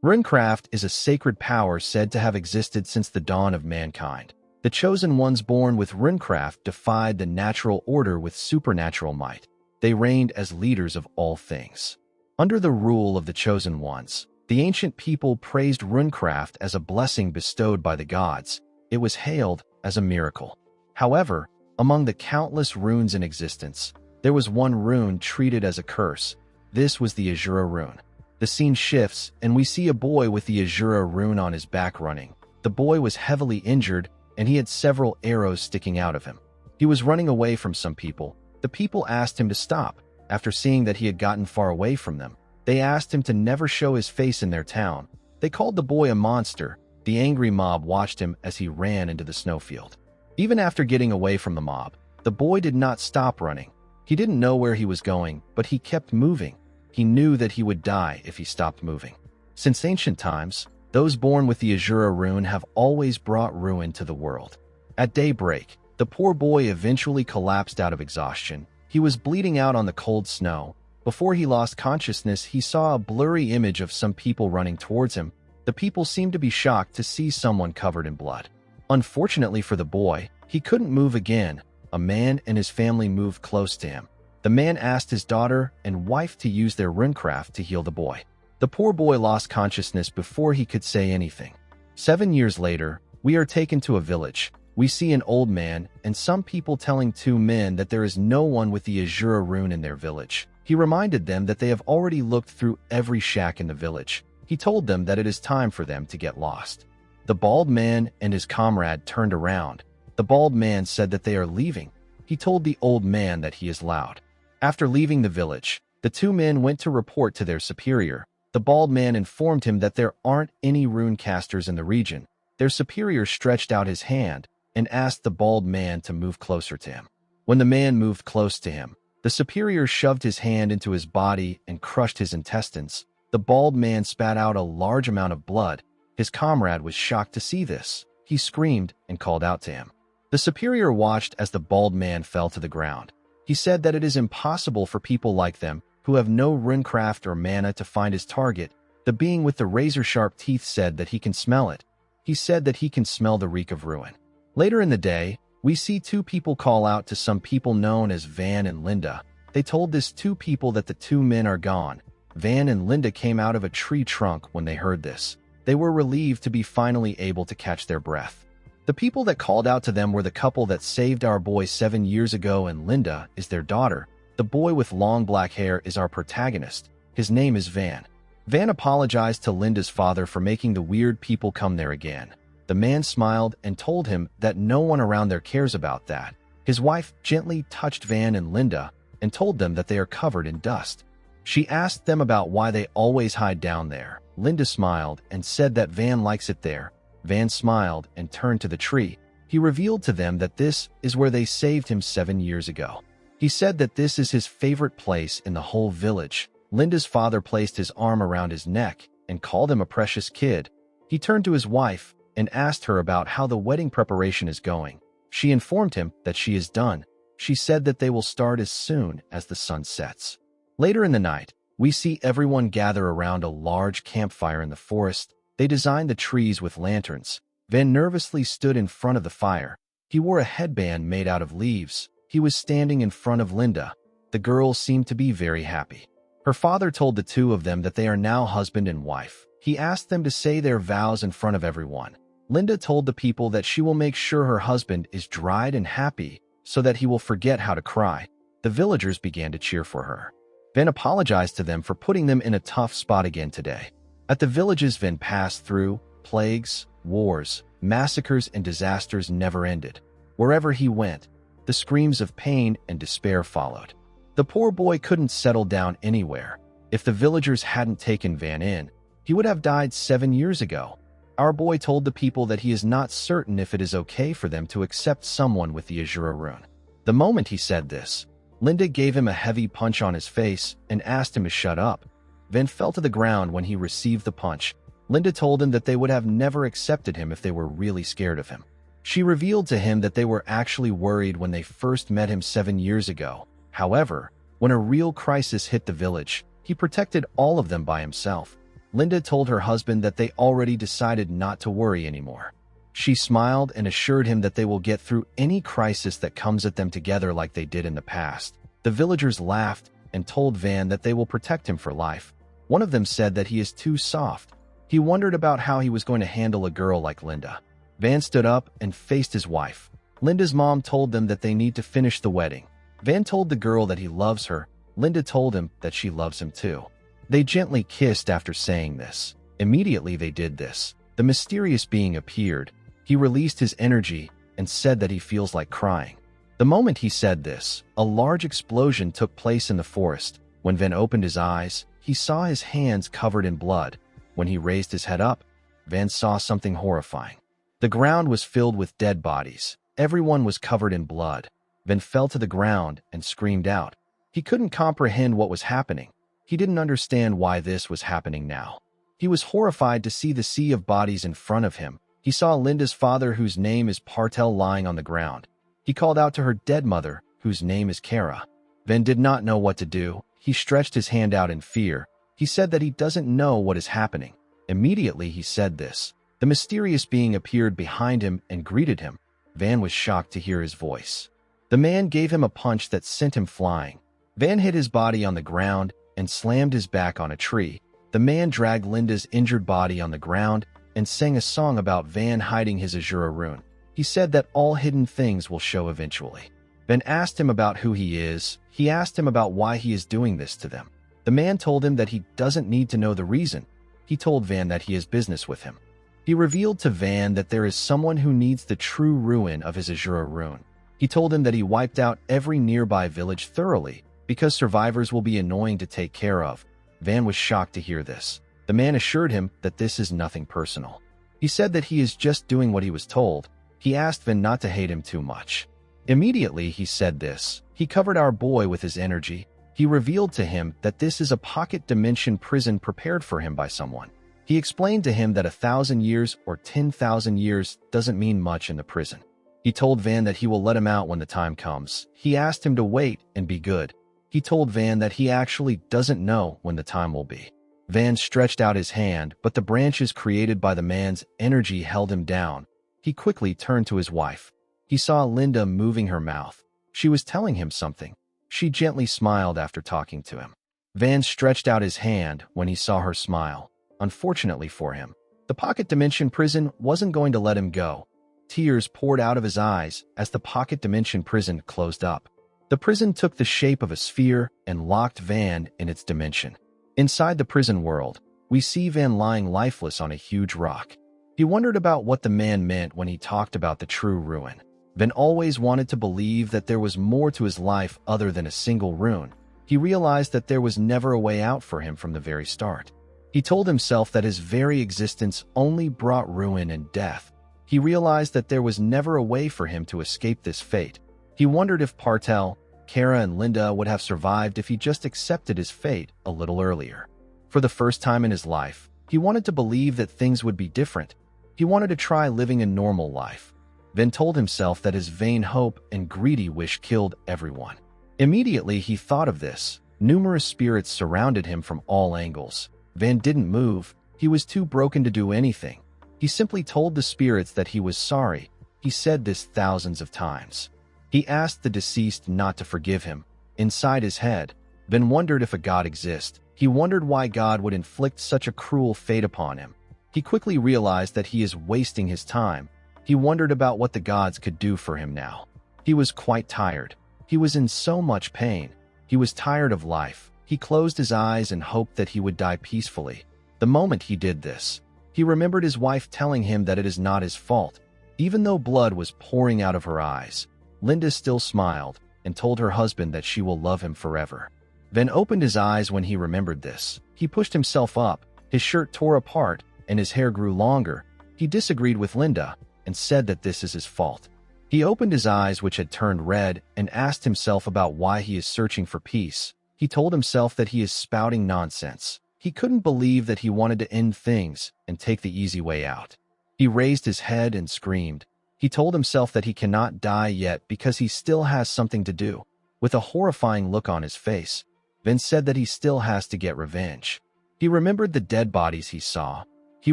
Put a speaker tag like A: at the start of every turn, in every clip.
A: Runecraft is a sacred power said to have existed since the dawn of mankind. The chosen ones born with runecraft defied the natural order with supernatural might. They reigned as leaders of all things. Under the rule of the chosen ones, the ancient people praised runecraft as a blessing bestowed by the gods. It was hailed as a miracle. However, among the countless runes in existence, there was one rune treated as a curse. This was the Asura rune. The scene shifts, and we see a boy with the Asura rune on his back running. The boy was heavily injured, and he had several arrows sticking out of him. He was running away from some people. The people asked him to stop. After seeing that he had gotten far away from them, they asked him to never show his face in their town. They called the boy a monster. The angry mob watched him as he ran into the snowfield. Even after getting away from the mob, the boy did not stop running. He didn't know where he was going, but he kept moving. He knew that he would die if he stopped moving. Since ancient times, those born with the Asura rune have always brought ruin to the world. At daybreak, the poor boy eventually collapsed out of exhaustion. He was bleeding out on the cold snow. Before he lost consciousness, he saw a blurry image of some people running towards him. The people seemed to be shocked to see someone covered in blood. Unfortunately for the boy, he couldn't move again. A man and his family moved close to him. The man asked his daughter and wife to use their runecraft to heal the boy. The poor boy lost consciousness before he could say anything. 7 years later, we are taken to a village. We see an old man and some people telling two men that there is no one with the Asura rune in their village. He reminded them that they have already looked through every shack in the village. He told them that it is time for them to get lost. The bald man and his comrade turned around. The bald man said that they are leaving. He told the old man that he is loud. After leaving the village, the two men went to report to their superior. The bald man informed him that there aren't any rune casters in the region. Their superior stretched out his hand and asked the bald man to move closer to him. When the man moved close to him, the superior shoved his hand into his body and crushed his intestines. The bald man spat out a large amount of blood. His comrade was shocked to see this. He screamed and called out to him. The superior watched as the bald man fell to the ground. He said that it is impossible for people like them, who have no runecraft or mana, to find his target. The being with the razor-sharp teeth said that he can smell it. He said that he can smell the reek of ruin. Later in the day, we see two people call out to some people known as Van and Linda. They told this two people that the two men are gone. Van and Linda came out of a tree trunk when they heard this. They were relieved to be finally able to catch their breath. The people that called out to them were the couple that saved our boy 7 years ago, and Linda is their daughter. The boy with long black hair is our protagonist. His name is Van. Van apologized to Linda's father for making the weird people come there again. The man smiled and told him that no one around there cares about that. His wife gently touched Van and Linda and told them that they are covered in dust. She asked them about why they always hide down there. Linda smiled and said that Van likes it there. Van smiled and turned to the tree. He revealed to them that this is where they saved him 7 years ago. He said that this is his favorite place in the whole village. Linda's father placed his arm around his neck and called him a precious kid. He turned to his wife and asked her about how the wedding preparation is going. She informed him that she is done. She said that they will start as soon as the sun sets. Later in the night, we see everyone gather around a large campfire in the forest. They designed the trees with lanterns. Van nervously stood in front of the fire. He wore a headband made out of leaves. He was standing in front of Linda. The girl seemed to be very happy. Her father told the two of them that they are now husband and wife. He asked them to say their vows in front of everyone. Linda told the people that she will make sure her husband is dried and happy so that he will forget how to cry. The villagers began to cheer for her. Van apologized to them for putting them in a tough spot again today. At the villages Van passed through, plagues, wars, massacres, and disasters never ended. Wherever he went, the screams of pain and despair followed. The poor boy couldn't settle down anywhere. If the villagers hadn't taken Van in, he would have died 7 years ago. Our boy told the people that he is not certain if it is okay for them to accept someone with the Asura rune. The moment he said this, Linda gave him a heavy punch on his face and asked him to shut up. Van fell to the ground when he received the punch. Linda told him that they would have never accepted him if they were really scared of him. She revealed to him that they were actually worried when they first met him 7 years ago. However, when a real crisis hit the village, he protected all of them by himself. Linda told her husband that they already decided not to worry anymore. She smiled and assured him that they will get through any crisis that comes at them together like they did in the past. The villagers laughed and told Van that they will protect him for life. One of them said that he is too soft. He wondered about how he was going to handle a girl like Linda. Van stood up and faced his wife. Linda's mom told them that they need to finish the wedding. Van told the girl that he loves her. Linda told him that she loves him too. They gently kissed after saying this. Immediately they did this. The mysterious being appeared. He released his energy and said that he feels like crying. The moment he said this, a large explosion took place in the forest. When Van opened his eyes, he saw his hands covered in blood. When he raised his head up, Van saw something horrifying. The ground was filled with dead bodies. Everyone was covered in blood. Van fell to the ground and screamed out. He couldn't comprehend what was happening. He didn't understand why this was happening now. He was horrified to see the sea of bodies in front of him. He saw Linda's father, whose name is Partel, lying on the ground. He called out to her dead mother, whose name is Kara. Van did not know what to do. He stretched his hand out in fear. He said that he doesn't know what is happening. Immediately he said this. The mysterious being appeared behind him and greeted him. Van was shocked to hear his voice. The man gave him a punch that sent him flying. Van hit his body on the ground and slammed his back on a tree. The man dragged Linda's injured body on the ground and sang a song about Van hiding his Asura rune. He said that all hidden things will show eventually. Van asked him about who he is. He asked him about why he is doing this to them. The man told him that he doesn't need to know the reason. He told Van that he has business with him. He revealed to Van that there is someone who needs the true ruin of his Asura rune. He told him that he wiped out every nearby village thoroughly because survivors will be annoying to take care of. Van was shocked to hear this. The man assured him that this is nothing personal. He said that he is just doing what he was told. He asked Van not to hate him too much. Immediately he said this. He covered our boy with his energy. He revealed to him that this is a pocket dimension prison prepared for him by someone. He explained to him that 1,000 years or 10,000 years doesn't mean much in the prison. He told Van that he will let him out when the time comes. He asked him to wait and be good. He told Van that he actually doesn't know when the time will be. Van stretched out his hand, but the branches created by the man's energy held him down. He quickly turned to his wife. He saw Linda moving her mouth. She was telling him something. She gently smiled after talking to him. Van stretched out his hand when he saw her smile. Unfortunately for him, the pocket dimension prison wasn't going to let him go. Tears poured out of his eyes as the pocket dimension prison closed up. The prison took the shape of a sphere and locked Van in its dimension. Inside the prison world, we see Van lying lifeless on a huge rock. He wondered about what the man meant when he talked about the true ruin. Van always wanted to believe that there was more to his life other than a single rune. He realized that there was never a way out for him from the very start. He told himself that his very existence only brought ruin and death. He realized that there was never a way for him to escape this fate. He wondered if Partel, Kara, and Linda would have survived if he just accepted his fate a little earlier. For the first time in his life, he wanted to believe that things would be different. He wanted to try living a normal life. Van told himself that his vain hope and greedy wish killed everyone. Immediately he thought of this. Numerous spirits surrounded him from all angles. Van didn't move. He was too broken to do anything. He simply told the spirits that he was sorry. He said this thousands of times. He asked the deceased not to forgive him. Inside his head, Van wondered if a god exists. He wondered why God would inflict such a cruel fate upon him. He quickly realized that he is wasting his time. He wondered about what the gods could do for him now. He was quite tired. He was in so much pain. He was tired of life. He closed his eyes and hoped that he would die peacefully. The moment he did this, he remembered his wife telling him that it is not his fault. Even though blood was pouring out of her eyes, Linda still smiled and told her husband that she will love him forever. Van opened his eyes when he remembered this. He pushed himself up. His shirt tore apart and his hair grew longer. He disagreed with Linda and said that this is his fault. He opened his eyes, which had turned red, and asked himself about why he is searching for peace. He told himself that he is spouting nonsense. He couldn't believe that he wanted to end things and take the easy way out. He raised his head and screamed. He told himself that he cannot die yet because he still has something to do. With a horrifying look on his face, Van said that he still has to get revenge. He remembered the dead bodies he saw. He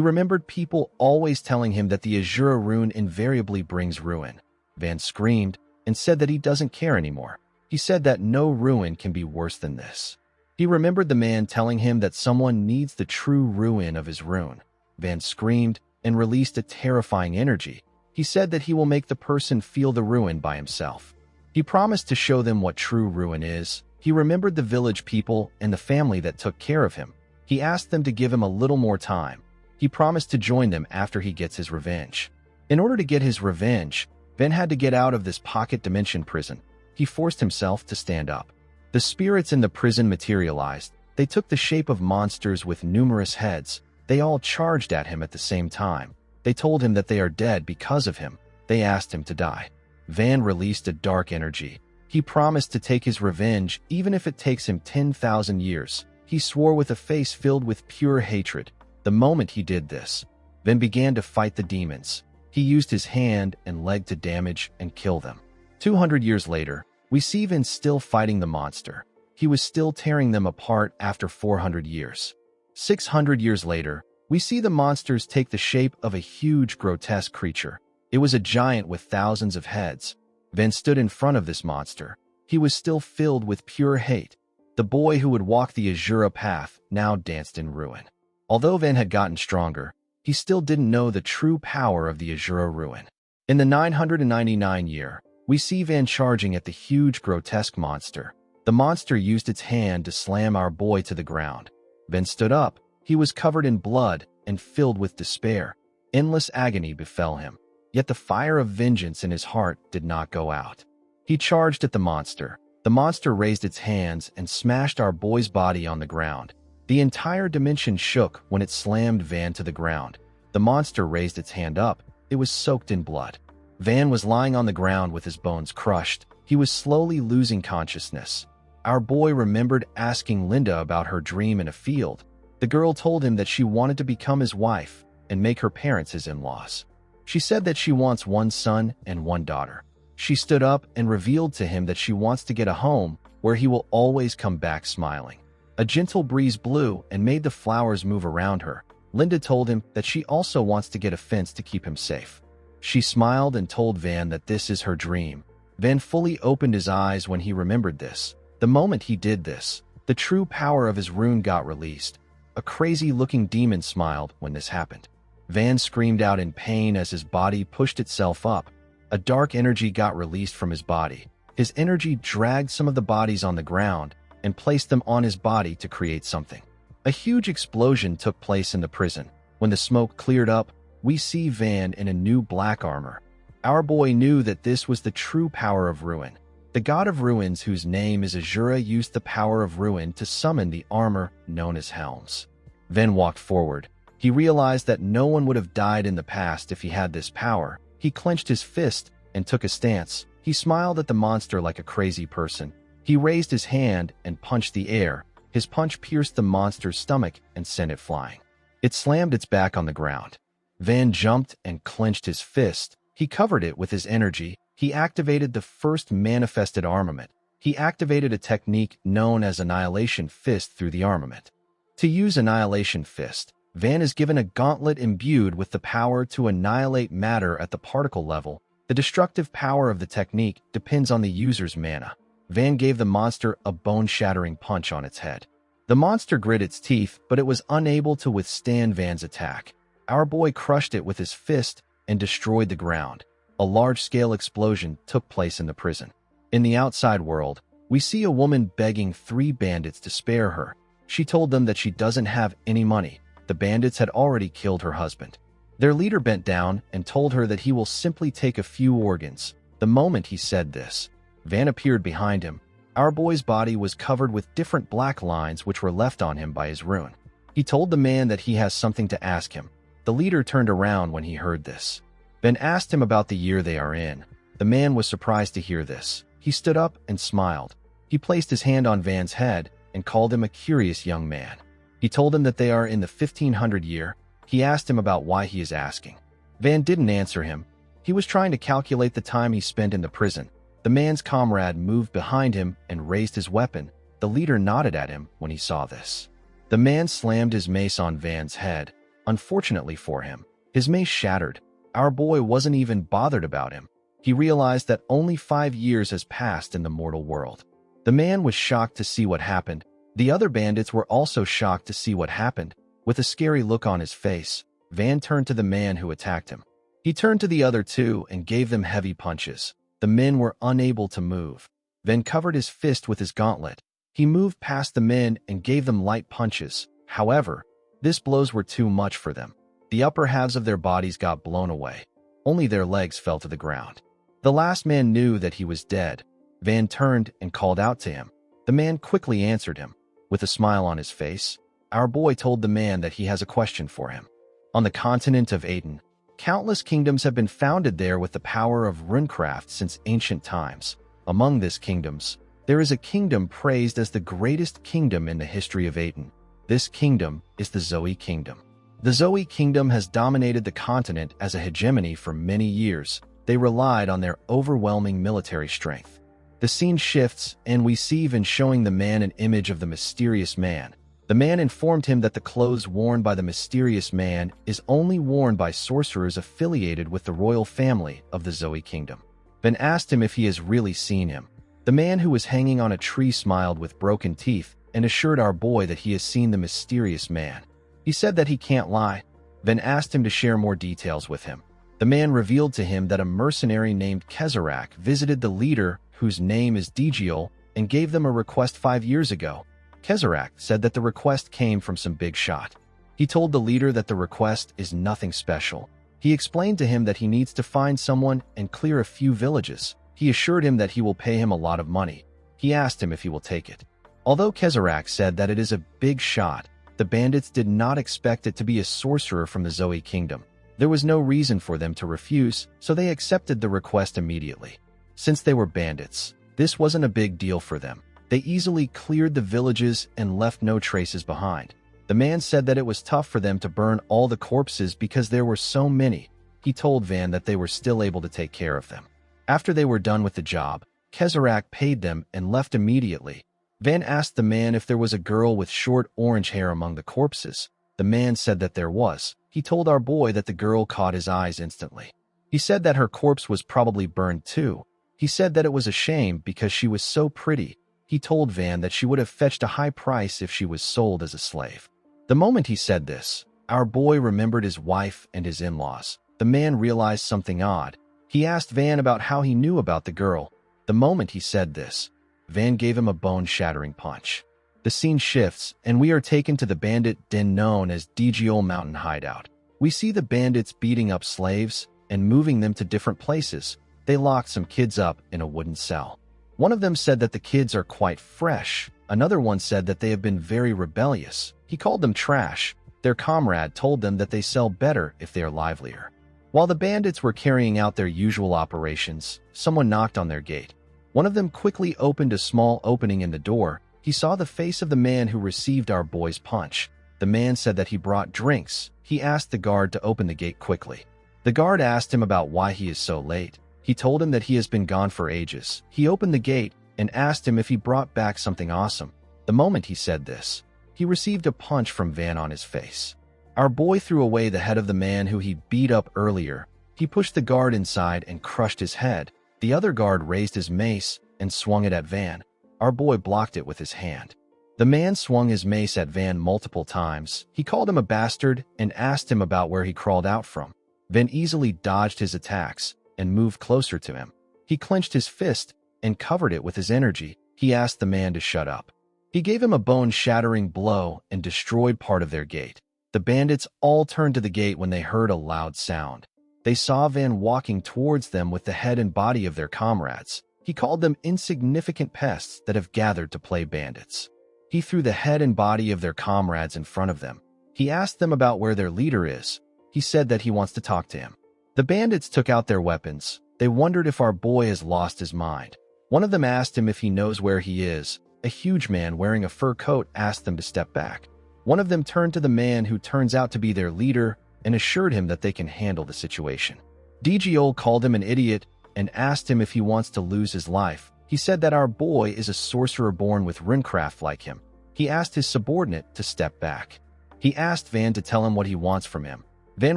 A: remembered people always telling him that the Asura rune invariably brings ruin. Van screamed and said that he doesn't care anymore. He said that no ruin can be worse than this. He remembered the man telling him that someone needs the true ruin of his rune. Van screamed and released a terrifying energy. He said that he will make the person feel the ruin by himself. He promised to show them what true ruin is. He remembered the village people and the family that took care of him. He asked them to give him a little more time. He promised to join them after he gets his revenge. In order to get his revenge, Van had to get out of this pocket dimension prison. He forced himself to stand up. The spirits in the prison materialized. They took the shape of monsters with numerous heads. They all charged at him at the same time. They told him that they are dead because of him. They asked him to die. Van released a dark energy. He promised to take his revenge even if it takes him 10,000 years. He swore with a face filled with pure hatred. The moment he did this, Van began to fight the demons. He used his hand and leg to damage and kill them. 200 years later, we see Van still fighting the monster. He was still tearing them apart after 400 years. 600 years later, we see the monsters take the shape of a huge, grotesque creature. It was a giant with thousands of heads. Van stood in front of this monster. He was still filled with pure hate. The boy who would walk the Asura path now danced in ruin. Although Van had gotten stronger, he still didn't know the true power of the Asura ruin. In the 999 year, we see Van charging at the huge, grotesque monster. The monster used its hand to slam our boy to the ground. Van stood up. He was covered in blood and filled with despair. Endless agony befell him. Yet the fire of vengeance in his heart did not go out. He charged at the monster. The monster raised its hands and smashed our boy's body on the ground. The entire dimension shook when it slammed Van to the ground. The monster raised its hand up. It was soaked in blood. Van was lying on the ground with his bones crushed. He was slowly losing consciousness. Our boy remembered asking Linda about her dream in a field. The girl told him that she wanted to become his wife and make her parents his in-laws. She said that she wants one son and one daughter. She stood up and revealed to him that she wants to get a home where he will always come back smiling. A gentle breeze blew and made the flowers move around her. Linda told him that she also wants to get a fence to keep him safe. She smiled and told Van that this is her dream. Van fully opened his eyes when he remembered this. The moment he did this, the true power of his rune got released. A crazy-looking demon smiled when this happened. Van screamed out in pain as his body pushed itself up. A dark energy got released from his body. His energy dragged some of the bodies on the ground and placed them on his body to create something. A huge explosion took place in the prison. When the smoke cleared up, we see Van in a new black armor. Our boy knew that this was the true power of ruin. The god of ruins, whose name is Asura, used the power of ruin to summon the armor known as helms. Van walked forward. He realized that no one would have died in the past if he had this power. He clenched his fist and took a stance. He smiled at the monster like a crazy person. He raised his hand and punched the air. His punch pierced the monster's stomach and sent it flying. It slammed its back on the ground. Van jumped and clenched his fist. He covered it with his energy. He activated the first manifested armament. He activated a technique known as Annihilation Fist through the armament. To use Annihilation Fist, Van is given a gauntlet imbued with the power to annihilate matter at the particle level. The destructive power of the technique depends on the user's mana. Van gave the monster a bone-shattering punch on its head. The monster grit its teeth, but it was unable to withstand Van's attack. Our boy crushed it with his fist and destroyed the ground. A large-scale explosion took place in the prison. In the outside world, we see a woman begging 3 bandits to spare her. She told them that she doesn't have any money. The bandits had already killed her husband. Their leader bent down and told her that he will simply take a few organs. The moment he said this, Van appeared behind him. Our boy's body was covered with different black lines which were left on him by his rune. He told the man that he has something to ask him. The leader turned around when he heard this. Van asked him about the year they are in. The man was surprised to hear this. He stood up and smiled. He placed his hand on Van's head and called him a curious young man. He told him that they are in the 1500 year. He asked him about why he is asking. Van didn't answer him. He was trying to calculate the time he spent in the prison. The man's comrade moved behind him and raised his weapon. The leader nodded at him when he saw this. The man slammed his mace on Van's head. Unfortunately for him, his mace shattered. Our boy wasn't even bothered about him. He realized that only 5 years has passed in the mortal world. The man was shocked to see what happened. The other bandits were also shocked to see what happened. With a scary look on his face, Van turned to the man who attacked him. He turned to the other two and gave them heavy punches. The men were unable to move. Van covered his fist with his gauntlet. He moved past the men and gave them light punches. However, these blows were too much for them. The upper halves of their bodies got blown away. Only their legs fell to the ground. The last man knew that he was dead. Van turned and called out to him. The man quickly answered him. With a smile on his face, our boy told the man that he has a question for him. On the continent of Aden, countless kingdoms have been founded there with the power of runecraft since ancient times. Among these kingdoms, there is a kingdom praised as the greatest kingdom in the history of Aden. This kingdom is the Zoe Kingdom. The Zoe Kingdom has dominated the continent as a hegemony for many years. They relied on their overwhelming military strength. The scene shifts, and we see Van showing the man an image of the mysterious man. The man informed him that the clothes worn by the mysterious man is only worn by sorcerers affiliated with the royal family of the Zoe Kingdom. Van asked him if he has really seen him. The man who was hanging on a tree smiled with broken teeth and assured our boy that he has seen the mysterious man. He said that he can't lie. Van asked him to share more details with him. The man revealed to him that a mercenary named Kezarak visited the leader, whose name is Digiol, and gave them a request 5 years ago. Kezarak said that the request came from some big shot. He told the leader that the request is nothing special. He explained to him that he needs to find someone and clear a few villages. He assured him that he will pay him a lot of money. He asked him if he will take it. Although Kezarak said that it is a big shot, the bandits did not expect it to be a sorcerer from the Zoe Kingdom. There was no reason for them to refuse, so they accepted the request immediately. Since they were bandits, this wasn't a big deal for them. They easily cleared the villages and left no traces behind. The man said that it was tough for them to burn all the corpses because there were so many. He told Van that they were still able to take care of them. After they were done with the job, Kezarak paid them and left immediately. Van asked the man if there was a girl with short orange hair among the corpses. The man said that there was. He told our boy that the girl caught his eyes instantly. He said that her corpse was probably burned too. He said that it was a shame because she was so pretty. He told Van that she would have fetched a high price if she was sold as a slave. The moment he said this, our boy remembered his wife and his in-laws. The man realized something odd. He asked Van about how he knew about the girl. The moment he said this, Van gave him a bone-shattering punch. The scene shifts, and we are taken to the bandit den known as Digiol Mountain Hideout. We see the bandits beating up slaves and moving them to different places. They locked some kids up in a wooden cell. One of them said that the kids are quite fresh. Another one said that they have been very rebellious. He called them trash. Their comrade told them that they sell better if they are livelier. While the bandits were carrying out their usual operations, someone knocked on their gate. One of them quickly opened a small opening in the door. He saw the face of the man who received our boy's punch. The man said that he brought drinks. He asked the guard to open the gate quickly. The guard asked him about why he is so late. He told him that he has been gone for ages. He opened the gate and asked him if he brought back something awesome. The moment he said this, he received a punch from Van on his face. Our boy threw away the head of the man who he beat up earlier. He pushed the guard inside and crushed his head. The other guard raised his mace and swung it at Van. Our boy blocked it with his hand. The man swung his mace at Van multiple times. He called him a bastard and asked him about where he crawled out from. Van easily dodged his attacks and moved closer to him. He clenched his fist and covered it with his energy. He asked the man to shut up. He gave him a bone-shattering blow and destroyed part of their gate. The bandits all turned to the gate when they heard a loud sound. They saw Van walking towards them with the head and body of their comrades. He called them insignificant pests that have gathered to play bandits. He threw the head and body of their comrades in front of them. He asked them about where their leader is. He said that he wants to talk to him. The bandits took out their weapons. They wondered if our boy has lost his mind. One of them asked him if he knows where he is. A huge man wearing a fur coat asked them to step back. One of them turned to the man who turns out to be their leader and assured him that they can handle the situation. Digiol called him an idiot and asked him if he wants to lose his life. He said that our boy is a sorcerer born with runecraft like him. He asked his subordinate to step back. He asked Van to tell him what he wants from him. Van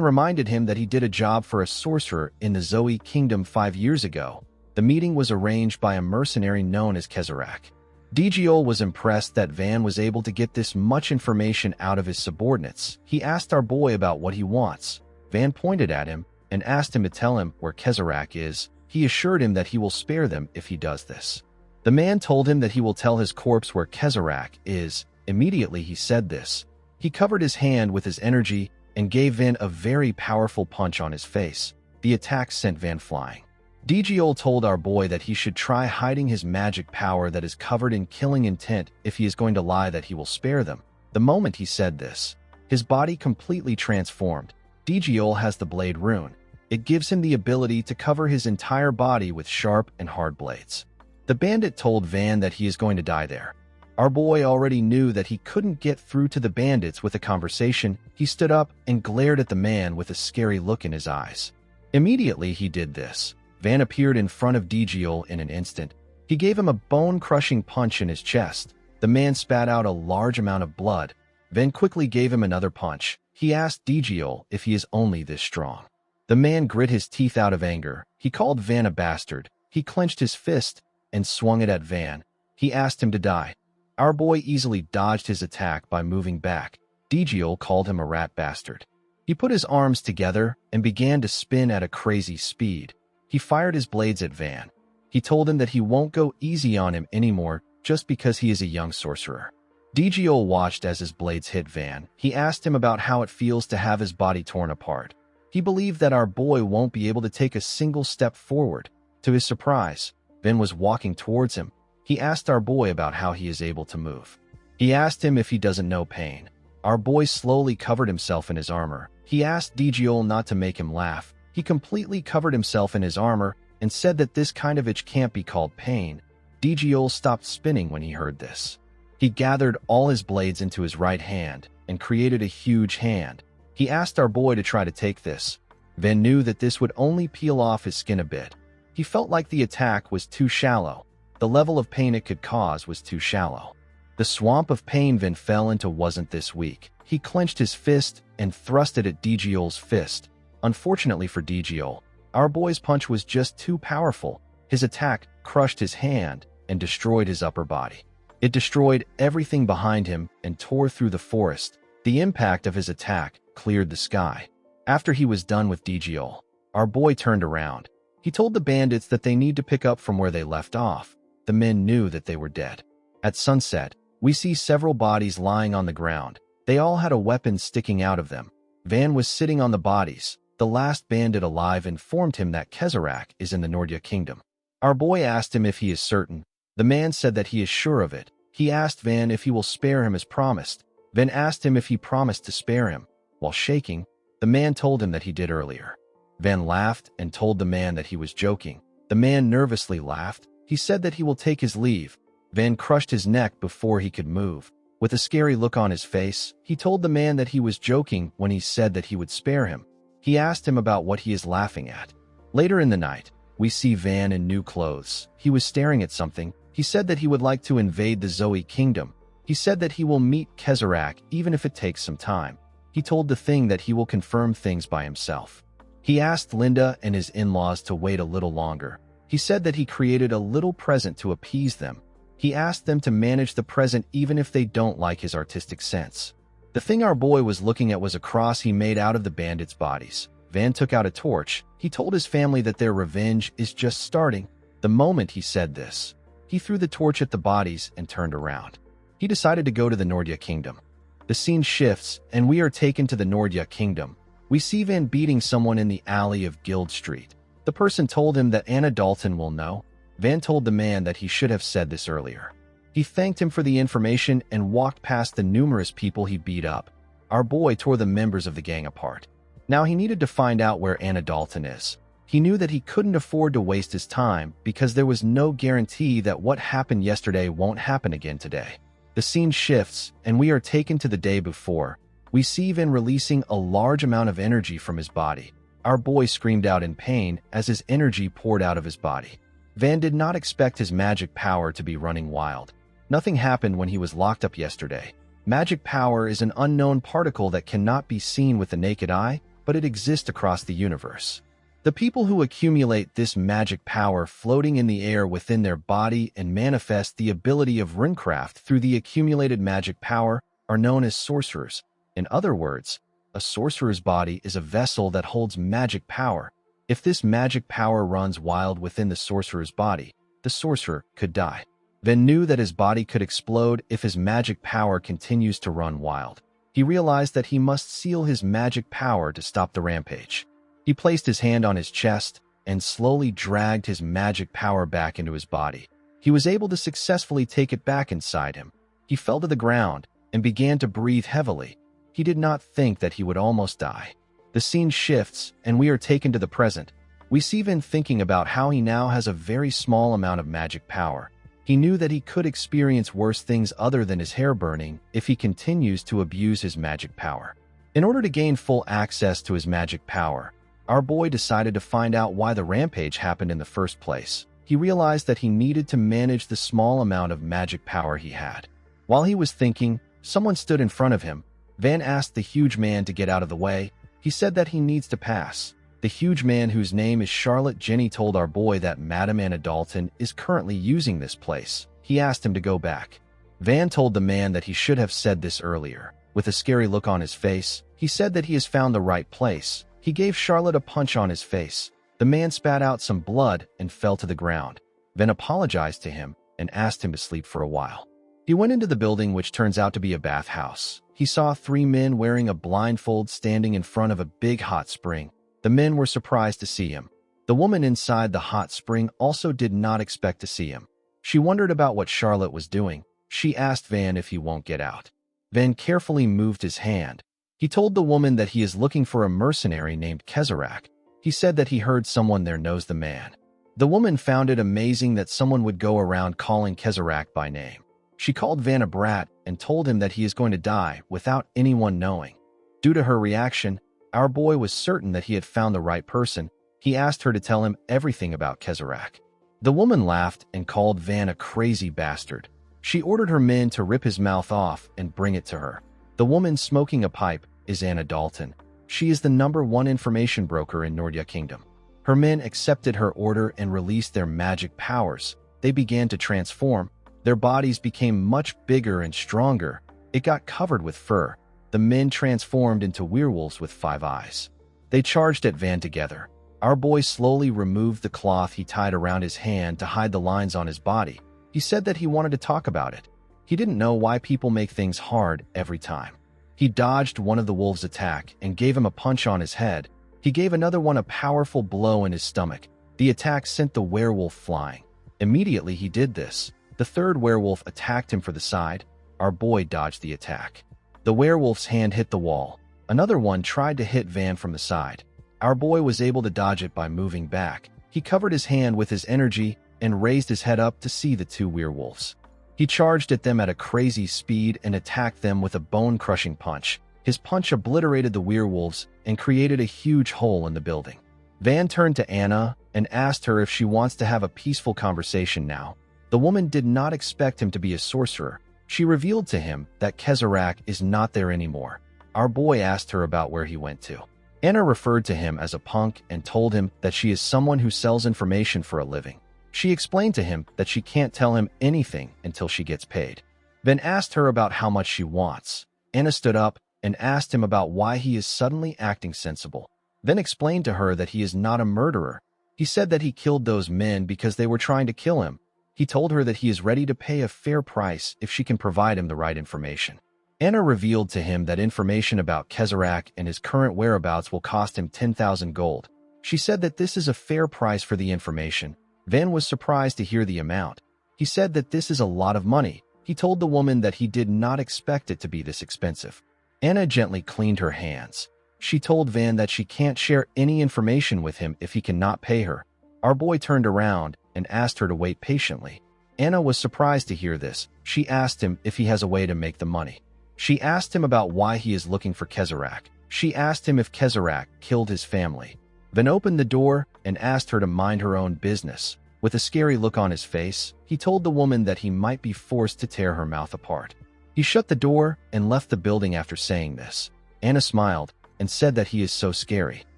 A: reminded him that he did a job for a sorcerer in the Zoe Kingdom 5 years ago. The meeting was arranged by a mercenary known as Kezarak. Digiol was impressed that Van was able to get this much information out of his subordinates. He asked our boy about what he wants. Van pointed at him and asked him to tell him where Kezarak is. He assured him that he will spare them if he does this. The man told him that he will tell his corpse where Kezarak is. Immediately he said this. He covered his hand with his energy and gave Van a very powerful punch on his face. The attack sent Van flying. Digiol told our boy that he should try hiding his magic power that is covered in killing intent if he is going to lie that he will spare them. The moment he said this, his body completely transformed. Digiol has the blade rune. It gives him the ability to cover his entire body with sharp and hard blades. The bandit told Van that he is going to die there. Our boy already knew that he couldn't get through to the bandits with a conversation. He stood up and glared at the man with a scary look in his eyes. Immediately he did this. Van appeared in front of Digiol in an instant. He gave him a bone-crushing punch in his chest. The man spat out a large amount of blood. Van quickly gave him another punch. He asked Digiol if he is only this strong. The man grit his teeth out of anger. He called Van a bastard. He clenched his fist and swung it at Van. He asked him to die. Our boy easily dodged his attack by moving back. Digiol called him a rat bastard. He put his arms together and began to spin at a crazy speed. He fired his blades at Van. He told him that he won't go easy on him anymore just because he is a young sorcerer. Digiol watched as his blades hit Van. He asked him about how it feels to have his body torn apart. He believed that our boy won't be able to take a single step forward. To his surprise, Van was walking towards him. He asked our boy about how he is able to move. He asked him if he doesn't know pain. Our boy slowly covered himself in his armor. He asked Digiol not to make him laugh. He completely covered himself in his armor and said that this kind of itch can't be called pain. Digiol stopped spinning when he heard this. He gathered all his blades into his right hand and created a huge hand. He asked our boy to try to take this. Van knew that this would only peel off his skin a bit. He felt like the attack was too shallow. The level of pain it could cause was too shallow. The swamp of pain Van fell into wasn't this weak. He clenched his fist and thrust it at Digiol's fist. Unfortunately for Digiol, our boy's punch was just too powerful. His attack crushed his hand and destroyed his upper body. It destroyed everything behind him and tore through the forest. The impact of his attack cleared the sky. After he was done with Digiol, our boy turned around. He told the bandits that they need to pick up from where they left off. The men knew that they were dead. At sunset, we see several bodies lying on the ground. They all had a weapon sticking out of them. Van was sitting on the bodies. The last bandit alive informed him that Kezarak is in the Nordya Kingdom. Our boy asked him if he is certain. The man said that he is sure of it. He asked Van if he will spare him as promised. Van asked him if he promised to spare him. While shaking, the man told him that he did earlier. Van laughed and told the man that he was joking. The man nervously laughed. He said that he will take his leave. Van crushed his neck before he could move. With a scary look on his face, he told the man that he was joking when he said that he would spare him. He asked him about what he is laughing at. Later in the night, we see Van in new clothes. He was staring at something. He said that he would like to invade the Zoe Kingdom. He said that he will meet Kezarak even if it takes some time. He told the thing that he will confirm things by himself. He asked Linda and his in-laws to wait a little longer. He said that he created a little present to appease them. He asked them to manage the present even if they don't like his artistic sense. The thing our boy was looking at was a cross he made out of the bandits' bodies. Van took out a torch. He told his family that their revenge is just starting. The moment he said this, he threw the torch at the bodies and turned around. He decided to go to the Nordya Kingdom. The scene shifts, and we are taken to the Nordya Kingdom. We see Van beating someone in the alley of Guild Street. The person told him that Anna Dalton will know. Van told the man that he should have said this earlier. He thanked him for the information and walked past the numerous people he beat up. Our boy tore the members of the gang apart. Now he needed to find out where Anna Dalton is. He knew that he couldn't afford to waste his time because there was no guarantee that what happened yesterday won't happen again today. The scene shifts, and we are taken to the day before. We see Van releasing a large amount of energy from his body. Our boy screamed out in pain as his energy poured out of his body. Van did not expect his magic power to be running wild. Nothing happened when he was locked up yesterday. Magic power is an unknown particle that cannot be seen with the naked eye, but it exists across the universe. The people who accumulate this magic power floating in the air within their body and manifest the ability of runecraft through the accumulated magic power are known as sorcerers. In other words, a sorcerer's body is a vessel that holds magic power. If this magic power runs wild within the sorcerer's body, the sorcerer could die. Van knew that his body could explode if his magic power continues to run wild. He realized that he must seal his magic power to stop the rampage. He placed his hand on his chest and slowly dragged his magic power back into his body. He was able to successfully take it back inside him. He fell to the ground and began to breathe heavily. He did not think that he would almost die. The scene shifts, and we are taken to the present. We see Van thinking about how he now has a very small amount of magic power. He knew that he could experience worse things other than his hair burning if he continues to abuse his magic power. In order to gain full access to his magic power, our boy decided to find out why the rampage happened in the first place. He realized that he needed to manage the small amount of magic power he had. While he was thinking, someone stood in front of him. Van asked the huge man to get out of the way. He said that he needs to pass. The huge man, whose name is Charlotte Jenny, told our boy that Madame Anna Dalton is currently using this place. He asked him to go back. Van told the man that he should have said this earlier. With a scary look on his face, he said that he has found the right place. He gave Charlotte a punch on his face. The man spat out some blood and fell to the ground. Van apologized to him and asked him to sleep for a while. He went into the building, which turns out to be a bathhouse. He saw 3 men wearing a blindfold standing in front of a big hot spring. The men were surprised to see him. The woman inside the hot spring also did not expect to see him. She wondered about what Charlotte was doing. She asked Van if he won't get out. Van carefully moved his hand. He told the woman that he is looking for a mercenary named Kezarak. He said that he heard someone there knows the man. The woman found it amazing that someone would go around calling Kezarak by name. She called Van a brat and told him that he is going to die without anyone knowing. Due to her reaction, our boy was certain that he had found the right person. He asked her to tell him everything about Kezarak. The woman laughed and called Van a crazy bastard. She ordered her men to rip his mouth off and bring it to her. The woman smoking a pipe is Anna Dalton. She is the #1 information broker in Nordya Kingdom. Her men accepted her order and released their magic powers. They began to transform. Their bodies became much bigger and stronger. It got covered with fur. The men transformed into werewolves with 5 eyes. They charged at Van together. Our boy slowly removed the cloth he tied around his hand to hide the lines on his body. He said that he wanted to talk about it. He didn't know why people make things hard every time. He dodged one of the wolves' attack and gave him a punch on his head. He gave another one a powerful blow in his stomach. The attack sent the werewolf flying. Immediately he did this. The 3rd werewolf attacked him for the side. Our boy dodged the attack. The werewolf's hand hit the wall. Another one tried to hit Van from the side. Our boy was able to dodge it by moving back. He covered his hand with his energy and raised his head up to see the 2 werewolves. He charged at them at a crazy speed and attacked them with a bone-crushing punch. His punch obliterated the werewolves and created a huge hole in the building. Van turned to Anna and asked her if she wants to have a peaceful conversation now. The woman did not expect him to be a sorcerer. She revealed to him that Kezarak is not there anymore. Our boy asked her about where he went to. Anna referred to him as a punk and told him that she is someone who sells information for a living. She explained to him that she can't tell him anything until she gets paid. Van asked her about how much she wants. Anna stood up and asked him about why he is suddenly acting sensible. Then explained to her that he is not a murderer. He said that he killed those men because they were trying to kill him. He told her that he is ready to pay a fair price if she can provide him the right information. Anna revealed to him that information about Kezarak and his current whereabouts will cost him 10,000 gold. She said that this is a fair price for the information. Van was surprised to hear the amount. He said that this is a lot of money. He told the woman that he did not expect it to be this expensive. Anna gently cleaned her hands. She told Van that she can't share any information with him if he cannot pay her. Our boy turned around and asked her to wait patiently. Anna was surprised to hear this. She asked him if he has a way to make the money. She asked him about why he is looking for Kezarak. She asked him if Kezarak killed his family. Van opened the door and asked her to mind her own business. With a scary look on his face, he told the woman that he might be forced to tear her mouth apart. He shut the door and left the building after saying this. Anna smiled and said that he is so scary.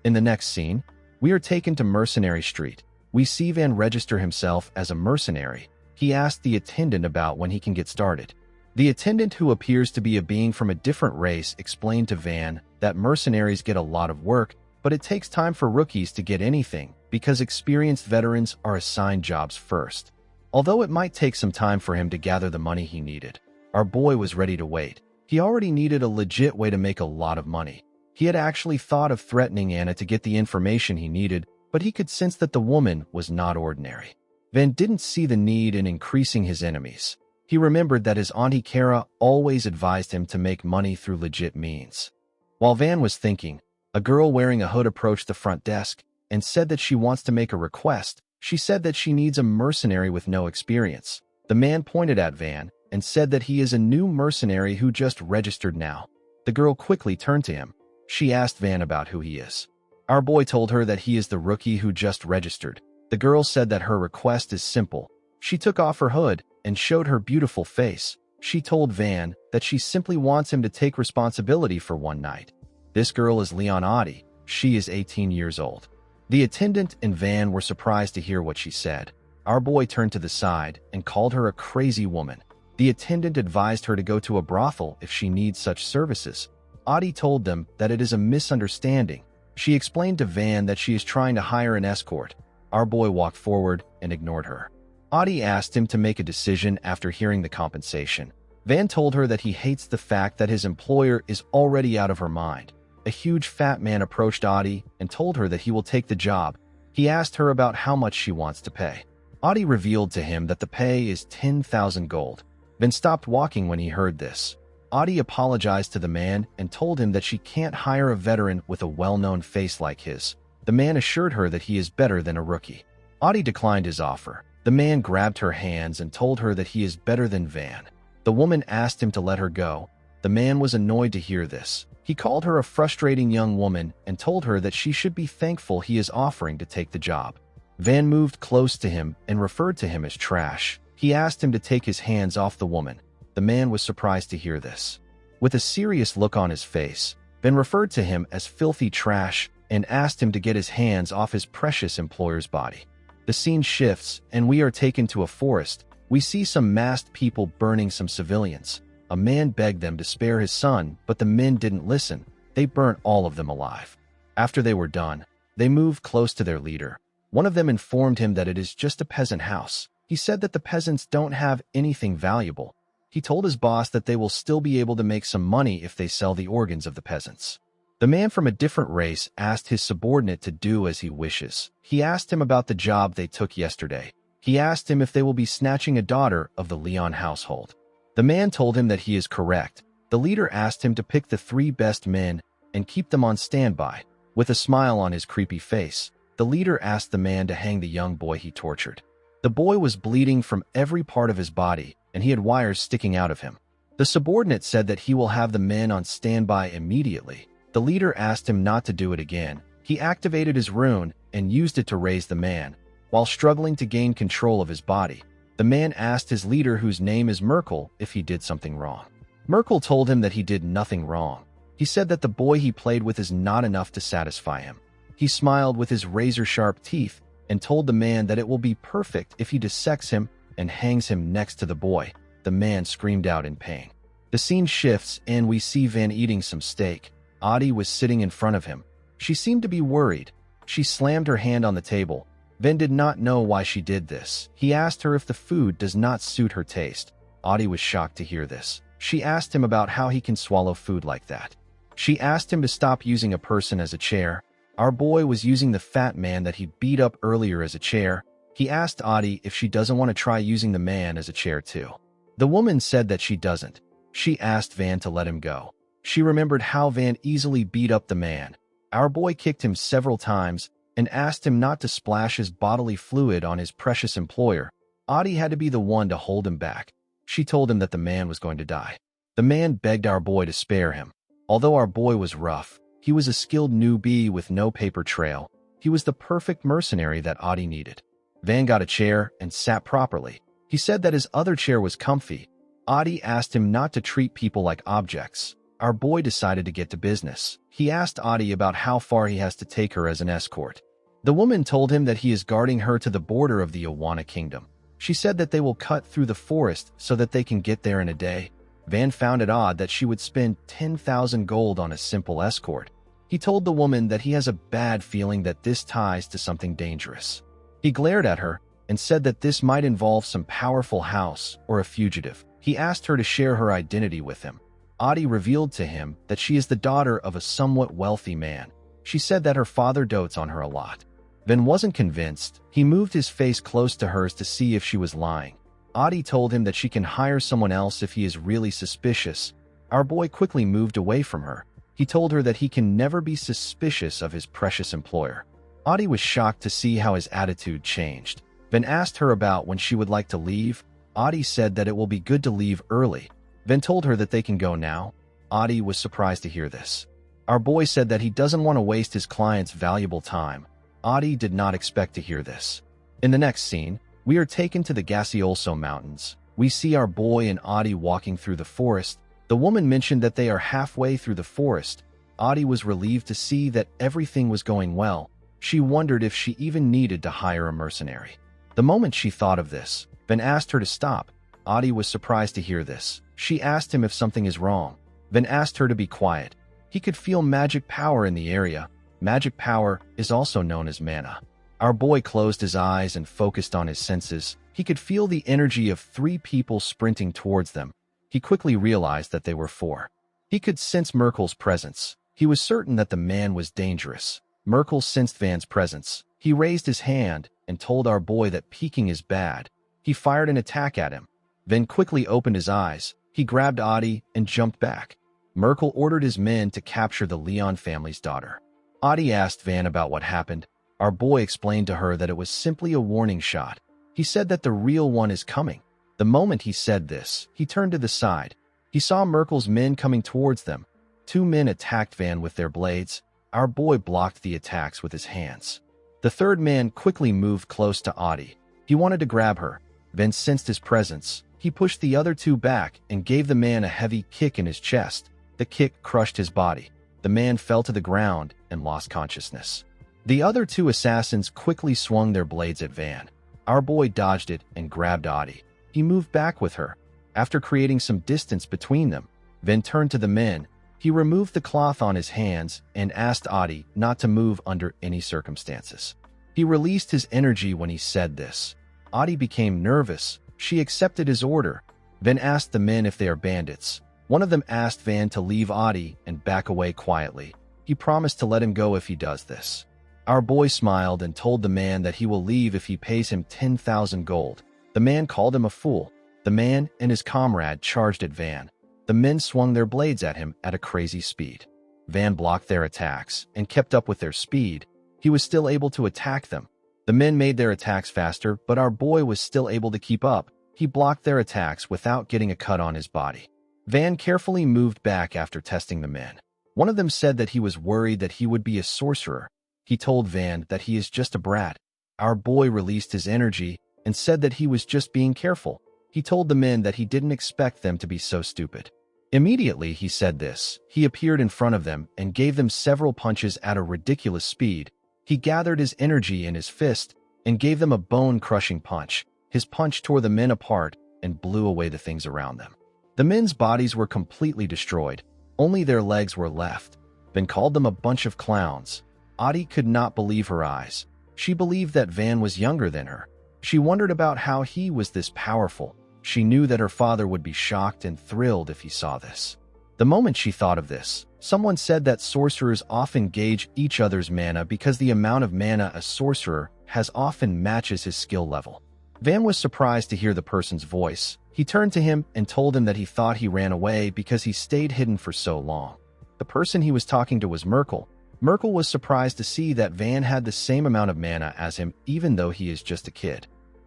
A: In the next scene, we are taken to Mercenary Street. We see Van register himself as a mercenary. He asked the attendant about when he can get started. The attendant, who appears to be a being from a different race, explained to Van that mercenaries get a lot of work, but it takes time for rookies to get anything because experienced veterans are assigned jobs first. Although it might take some time for him to gather the money he needed, our boy was ready to wait. He already needed a legit way to make a lot of money. He had actually thought of threatening Anna to get the information he needed, but he could sense that the woman was not ordinary. Van didn't see the need in increasing his enemies. He remembered that his Auntie Kara always advised him to make money through legit means. While Van was thinking, a girl wearing a hood approached the front desk and said that she wants to make a request. She said that she needs a mercenary with no experience. The man pointed at Van and said that he is a new mercenary who just registered now. The girl quickly turned to him. She asked Van about who he is. Our boy told her that he is the rookie who just registered. The girl said that her request is simple. She took off her hood and showed her beautiful face. She told Van that she simply wants him to take responsibility for one night. This girl is Leonati. She is 18 years old. The attendant and Van were surprised to hear what she said. Our boy turned to the side and called her a crazy woman. The attendant advised her to go to a brothel if she needs such services. Audie told them that it is a misunderstanding. She explained to Van that she is trying to hire an escort. Our boy walked forward and ignored her. Audie asked him to make a decision after hearing the compensation. Van told her that he hates the fact that his employer is already out of her mind. A huge fat man approached Audie and told her that he will take the job. He asked her about how much she wants to pay. Audie revealed to him that the pay is 10,000 gold. Van stopped walking when he heard this. Audie apologized to the man and told him that she can't hire a veteran with a well-known face like his. The man assured her that he is better than a rookie. Audie declined his offer. The man grabbed her hands and told her that he is better than Van. The woman asked him to let her go. The man was annoyed to hear this. He called her a frustrating young woman and told her that she should be thankful he is offering to take the job. Van moved close to him and referred to him as trash. He asked him to take his hands off the woman. The man was surprised to hear this. With a serious look on his face, Van referred to him as filthy trash and asked him to get his hands off his precious employer's body. The scene shifts and we are taken to a forest. We see some masked people burning some civilians. A man begged them to spare his son, but the men didn't listen. They burnt all of them alive. After they were done, they moved close to their leader. One of them informed him that it is just a peasant house. He said that the peasants don't have anything valuable. He told his boss that they will still be able to make some money if they sell the organs of the peasants. The man from a different race asked his subordinate to do as he wishes. He asked him about the job they took yesterday. He asked him if they will be snatching a daughter of the Leon household. The man told him that he is correct. The leader asked him to pick the 3 best men and keep them on standby. With a smile on his creepy face, the leader asked the man to hang the young boy he tortured. The boy was bleeding from every part of his body, and he had wires sticking out of him. The subordinate said that he will have the men on standby immediately. The leader asked him not to do it again. He activated his rune and used it to raise the man. While struggling to gain control of his body, the man asked his leader, whose name is Merkel, if he did something wrong. Merkel told him that he did nothing wrong. He said that the boy he played with is not enough to satisfy him. He smiled with his razor-sharp teeth and told the man that it will be perfect if he dissects him and hangs him next to the boy. The man screamed out in pain. The scene shifts and we see Van eating some steak. Audie was sitting in front of him. She seemed to be worried. She slammed her hand on the table. Van did not know why she did this. He asked her if the food does not suit her taste. Audie was shocked to hear this. She asked him about how he can swallow food like that. She asked him to stop using a person as a chair. Our boy was using the fat man that he beat up earlier as a chair. He asked Audie if she doesn't want to try using the man as a chair too. The woman said that she doesn't. She asked Van to let him go. She remembered how Van easily beat up the man. Our boy kicked him several times and asked him not to splash his bodily fluid on his precious employer. Audie had to be the one to hold him back. She told him that the man was going to die. The man begged our boy to spare him. Although our boy was rough, he was a skilled newbie with no paper trail. He was the perfect mercenary that Audie needed. Van got a chair and sat properly. He said that his other chair was comfy. Adi asked him not to treat people like objects. Our boy decided to get to business. He asked Adi about how far he has to take her as an escort. The woman told him that he is guarding her to the border of the Awana kingdom. She said that they will cut through the forest so that they can get there in a day. Van found it odd that she would spend 10,000 gold on a simple escort. He told the woman that he has a bad feeling that this ties to something dangerous. He glared at her and said that this might involve some powerful house or a fugitive. He asked her to share her identity with him. Adi revealed to him that she is the daughter of a somewhat wealthy man. She said that her father dotes on her a lot. Van wasn't convinced. He moved his face close to hers to see if she was lying. Adi told him that she can hire someone else if he is really suspicious. Our boy quickly moved away from her. He told her that he can never be suspicious of his precious employer. Adi was shocked to see how his attitude changed. Van asked her about when she would like to leave. Adi said that it will be good to leave early. Van told her that they can go now. Adi was surprised to hear this. Our boy said that he doesn't want to waste his client's valuable time. Adi did not expect to hear this. In the next scene, we are taken to the Gaseolso Mountains. We see our boy and Adi walking through the forest. The woman mentioned that they are halfway through the forest. Adi was relieved to see that everything was going well. She wondered if she even needed to hire a mercenary. The moment she thought of this, Van asked her to stop. Adi was surprised to hear this. She asked him if something is wrong. Van asked her to be quiet. He could feel magic power in the area. Magic power is also known as mana. Our boy closed his eyes and focused on his senses. He could feel the energy of 3 people sprinting towards them. He quickly realized that they were 4. He could sense Merkel's presence. He was certain that the man was dangerous. Merkel sensed Van's presence. He raised his hand and told our boy that peeking is bad. He fired an attack at him. Van quickly opened his eyes. He grabbed Adi and jumped back. Merkel ordered his men to capture the Leon family's daughter. Adi asked Van about what happened. Our boy explained to her that it was simply a warning shot. He said that the real one is coming. The moment he said this, he turned to the side. He saw Merkel's men coming towards them. 2 men attacked Van with their blades. Our boy blocked the attacks with his hands. The 3rd man quickly moved close to Adi. He wanted to grab her. Van sensed his presence. He pushed the other 2 back and gave the man a heavy kick in his chest. The kick crushed his body. The man fell to the ground and lost consciousness. The other 2 assassins quickly swung their blades at Van. Our boy dodged it and grabbed Adi. He moved back with her. After creating some distance between them, Van turned to the men. He removed the cloth on his hands and asked Adi not to move under any circumstances. He released his energy when he said this. Adi became nervous. She accepted his order. Van asked the men if they are bandits. One of them asked Van to leave Adi and back away quietly. He promised to let him go if he does this. Our boy smiled and told the man that he will leave if he pays him 10,000 gold. The man called him a fool. The man and his comrade charged at Van. The men swung their blades at him at a crazy speed. Van blocked their attacks and kept up with their speed. He was still able to attack them. The men made their attacks faster, but our boy was still able to keep up. He blocked their attacks without getting a cut on his body. Van carefully moved back after testing the men. One of them said that he was worried that he would be a sorcerer. He told Van that he is just a brat. Our boy released his energy and said that he was just being careful. He told the men that he didn't expect them to be so stupid. Immediately he said this, he appeared in front of them and gave them several punches at a ridiculous speed. He gathered his energy in his fist and gave them a bone-crushing punch. His punch tore the men apart and blew away the things around them. The men's bodies were completely destroyed. Only their legs were left. Van called them a bunch of clowns. Adi could not believe her eyes. She believed that Van was younger than her. She wondered about how he was this powerful. She knew that her father would be shocked and thrilled if he saw this. The moment she thought of this, someone said that sorcerers often gauge each other's mana because the amount of mana a sorcerer has often matches his skill level. Van was surprised to hear the person's voice. He turned to him and told him that he thought he ran away because he stayed hidden for so long. The person he was talking to was Merkel. Merkel was surprised to see that Van had the same amount of mana as him, even though he is just a kid.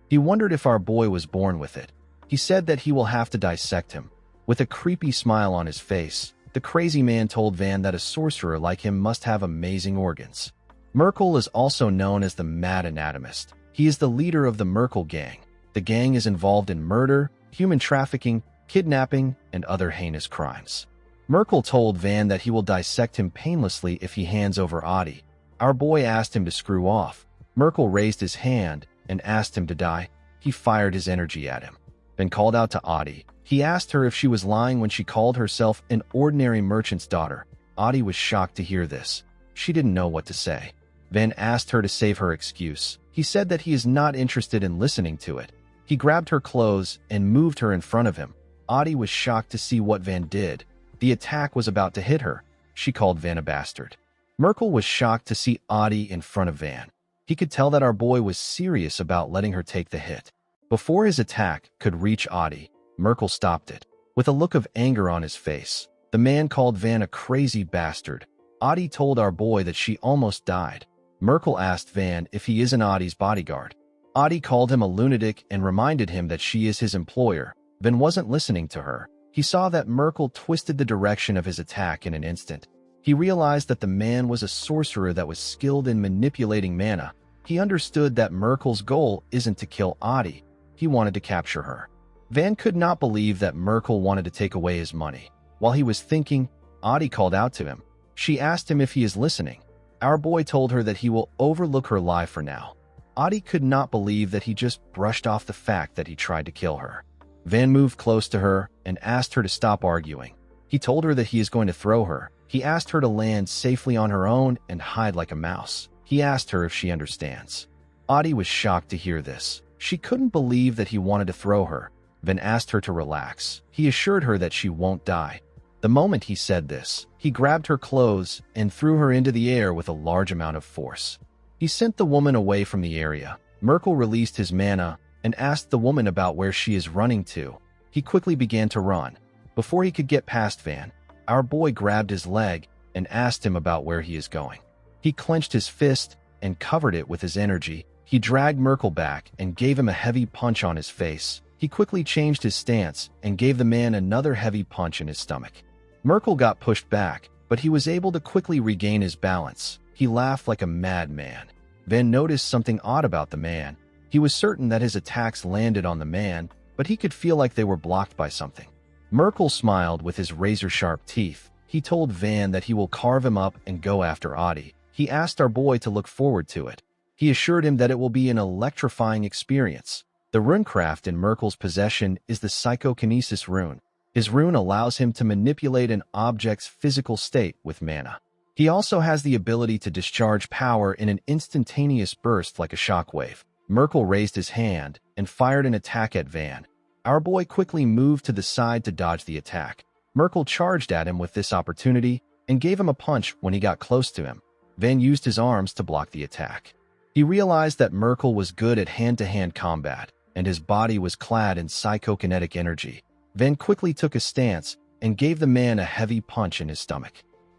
A: He wondered if our boy was born with it. He said that he will have to dissect him. With a creepy smile on his face, the crazy man told Van that a sorcerer like him must have amazing organs. Merkel is also known as the Mad Anatomist. He is the leader of the Merkel gang. The gang is involved in murder, human trafficking, kidnapping, and other heinous crimes. Merkel told Van that he will dissect him painlessly if he hands over Adi. Our boy asked him to screw off. Merkel raised his hand and asked him to die. He fired his energy at him, then called out to Adi. He asked her if she was lying when she called herself an ordinary merchant's daughter. Adi was shocked to hear this. She didn't know what to say. Van asked her to save her excuse. He said that he is not interested in listening to it. He grabbed her clothes and moved her in front of him. Adi was shocked to see what Van did. The attack was about to hit her. She called Van a bastard. Merkel was shocked to see Adi in front of Van. He could tell that our boy was serious about letting her take the hit. Before his attack could reach Adi, Merkel stopped it. With a look of anger on his face, the man called Van a crazy bastard. Adi told our boy that she almost died. Merkel asked Van if he isn't Adi's bodyguard. Adi called him a lunatic and reminded him that she is his employer. Van wasn't listening to her. He saw that Merkel twisted the direction of his attack in an instant. He realized that the man was a sorcerer that was skilled in manipulating mana. He understood that Merkel's goal isn't to kill Adi. He wanted to capture her. Van could not believe that Merkel wanted to take away his money. While he was thinking, Adi called out to him. She asked him if he is listening. Our boy told her that he will overlook her lie for now. Adi could not believe that he just brushed off the fact that he tried to kill her. Van moved close to her and asked her to stop arguing. He told her that he is going to throw her. He asked her to land safely on her own and hide like a mouse. He asked her if she understands. Adi was shocked to hear this. She couldn't believe that he wanted to throw her. Van asked her to relax. He assured her that she won't die. The moment he said this, he grabbed her clothes and threw her into the air with a large amount of force. He sent the woman away from the area. Merkel released his mana and asked the woman about where she is running to. He quickly began to run. Before he could get past Van, our boy grabbed his leg and asked him about where he is going. He clenched his fist and covered it with his energy. He dragged Merkel back and gave him a heavy punch on his face. He quickly changed his stance and gave the man another heavy punch in his stomach. Merkel got pushed back, but he was able to quickly regain his balance. He laughed like a madman. Van noticed something odd about the man. He was certain that his attacks landed on the man, but he could feel like they were blocked by something. Merkel smiled with his razor-sharp teeth. He told Van that he will carve him up and go after Adi. He asked our boy to look forward to it. He assured him that it will be an electrifying experience. The runecraft in Merkel's possession is the psychokinesis rune. His rune allows him to manipulate an object's physical state with mana. He also has the ability to discharge power in an instantaneous burst like a shockwave. Merkel raised his hand and fired an attack at Van. Our boy quickly moved to the side to dodge the attack. Merkel charged at him with this opportunity and gave him a punch when he got close to him. Van used his arms to block the attack. He realized that Merkel was good at hand-to-hand combat, and his body was clad in psychokinetic energy. Van quickly took a stance and gave the man a heavy punch in his stomach.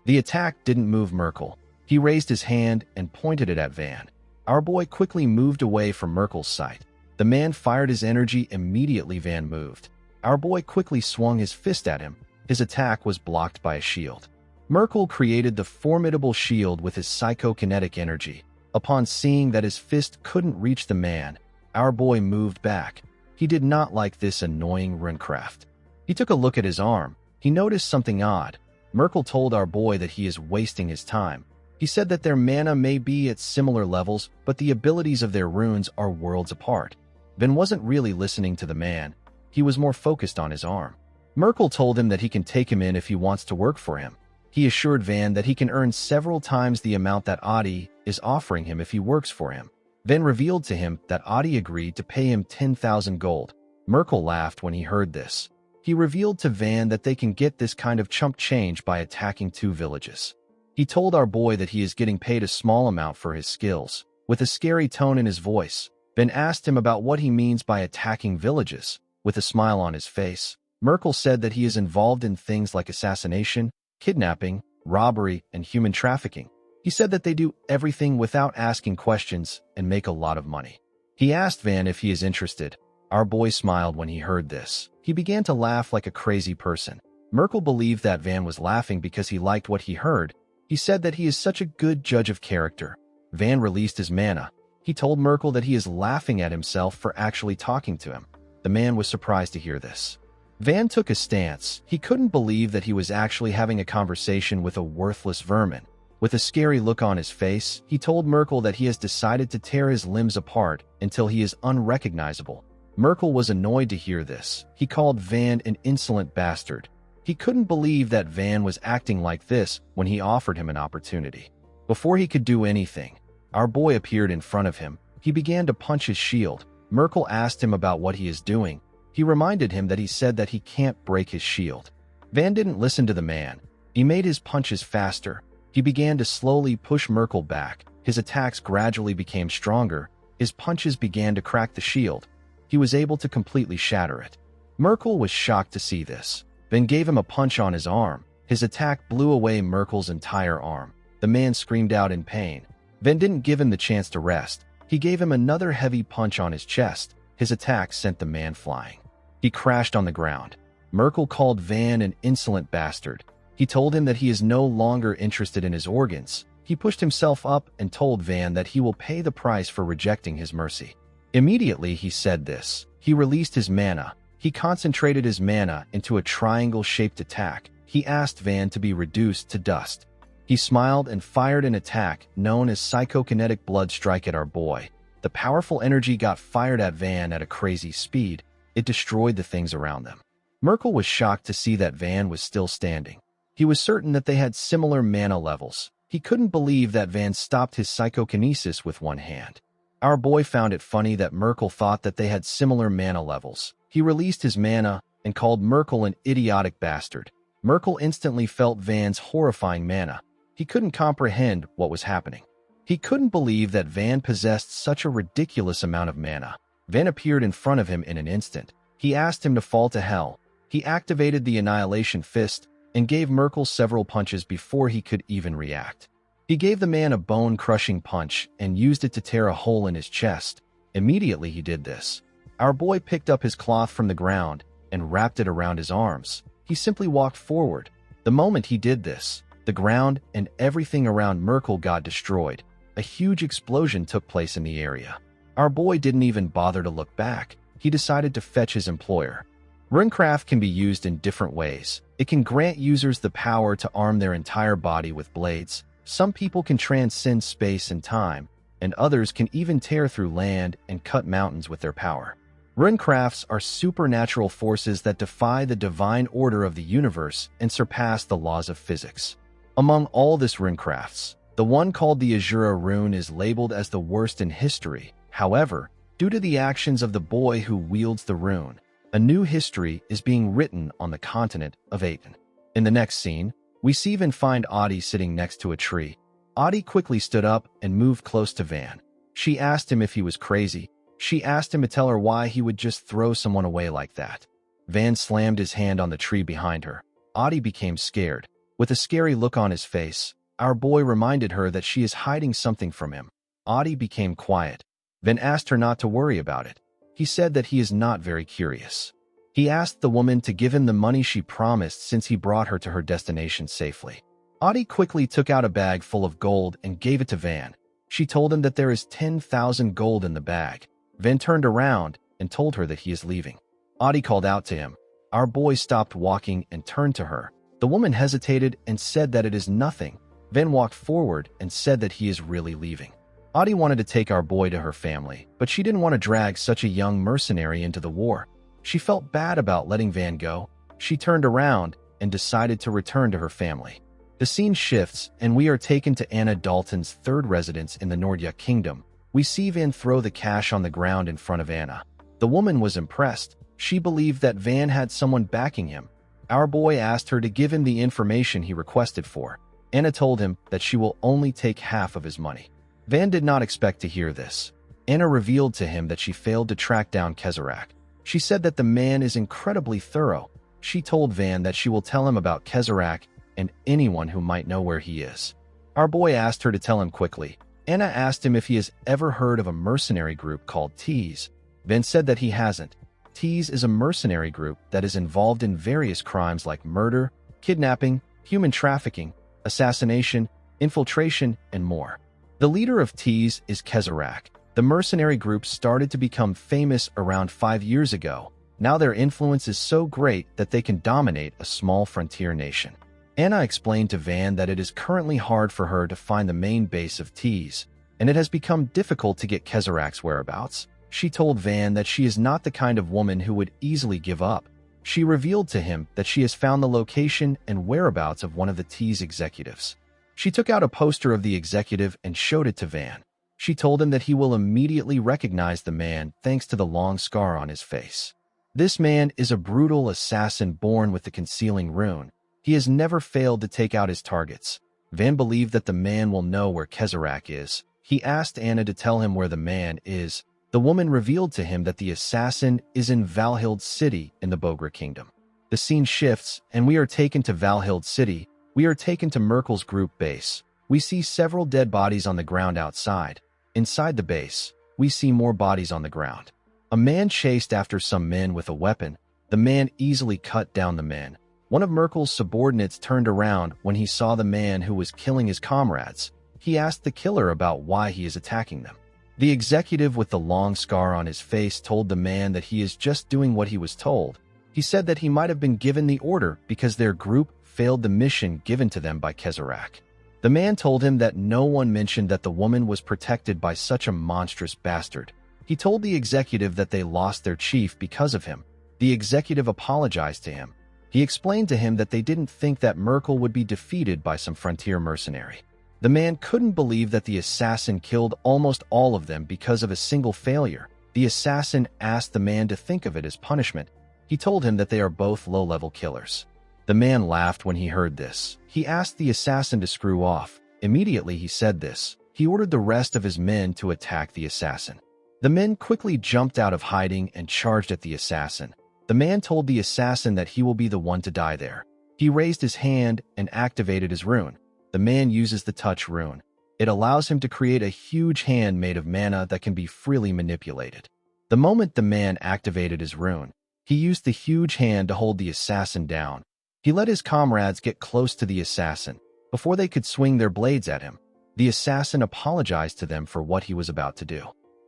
A: The attack didn't move Merkel. He raised his hand and pointed it at Van. Our boy quickly moved away from Merkel's sight. The man fired his energy immediately. Van moved. Our boy quickly swung his fist at him. His attack was blocked by a shield. Merkel created the formidable shield with his psychokinetic energy. Upon seeing that his fist couldn't reach the man, our boy moved back. He did not like this annoying runecraft. He took a look at his arm. He noticed something odd. Merkel told our boy that he is wasting his time. He said that their mana may be at similar levels, but the abilities of their runes are worlds apart. Van wasn't really listening to the man. He was more focused on his arm. Merkel told him that he can take him in if he wants to work for him. He assured Van that he can earn several times the amount that Adi is offering him if he works for him. Van revealed to him that Adi agreed to pay him 10,000 gold. Merkel laughed when he heard this. He revealed to Van that they can get this kind of chump change by attacking 2 villages. He told our boy that he is getting paid a small amount for his skills. With a scary tone in his voice, Van asked him about what he means by attacking villages. With a smile on his face, Merkel said that he is involved in things like assassination, kidnapping, robbery, and human trafficking. He said that they do everything without asking questions and make a lot of money. He asked Van if he is interested. Our boy smiled when he heard this. He began to laugh like a crazy person. Merkel believed that Van was laughing because he liked what he heard. He said that he is such a good judge of character. Van released his mana. He told Merkel that he is laughing at himself for actually talking to him. The man was surprised to hear this. Van took a stance. He couldn't believe that he was actually having a conversation with a worthless vermin. With a scary look on his face, he told Merkel that he has decided to tear his limbs apart until he is unrecognizable. Merkel was annoyed to hear this. He called Van an insolent bastard. He couldn't believe that Van was acting like this when he offered him an opportunity. Before he could do anything, our boy appeared in front of him. He began to punch his shield. Merkel asked him about what he is doing. He reminded him that he said that he can't break his shield. Van didn't listen to the man. He made his punches faster. He began to slowly push Merkel back. His attacks gradually became stronger. His punches began to crack the shield. He was able to completely shatter it. Merkel was shocked to see this. Van gave him a punch on his arm. His attack blew away Merkel's entire arm. The man screamed out in pain. Van didn't give him the chance to rest. He gave him another heavy punch on his chest. His attack sent the man flying. He crashed on the ground. Merkel called Van an insolent bastard. He told him that he is no longer interested in his organs. He pushed himself up and told Van that he will pay the price for rejecting his mercy. Immediately he said this. He released his mana. He concentrated his mana into a triangle-shaped attack. He asked Van to be reduced to dust. He smiled and fired an attack known as psychokinetic blood strike at our boy. The powerful energy got fired at Van at a crazy speed. It destroyed the things around them. Merkel was shocked to see that Van was still standing. He was certain that they had similar mana levels. He couldn't believe that Van stopped his psychokinesis with one hand. Our boy found it funny that Merkel thought that they had similar mana levels. He released his mana and called Merkel an idiotic bastard. Merkel instantly felt Van's horrifying mana. He couldn't comprehend what was happening. He couldn't believe that Van possessed such a ridiculous amount of mana. Van appeared in front of him in an instant. He asked him to fall to hell. He activated the Annihilation Fist and gave Merkel several punches before he could even react. He gave the man a bone-crushing punch and used it to tear a hole in his chest. Immediately he did this. Our boy picked up his cloth from the ground and wrapped it around his arms. He simply walked forward. The moment he did this, the ground and everything around Merkel got destroyed. A huge explosion took place in the area. Our boy didn't even bother to look back. He decided to fetch his employer. Runecraft can be used in different ways. It can grant users the power to arm their entire body with blades. Some people can transcend space and time, and others can even tear through land and cut mountains with their power. Runecrafts are supernatural forces that defy the divine order of the universe and surpass the laws of physics. Among all this runecrafts, the one called the Asura rune is labeled as the worst in history. However, due to the actions of the boy who wields the rune, a new history is being written on the continent of Aten. In the next scene, we see Van find Audie sitting next to a tree. Audie quickly stood up and moved close to Van. She asked him if he was crazy. She asked him to tell her why he would just throw someone away like that. Van slammed his hand on the tree behind her. Audie became scared. With a scary look on his face, our boy reminded her that she is hiding something from him. Audie became quiet. Van asked her not to worry about it. He said that he is not very curious. He asked the woman to give him the money she promised since he brought her to her destination safely. Audie quickly took out a bag full of gold and gave it to Van. She told him that there is 10,000 gold in the bag. Van turned around and told her that he is leaving. Audie called out to him. Our boy stopped walking and turned to her. The woman hesitated and said that it is nothing. Van walked forward and said that he is really leaving. Audie wanted to take our boy to her family, but she didn't want to drag such a young mercenary into the war. She felt bad about letting Van go. She turned around and decided to return to her family. The scene shifts, and we are taken to Anna Dalton's third residence in the Nordya Kingdom. We see Van throw the cash on the ground in front of Anna. The woman was impressed. She believed that Van had someone backing him. Our boy asked her to give him the information he requested for. Anna told him that she will only take half of his money. Van did not expect to hear this. Anna revealed to him that she failed to track down Kezerak. She said that the man is incredibly thorough. She told Van that she will tell him about Kezerak and anyone who might know where he is. Our boy asked her to tell him quickly. Anna asked him if he has ever heard of a mercenary group called Tease. Van said that he hasn't. Tease is a mercenary group that is involved in various crimes like murder, kidnapping, human trafficking, assassination, infiltration, and more. The leader of Tease is Kezerak. The The mercenary group started to become famous around 5 years ago. Now their influence is so great that they can dominate a small frontier nation. Anna explained to Van that it is currently hard for her to find the main base of T's, and it has become difficult to get Kezerak's whereabouts. She told Van that she is not the kind of woman who would easily give up. She revealed to him that she has found the location and whereabouts of one of the T's executives. She took out a poster of the executive and showed it to Van. She told him that he will immediately recognize the man thanks to the long scar on his face. This man is a brutal assassin born with the concealing rune. He has never failed to take out his targets. Van believed that the man will know where Kezerak is. He asked Anna to tell him where the man is. The woman revealed to him that the assassin is in Valhild City in the Bogra Kingdom. The scene shifts, and we are taken to Valhild City. We are taken to Merkel's group base. We see several dead bodies on the ground outside. Inside the base, we see more bodies on the ground. A man chased after some men with a weapon. The man easily cut down the men. One of Merkel's subordinates turned around when he saw the man who was killing his comrades. He asked the killer about why he is attacking them. The executive with the long scar on his face told the man that he is just doing what he was told. He said that he might have been given the order because their group failed the mission given to them by Kezerak. The man told him that no one mentioned that the woman was protected by such a monstrous bastard. He told the executive that they lost their chief because of him. The executive apologized to him. He explained to him that they didn't think that Merkel would be defeated by some frontier mercenary. The man couldn't believe that the assassin killed almost all of them because of a single failure. The assassin asked the man to think of it as punishment. He told him that they are both low-level killers. The man laughed when he heard this. He asked the assassin to screw off. Immediately he said this. He ordered the rest of his men to attack the assassin. The men quickly jumped out of hiding and charged at the assassin. The man told the assassin that he will be the one to die there. He raised his hand and activated his rune. The man uses the touch rune. It allows him to create a huge hand made of mana that can be freely manipulated. The moment the man activated his rune, he used the huge hand to hold the assassin down. He let his comrades get close to the assassin. Before they could swing their blades at him, the assassin apologized to them for what he was about to do.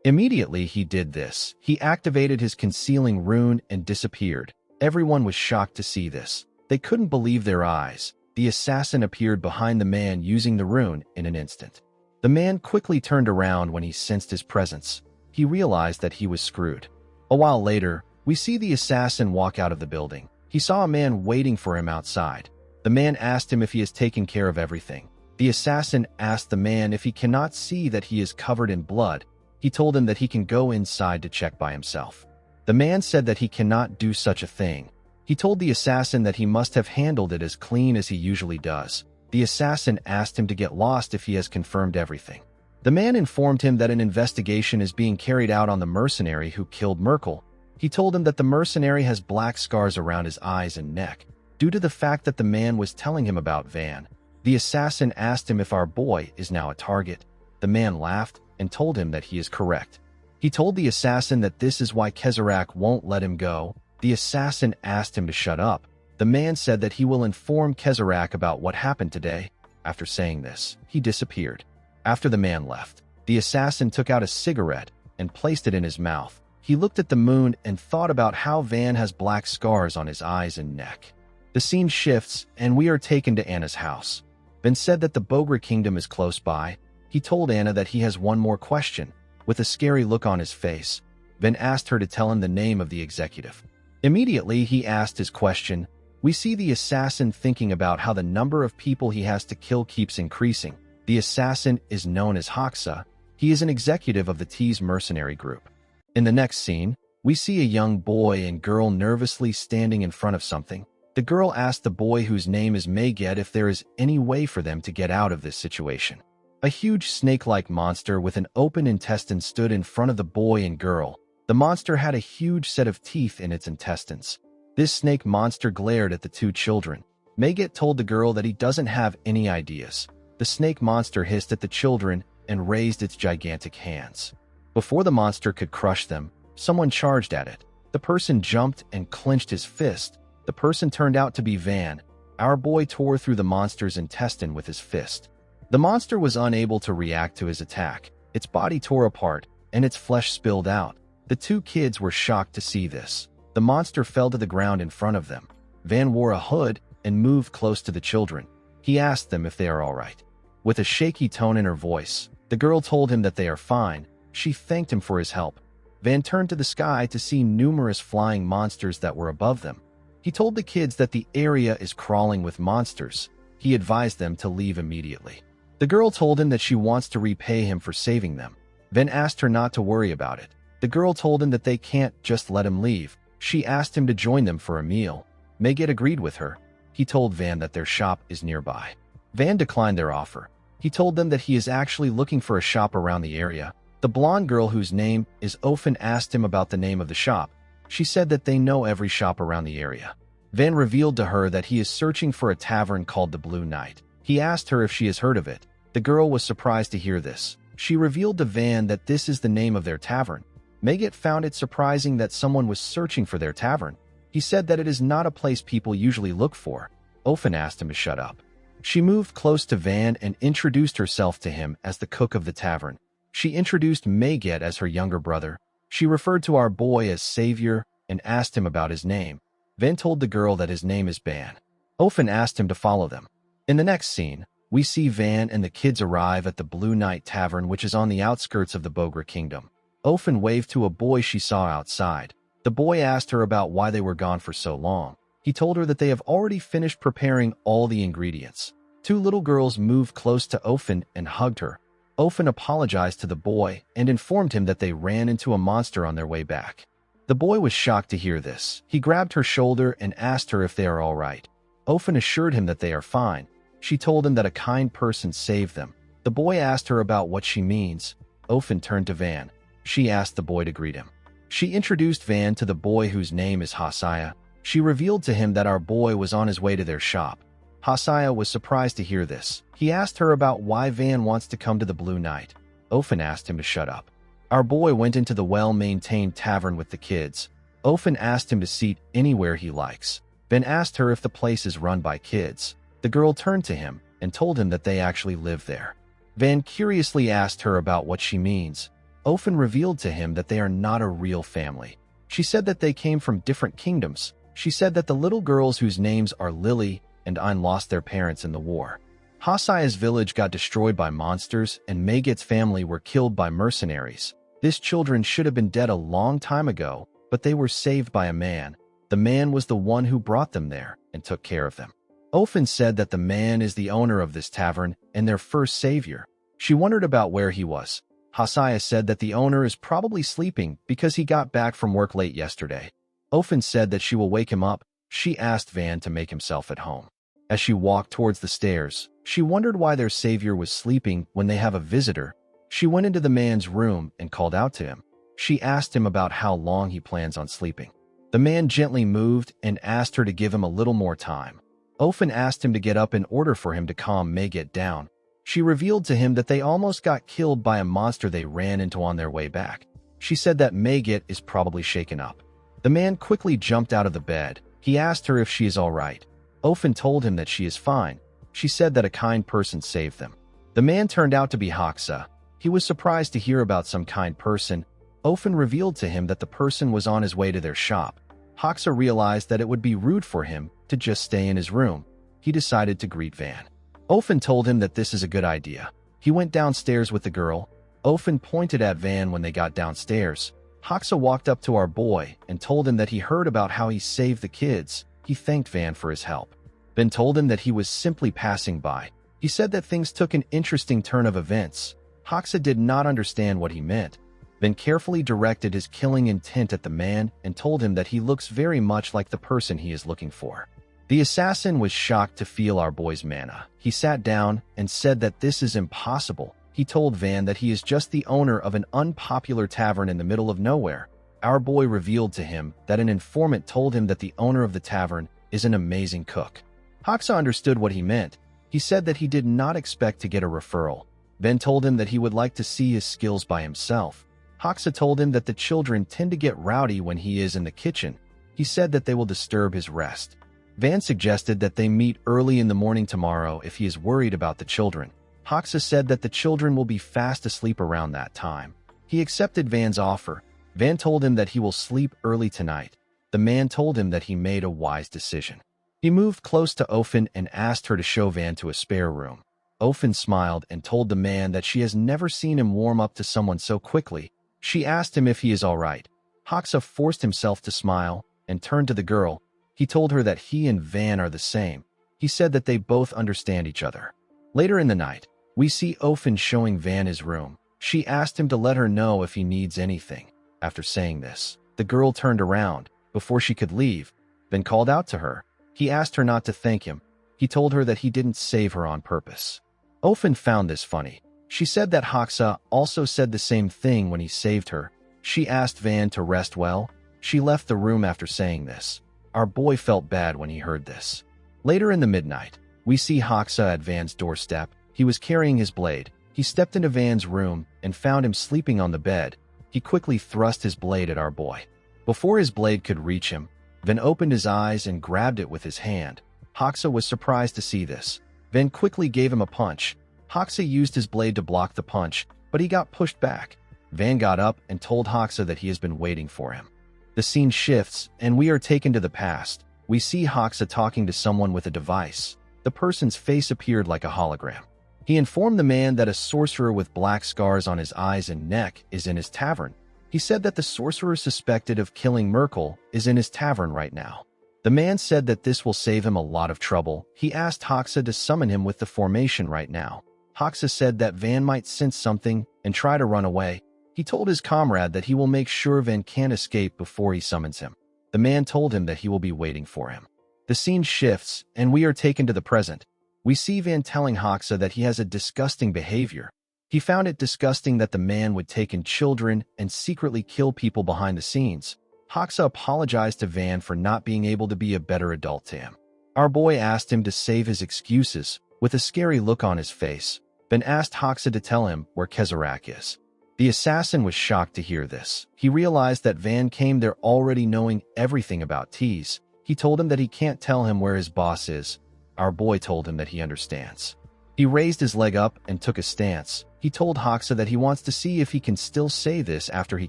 A: Immediately he did this. He activated his concealing rune and disappeared. Everyone was shocked to see this. They couldn't believe their eyes. The assassin appeared behind the man using the rune in an instant. The man quickly turned around when he sensed his presence. He realized that he was screwed. A while later, we see the assassin walk out of the building. He saw a man waiting for him outside. The man asked him if he has taken care of everything. The assassin asked the man if he cannot see that he is covered in blood. He told him that he can go inside to check by himself. The man said that he cannot do such a thing. He told the assassin that he must have handled it as clean as he usually does. The assassin asked him to get lost if he has confirmed everything. The man informed him that an investigation is being carried out on the mercenary who killed Merkel. He told him that the mercenary has black scars around his eyes and neck, due to the fact that the man was telling him about Van. The assassin asked him if our boy is now a target. The man laughed and told him that he is correct. He told the assassin that this is why Kezerak won't let him go. The assassin asked him to shut up. The man said that he will inform Kezerak about what happened today. After saying this, he disappeared. After the man left, the assassin took out a cigarette and placed it in his mouth. He looked at the moon and thought about how Van has black scars on his eyes and neck. The scene shifts, and we are taken to Anna's house. Van said that the Bogra Kingdom is close by. He told Anna that he has one more question. With a scary look on his face, Van asked her to tell him the name of the executive. Immediately, he asked his question. We see the assassin thinking about how the number of people he has to kill keeps increasing. The assassin is known as Hoxa. He is an executive of the T's mercenary group. In the next scene, we see a young boy and girl nervously standing in front of something. The girl asked the boy, whose name is Maget, if there is any way for them to get out of this situation. A huge snake-like monster with an open intestine stood in front of the boy and girl. The monster had a huge set of teeth in its intestines. This snake monster glared at the two children. Maget told the girl that he doesn't have any ideas. The snake monster hissed at the children and raised its gigantic hands. Before the monster could crush them, someone charged at it. The person jumped and clenched his fist. The person turned out to be Van. Our boy tore through the monster's intestine with his fist. The monster was unable to react to his attack. Its body tore apart. and its flesh spilled out. The two kids were shocked to see this. The monster fell to the ground in front of them. Van wore a hood and moved close to the children. He asked them if they are all right. With a shaky tone in her voice, the girl told him that they are fine. She thanked him for his help. Van turned to the sky to see numerous flying monsters that were above them. He told the kids that the area is crawling with monsters. He advised them to leave immediately. The girl told him that she wants to repay him for saving them. Van asked her not to worry about it. The girl told him that they can't just let him leave. She asked him to join them for a meal. Megat agreed with her. He told Van that their shop is nearby. Van declined their offer. He told them that he is actually looking for a shop around the area. The blonde girl, whose name is Ofen, asked him about the name of the shop. She said that they know every shop around the area. Van revealed to her that he is searching for a tavern called the Blue Knight. He asked her if she has heard of it. The girl was surprised to hear this. She revealed to Van that this is the name of their tavern. Megat found it surprising that someone was searching for their tavern. He said that it is not a place people usually look for. Ofen asked him to shut up. She moved close to Van and introduced herself to him as the cook of the tavern. She introduced Megat as her younger brother. She referred to our boy as Savior and asked him about his name. Van told the girl that his name is Ban. Ofen asked him to follow them. In the next scene, we see Van and the kids arrive at the Blue Knight Tavern, which is on the outskirts of the Bogra Kingdom. Ofen waved to a boy she saw outside. The boy asked her about why they were gone for so long. He told her that they have already finished preparing all the ingredients. Two little girls moved close to Ofen and hugged her. Ofen apologized to the boy and informed him that they ran into a monster on their way back. The boy was shocked to hear this. He grabbed her shoulder and asked her if they are all right. Ofen assured him that they are fine. She told him that a kind person saved them. The boy asked her about what she means. Ofen turned to Van. She asked the boy to greet him. She introduced Van to the boy, whose name is Hosea. She revealed to him that our boy was on his way to their shop. Hosea was surprised to hear this. He asked her about why Van wants to come to the Blue Knight. Ofen asked him to shut up. Our boy went into the well-maintained tavern with the kids. Ofen asked him to seat anywhere he likes. Van asked her if the place is run by kids. The girl turned to him and told him that they actually live there. Van curiously asked her about what she means. Ofen revealed to him that they are not a real family. She said that they came from different kingdoms. She said that the little girls, whose names are Lily and Ein, lost their parents in the war. Hosea's village got destroyed by monsters, and Megat's family were killed by mercenaries. These children should have been dead a long time ago, but they were saved by a man. The man was the one who brought them there and took care of them. Ofen said that the man is the owner of this tavern and their first savior. She wondered about where he was. Hosea said that the owner is probably sleeping because he got back from work late yesterday. Ofen said that she will wake him up. She asked Van to make himself at home. As she walked towards the stairs, she wondered why their savior was sleeping when they have a visitor. She went into the man's room and called out to him. She asked him about how long he plans on sleeping. The man gently moved and asked her to give him a little more time. Ofen asked him to get up in order for him to calm Megat down. She revealed to him that they almost got killed by a monster they ran into on their way back. She said that Megat is probably shaken up. The man quickly jumped out of the bed. He asked her if she is all right. Ofen told him that she is fine. She said that a kind person saved them. The man turned out to be Hoxa. He was surprised to hear about some kind person. Ofen revealed to him that the person was on his way to their shop. Hoxa realized that it would be rude for him to just stay in his room. He decided to greet Van. Ofen told him that this is a good idea. He went downstairs with the girl. Ofen pointed at Van when they got downstairs. Hoxa walked up to our boy and told him that he heard about how he saved the kids. He thanked Van for his help. Van told him that he was simply passing by. He said that things took an interesting turn of events. Hoxa did not understand what he meant. Van carefully directed his killing intent at the man and told him that he looks very much like the person he is looking for. The assassin was shocked to feel our boy's mana. He sat down and said that this is impossible. He told Van that he is just the owner of an unpopular tavern in the middle of nowhere. Our boy revealed to him that an informant told him that the owner of the tavern is an amazing cook. Hoxa understood what he meant. He said that he did not expect to get a referral. Van told him that he would like to see his skills by himself. Hoxa told him that the children tend to get rowdy when he is in the kitchen. He said that they will disturb his rest. Van suggested that they meet early in the morning tomorrow if he is worried about the children. Hoxa said that the children will be fast asleep around that time. He accepted Van's offer. Van told him that he will sleep early tonight. The man told him that he made a wise decision. He moved close to Ofen and asked her to show Van to a spare room. Ofen smiled and told the man that she has never seen him warm up to someone so quickly. She asked him if he is all right. Hoxa forced himself to smile and turned to the girl. He told her that he and Van are the same. He said that they both understand each other. Later in the night, we see Ofen showing Van his room. She asked him to let her know if he needs anything. After saying this, the girl turned around. Before she could leave, Van called out to her. He asked her not to thank him. He told her that he didn't save her on purpose. Ofen found this funny. She said that Hoxa also said the same thing when he saved her. She asked Van to rest well. She left the room after saying this. Our boy felt bad when he heard this. Later in the midnight, we see Hoxa at Van's doorstep. He was carrying his blade. He stepped into Van's room and found him sleeping on the bed. He quickly thrust his blade at our boy. Before his blade could reach him, Van opened his eyes and grabbed it with his hand. Hoxa was surprised to see this. Van quickly gave him a punch. Hoxa used his blade to block the punch, but he got pushed back. Van got up and told Hoxa that he has been waiting for him. The scene shifts, and we are taken to the past. We see Hoxa talking to someone with a device. The person's face appeared like a hologram. He informed the man that a sorcerer with black scars on his eyes and neck is in his tavern. He said that the sorcerer suspected of killing Merkel is in his tavern right now. The man said that this will save him a lot of trouble. He asked Hoxa to summon him with the formation right now. Hoxa said that Van might sense something and try to run away. He told his comrade that he will make sure Van can't escape before he summons him. The man told him that he will be waiting for him. The scene shifts, and we are taken to the present. We see Van telling Hoxa that he has a disgusting behavior. He found it disgusting that the man would take in children and secretly kill people behind the scenes. Hoxa apologized to Van for not being able to be a better adult to him. Our boy asked him to save his excuses. With a scary look on his face, Van asked Hoxa to tell him where Kezarak is. The assassin was shocked to hear this. He realized that Van came there already knowing everything about Tease. He told him that he can't tell him where his boss is. Our boy told him that he understands. He raised his leg up and took a stance. He told Hoxa that he wants to see if he can still say this after he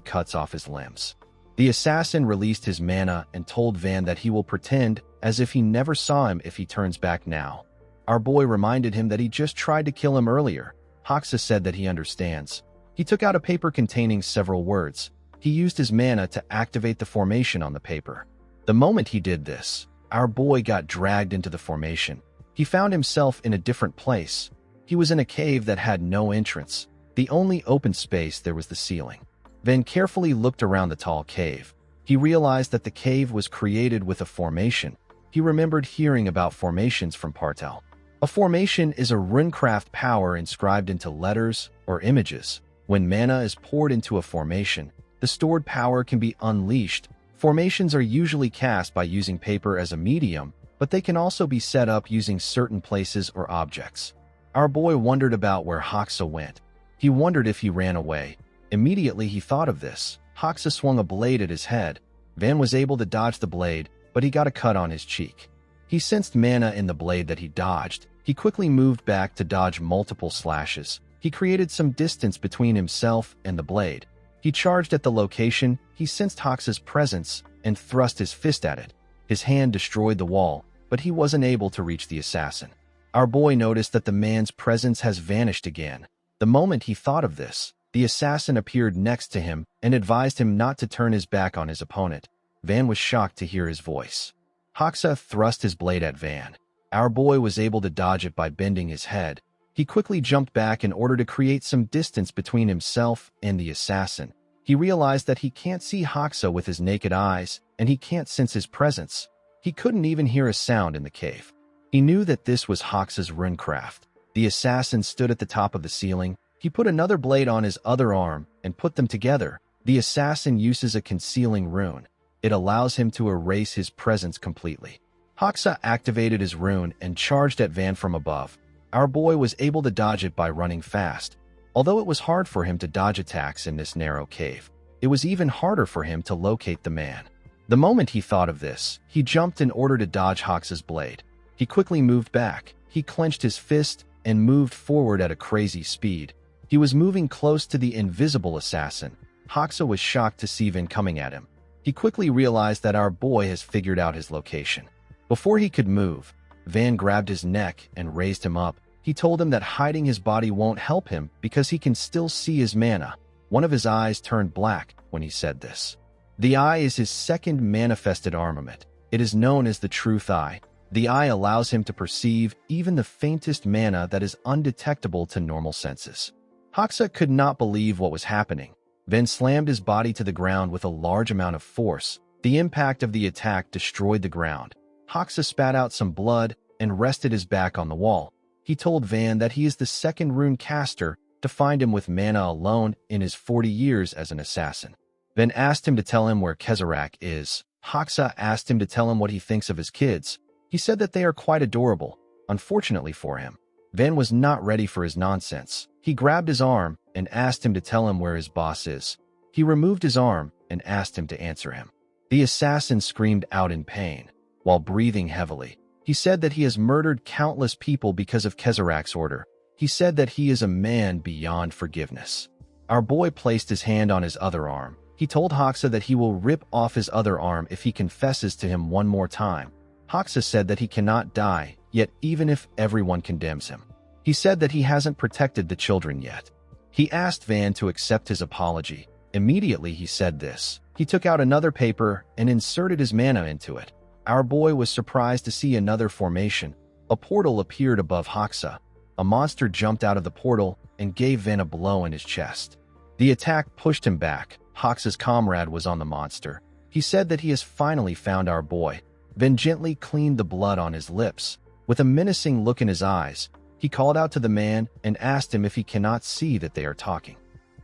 A: cuts off his limbs. The assassin released his mana and told Van that he will pretend as if he never saw him if he turns back now. Our boy reminded him that he just tried to kill him earlier. Hoxa said that he understands. He took out a paper containing several words. He used his mana to activate the formation on the paper. The moment he did this, our boy got dragged into the formation. He found himself in a different place. He was in a cave that had no entrance. The only open space there was the ceiling. Van carefully looked around the tall cave. He realized that the cave was created with a formation. He remembered hearing about formations from Partel. A formation is a runecraft power inscribed into letters or images. When mana is poured into a formation, the stored power can be unleashed. Formations are usually cast by using paper as a medium, but they can also be set up using certain places or objects. Our boy wondered about where Hoxa went. He wondered if he ran away. Immediately he thought of this. Hoxa swung a blade at his head. Van was able to dodge the blade, but he got a cut on his cheek. He sensed mana in the blade that he dodged. He quickly moved back to dodge multiple slashes. He created some distance between himself and the blade. He charged at the location. He sensed Hoxa's presence and thrust his fist at it. His hand destroyed the wall, but he wasn't able to reach the assassin. Our boy noticed that the man's presence has vanished again. The moment he thought of this, the assassin appeared next to him and advised him not to turn his back on his opponent. Van was shocked to hear his voice. Hoxa thrust his blade at Van. Our boy was able to dodge it by bending his head. He quickly jumped back in order to create some distance between himself and the assassin. He realized that he can't see Hoxa with his naked eyes, and he can't sense his presence. He couldn't even hear a sound in the cave. He knew that this was Hoxa's runecraft. The assassin stood at the top of the ceiling. He put another blade on his other arm and put them together. The assassin uses a concealing rune. It allows him to erase his presence completely. Hoxa activated his rune and charged at Van from above. Our boy was able to dodge it by running fast. Although it was hard for him to dodge attacks in this narrow cave, it was even harder for him to locate the man. The moment he thought of this, he jumped in order to dodge Hoxa's blade. He quickly moved back. He clenched his fist and moved forward at a crazy speed. He was moving close to the invisible assassin. Hoxa was shocked to see Van coming at him. He quickly realized that our boy has figured out his location. Before he could move, Van grabbed his neck and raised him up. He told him that hiding his body won't help him because he can still see his mana. One of his eyes turned black when he said this. The eye is his second manifested armament. It is known as the Truth Eye. The eye allows him to perceive even the faintest mana that is undetectable to normal senses. Hoxa could not believe what was happening. Van slammed his body to the ground with a large amount of force. The impact of the attack destroyed the ground. Hoxa spat out some blood and rested his back on the wall. He told Van that he is the second rune caster to find him with mana alone in his 40 years as an assassin. Van asked him to tell him where Kezharak is. Hoxa asked him to tell him what he thinks of his kids. He said that they are quite adorable. Unfortunately for him, Van was not ready for his nonsense. He grabbed his arm and asked him to tell him where his boss is. He removed his arm and asked him to answer him. The assassin screamed out in pain while breathing heavily. He said that he has murdered countless people because of Kezharak's order. He said that he is a man beyond forgiveness. Our boy placed his hand on his other arm. He told Hoxa that he will rip off his other arm if he confesses to him one more time. Hoxa said that he cannot die, yet even if everyone condemns him. He said that he hasn't protected the children yet. He asked Van to accept his apology. Immediately he said this. He took out another paper and inserted his mana into it. Our boy was surprised to see another formation. A portal appeared above Hoxa. A monster jumped out of the portal and gave Van a blow in his chest. The attack pushed him back. Hoxa's comrade was on the monster. He said that he has finally found our boy. Van gently cleaned the blood on his lips. With a menacing look in his eyes, he called out to the man and asked him if he cannot see that they are talking.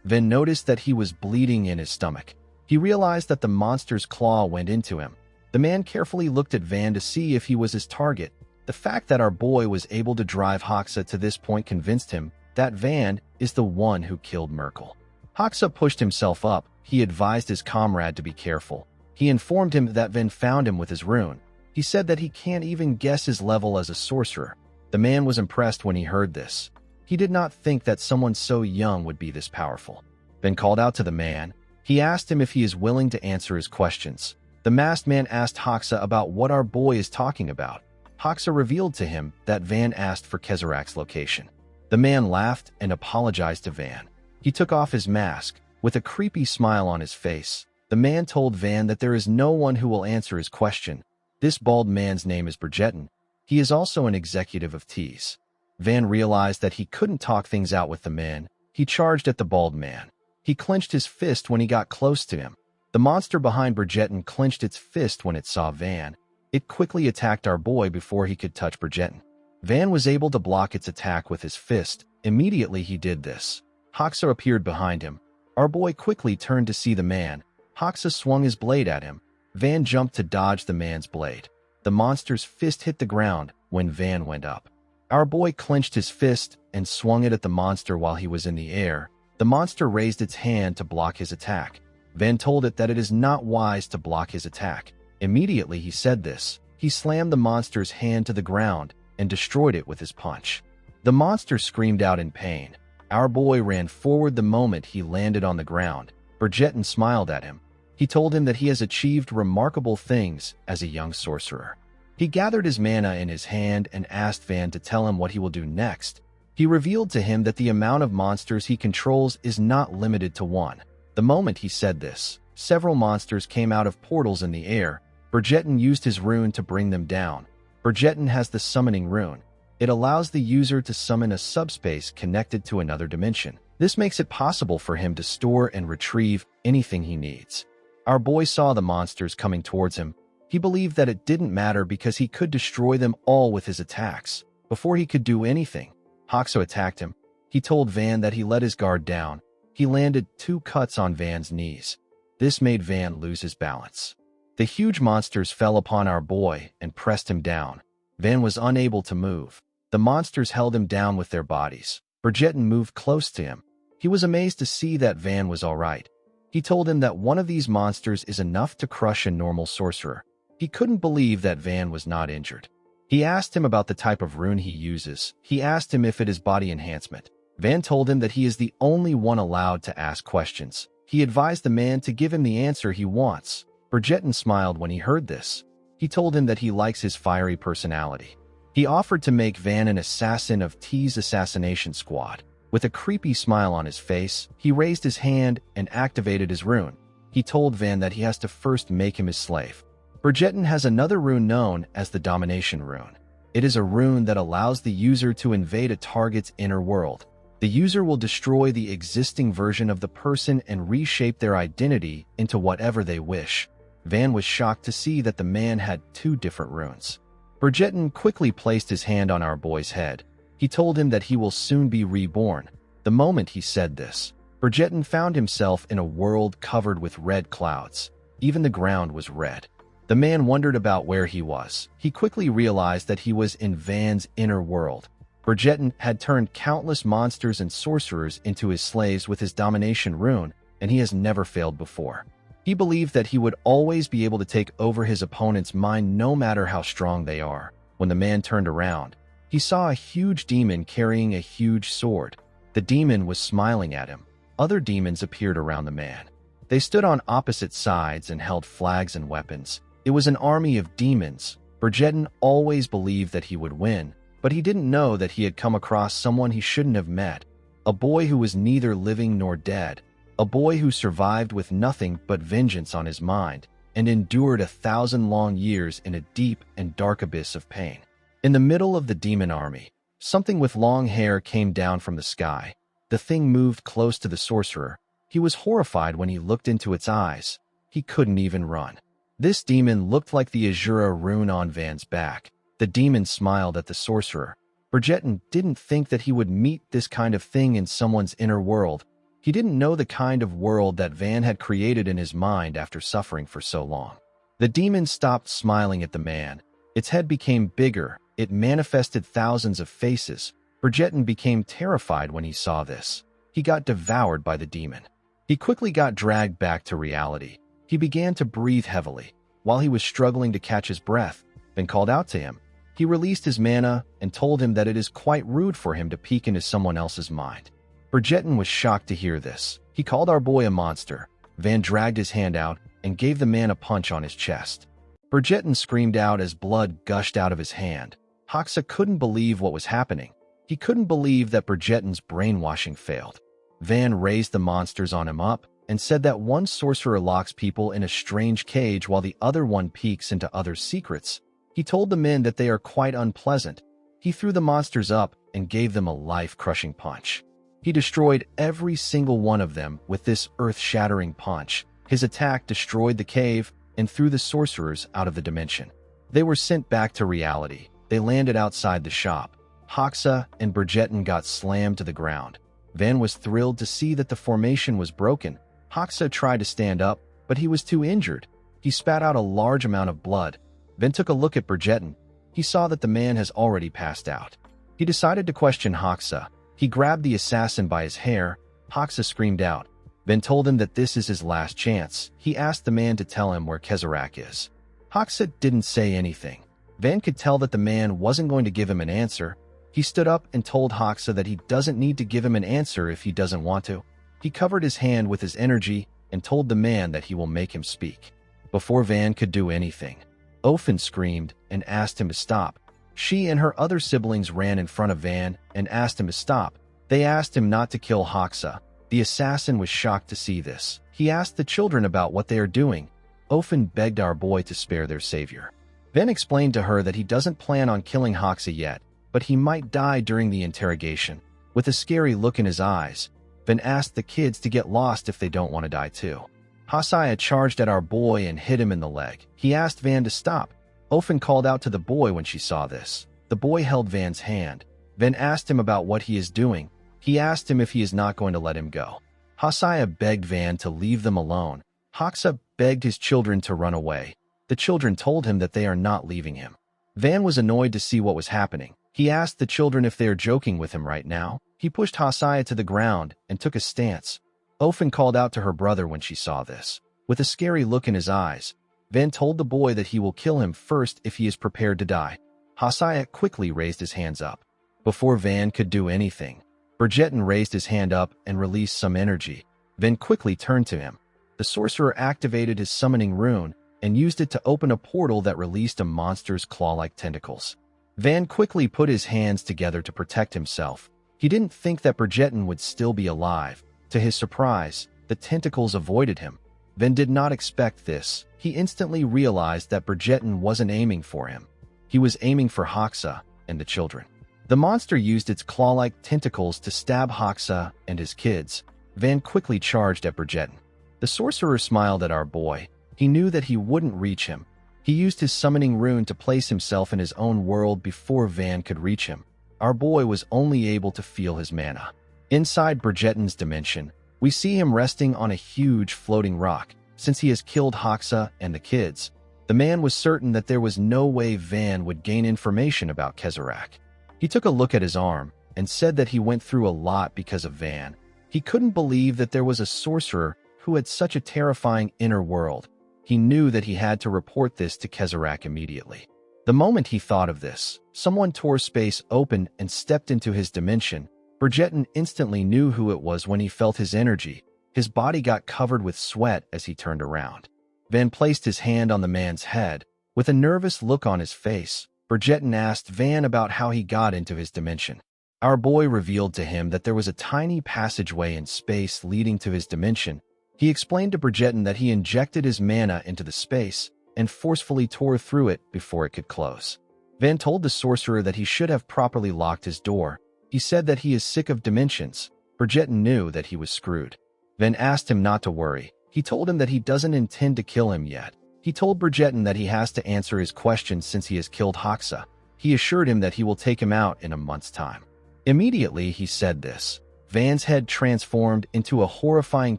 A: Van noticed that he was bleeding in his stomach. He realized that the monster's claw went into him. The man carefully looked at Van to see if he was his target. The fact that our boy was able to drive Hoxa to this point convinced him that Van is the one who killed Merkel. Hoxa pushed himself up. He advised his comrade to be careful. He informed him that Van found him with his rune. He said that he can't even guess his level as a sorcerer. The man was impressed when he heard this. He did not think that someone so young would be this powerful. Van called out to the man. He asked him if he is willing to answer his questions. The masked man asked Hoxa about what our boy is talking about. Hoxa revealed to him that Van asked for Kezharak's location. The man laughed and apologized to Van. He took off his mask. With a creepy smile on his face, the man told Van that there is no one who will answer his question. This bald man's name is Bridgeton. He is also an executive of Tease. Van realized that he couldn't talk things out with the man. He charged at the bald man. He clenched his fist when he got close to him. The monster behind Bridgeton clenched its fist when it saw Van. It quickly attacked our boy before he could touch Bridgeton. Van was able to block its attack with his fist. Immediately he did this. Hoxa appeared behind him. Our boy quickly turned to see the man. Hoxa swung his blade at him. Van jumped to dodge the man's blade. The monster's fist hit the ground when Van went up. Our boy clenched his fist and swung it at the monster while he was in the air. The monster raised its hand to block his attack. Van told it that it is not wise to block his attack. Immediately he said this. He slammed the monster's hand to the ground and destroyed it with his punch. The monster screamed out in pain. Our boy ran forward the moment he landed on the ground. Bridgeton smiled at him. He told him that he has achieved remarkable things as a young sorcerer. He gathered his mana in his hand and asked Van to tell him what he will do next. He revealed to him that the amount of monsters he controls is not limited to one. The moment he said this, several monsters came out of portals in the air. Bridgeton used his rune to bring them down. Bridgeton has the summoning rune. It allows the user to summon a subspace connected to another dimension. This makes it possible for him to store and retrieve anything he needs. Our boy saw the monsters coming towards him. He believed that it didn't matter because he could destroy them all with his attacks. Before he could do anything, Hoxa attacked him. He told Van that he let his guard down. He landed 2 cuts on Van's knees. This made Van lose his balance. The huge monsters fell upon our boy and pressed him down. Van was unable to move. The monsters held him down with their bodies. Bridgeton moved close to him. He was amazed to see that Van was all right. He told him that one of these monsters is enough to crush a normal sorcerer. He couldn't believe that Van was not injured. He asked him about the type of rune he uses. He asked him if it is body enhancement. Van told him that he is the only one allowed to ask questions. He advised the man to give him the answer he wants. Bridgerton smiled when he heard this. He told him that he likes his fiery personality. He offered to make Van an assassin of T's assassination squad. With a creepy smile on his face, he raised his hand and activated his rune. He told Van that he has to first make him his slave. Bridgerton has another rune known as the Domination Rune. It is a rune that allows the user to invade a target's inner world. The user will destroy the existing version of the person and reshape their identity into whatever they wish. Van was shocked to see that the man had two different runes. Bridgerton quickly placed his hand on our boy's head. He told him that he will soon be reborn. The moment he said this, Bridgerton found himself in a world covered with red clouds. Even the ground was red. The man wondered about where he was. He quickly realized that he was in Van's inner world. Bridgerton had turned countless monsters and sorcerers into his slaves with his domination rune, and he has never failed before. He believed that he would always be able to take over his opponent's mind no matter how strong they are. When the man turned around, he saw a huge demon carrying a huge sword. The demon was smiling at him. Other demons appeared around the man. They stood on opposite sides and held flags and weapons. It was an army of demons. Bridgerton always believed that he would win, but he didn't know that he had come across someone he shouldn't have met. A boy who was neither living nor dead. A boy who survived with nothing but vengeance on his mind and endured 1,000 long years in a deep and dark abyss of pain. In the middle of the demon army, something with long hair came down from the sky. The thing moved close to the sorcerer. He was horrified when he looked into its eyes. He couldn't even run. This demon looked like the Asura rune on Van's back. The demon smiled at the sorcerer. Bridgerton didn't think that he would meet this kind of thing in someone's inner world. He didn't know the kind of world that Van had created in his mind after suffering for so long. The demon stopped smiling at the man. Its head became bigger. It manifested thousands of faces. Bridgerton became terrified when he saw this. He got devoured by the demon. He quickly got dragged back to reality. He began to breathe heavily. While he was struggling to catch his breath, Van called out to him. He released his mana and told him that it is quite rude for him to peek into someone else's mind. Bridgerton was shocked to hear this. He called our boy a monster. Van dragged his hand out and gave the man a punch on his chest. Bridgerton screamed out as blood gushed out of his hand. Hoxa couldn't believe what was happening. He couldn't believe that Bridgerton's brainwashing failed. Van raised the monsters on him up and said that one sorcerer locks people in a strange cage while the other one peeks into others' secrets. He told the men that they are quite unpleasant. He threw the monsters up and gave them a life-crushing punch. He destroyed every single one of them with this earth-shattering punch. His attack destroyed the cave and threw the sorcerers out of the dimension. They were sent back to reality. They landed outside the shop. Hoxa and Bridgerton got slammed to the ground. Van was thrilled to see that the formation was broken. Hoxa tried to stand up, but he was too injured. He spat out a large amount of blood. Van took a look at Bridgerton. He saw that the man has already passed out. He decided to question Hoxa. He grabbed the assassin by his hair. Hoxa screamed out. Van told him that this is his last chance. He asked the man to tell him where Kezarak is. Hoxa didn't say anything. Van could tell that the man wasn't going to give him an answer. He stood up and told Hoxa that he doesn't need to give him an answer if he doesn't want to. He covered his hand with his energy and told the man that he will make him speak. Before Van could do anything, Ofen screamed and asked him to stop. She and her other siblings ran in front of Van and asked him to stop. They asked him not to kill Hoxa. The assassin was shocked to see this. He asked the children about what they are doing. Ofen begged our boy to spare their savior. Van explained to her that he doesn't plan on killing Hoxa yet, but he might die during the interrogation. With a scary look in his eyes, Van asked the kids to get lost if they don't want to die too. Hosea charged at our boy and hit him in the leg. He asked Van to stop. Ofen called out to the boy when she saw this. The boy held Van's hand. Van asked him about what he is doing. He asked him if he is not going to let him go. Hosea begged Van to leave them alone. Hoxa begged his children to run away. The children told him that they are not leaving him. Van was annoyed to see what was happening. He asked the children if they are joking with him right now. He pushed Hosea to the ground and took a stance. Ofen called out to her brother when she saw this. With a scary look in his eyes, Van told the boy that he will kill him first if he is prepared to die. Hosea quickly raised his hands up. Before Van could do anything, Bridgerton raised his hand up and released some energy, then quickly turned to him. The sorcerer activated his summoning rune and used it to open a portal that released a monster's claw-like tentacles. Van quickly put his hands together to protect himself. He didn't think that Bridgerton would still be alive. To his surprise, the tentacles avoided him. Van did not expect this. He instantly realized that Bridgerton wasn't aiming for him. He was aiming for Hoxa and the children. The monster used its claw-like tentacles to stab Hoxa and his kids. Van quickly charged at Bridgerton. The sorcerer smiled at our boy. He knew that he wouldn't reach him. He used his summoning rune to place himself in his own world before Van could reach him. Our boy was only able to feel his mana. Inside Bridgerton's dimension, we see him resting on a huge floating rock. Since he has killed Hoxa and the kids, the man was certain that there was no way Van would gain information about Kezerak. He took a look at his arm and said that he went through a lot because of Van. He couldn't believe that there was a sorcerer who had such a terrifying inner world. He knew that he had to report this to Kezerak immediately. The moment he thought of this, someone tore space open and stepped into his dimension. Bridgerton instantly knew who it was when he felt his energy. His body got covered with sweat as he turned around. Van placed his hand on the man's head. With a nervous look on his face, Bridgerton asked Van about how he got into his dimension. Our boy revealed to him that there was a tiny passageway in space leading to his dimension. He explained to Bridgerton that he injected his mana into the space and forcefully tore through it before it could close. Van told the sorcerer that he should have properly locked his door. He said that he is sick of dimensions. Bridgerton knew that he was screwed. Van asked him not to worry. He told him that he doesn't intend to kill him yet. He told Bridgerton that he has to answer his questions since he has killed Hoxa. He assured him that he will take him out in a month's time. Immediately he said this, Van's head transformed into a horrifying